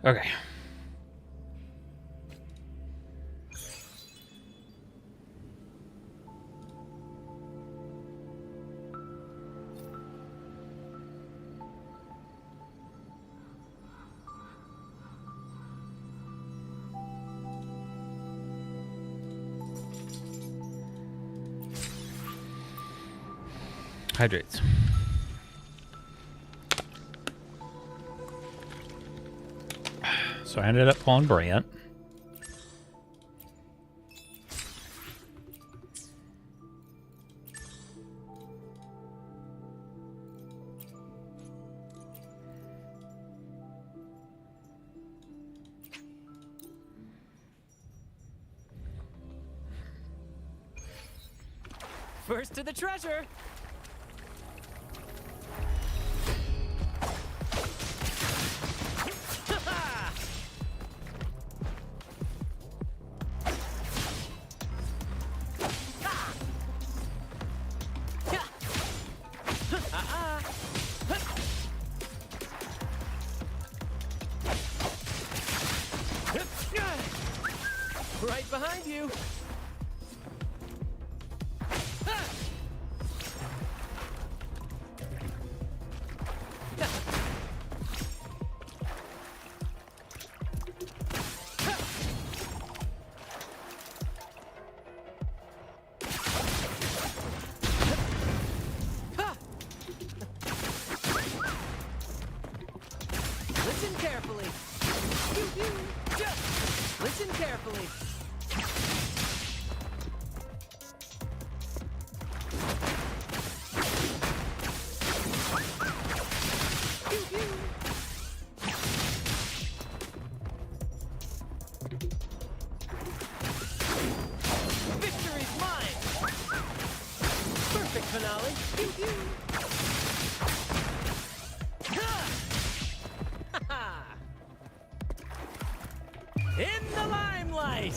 Speaker 1: Okay. Hydrates. So I ended up pulling Brant.
Speaker 11: First to the treasure. Right behind you. Listen carefully. Listen carefully. Victory's mine. Perfect finale. In the limelight!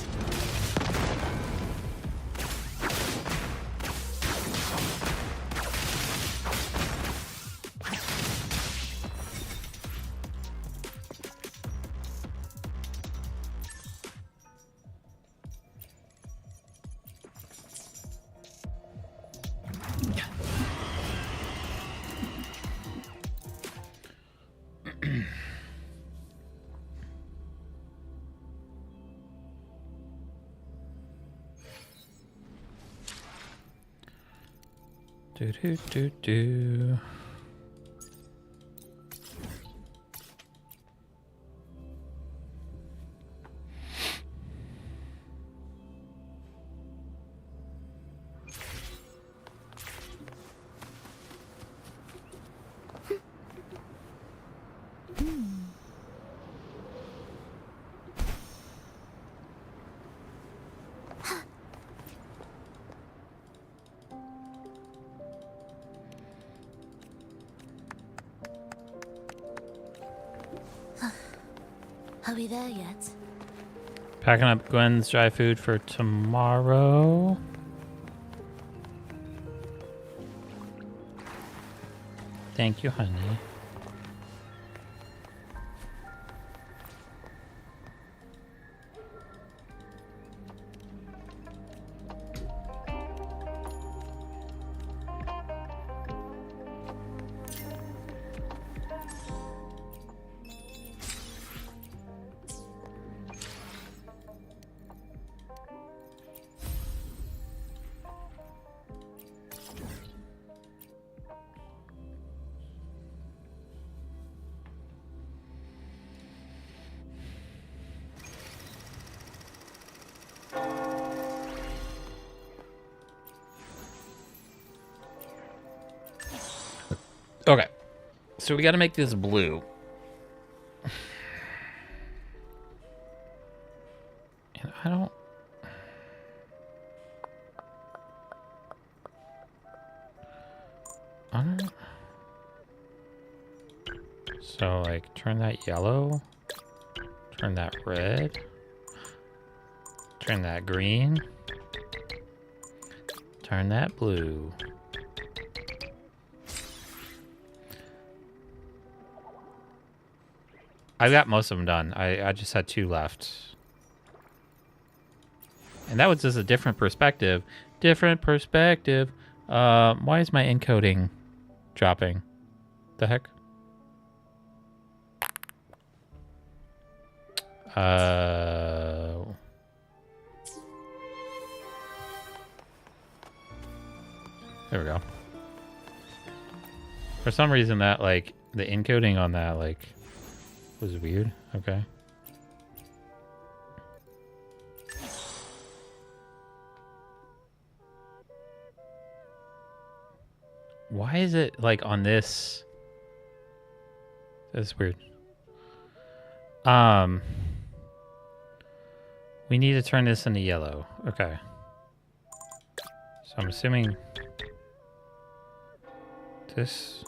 Speaker 1: Do do do do.
Speaker 5: Are we there yet?
Speaker 1: Packing up Gwen's dry food for tomorrow. Thank you, honey. Okay, so we got to make this blue. And I don't... So, like, turn that yellow, turn that red, turn that green, turn that blue. I got most of them done. I just had 2 left. And that was just a different perspective. Different perspective. Why is my encoding dropping? The heck? There we go. For some reason that, like, the encoding on that, like, was weird. Okay. Why is it, like, on this? That's weird. We need to turn this into yellow. Okay. So I'm assuming this.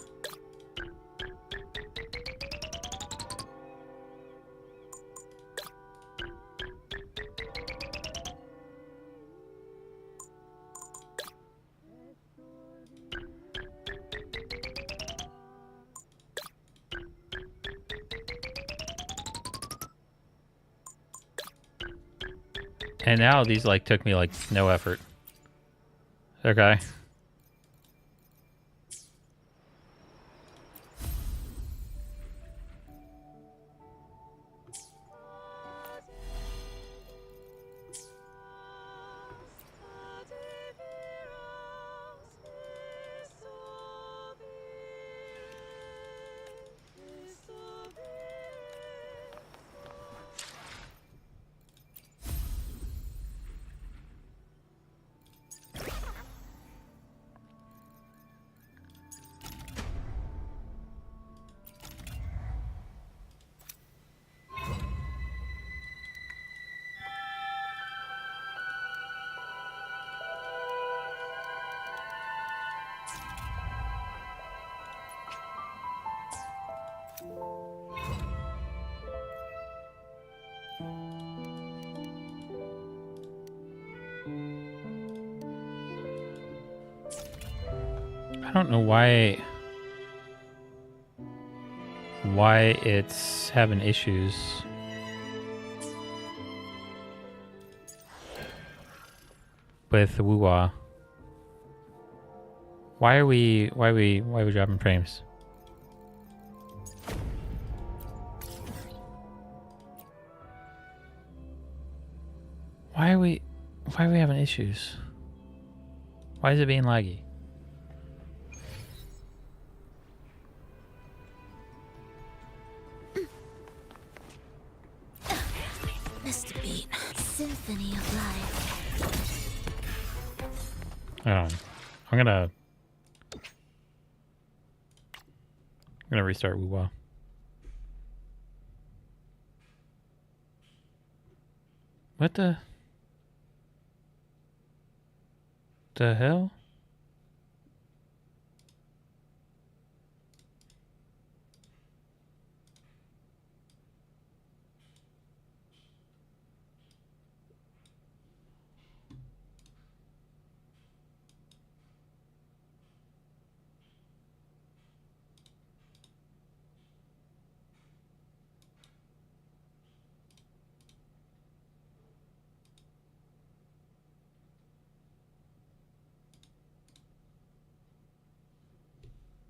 Speaker 1: And now these, like, took me, like, no effort. Okay. I don't know why it's having issues. With WUWA. Why are we dropping frames? Why are we having issues? Why is it being laggy?
Speaker 5: Missed a beat. Symphony of life.
Speaker 1: I'm gonna restart WUWA. What the hell?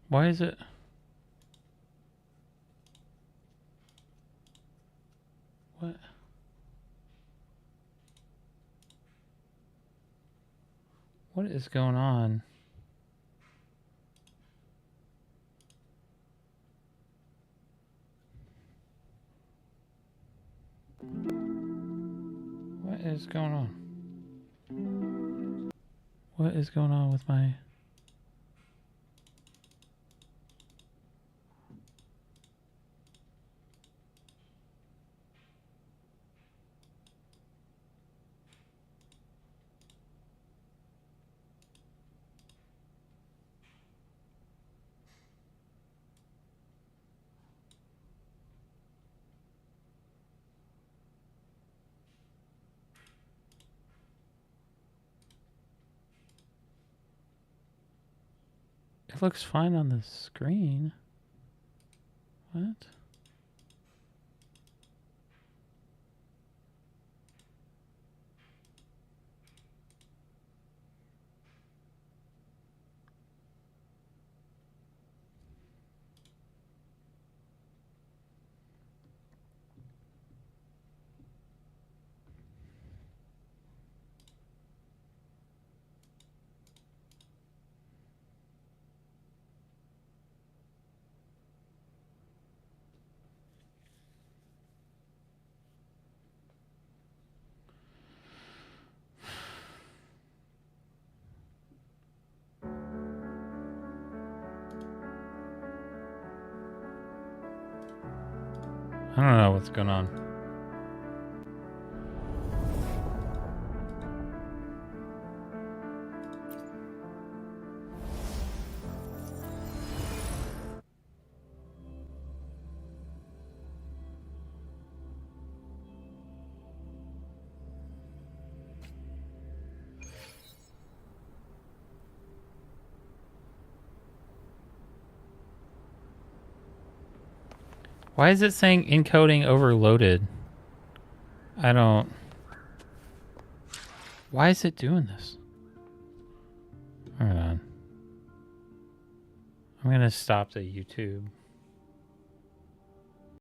Speaker 1: Why is it? What? What is going on? What is going on? What is going on with my... It looks fine on the screen. What? I don't know what's going on. Why is it saying encoding overloaded? I don't... Why is it doing this? Hold on. I'm gonna stop the YouTube.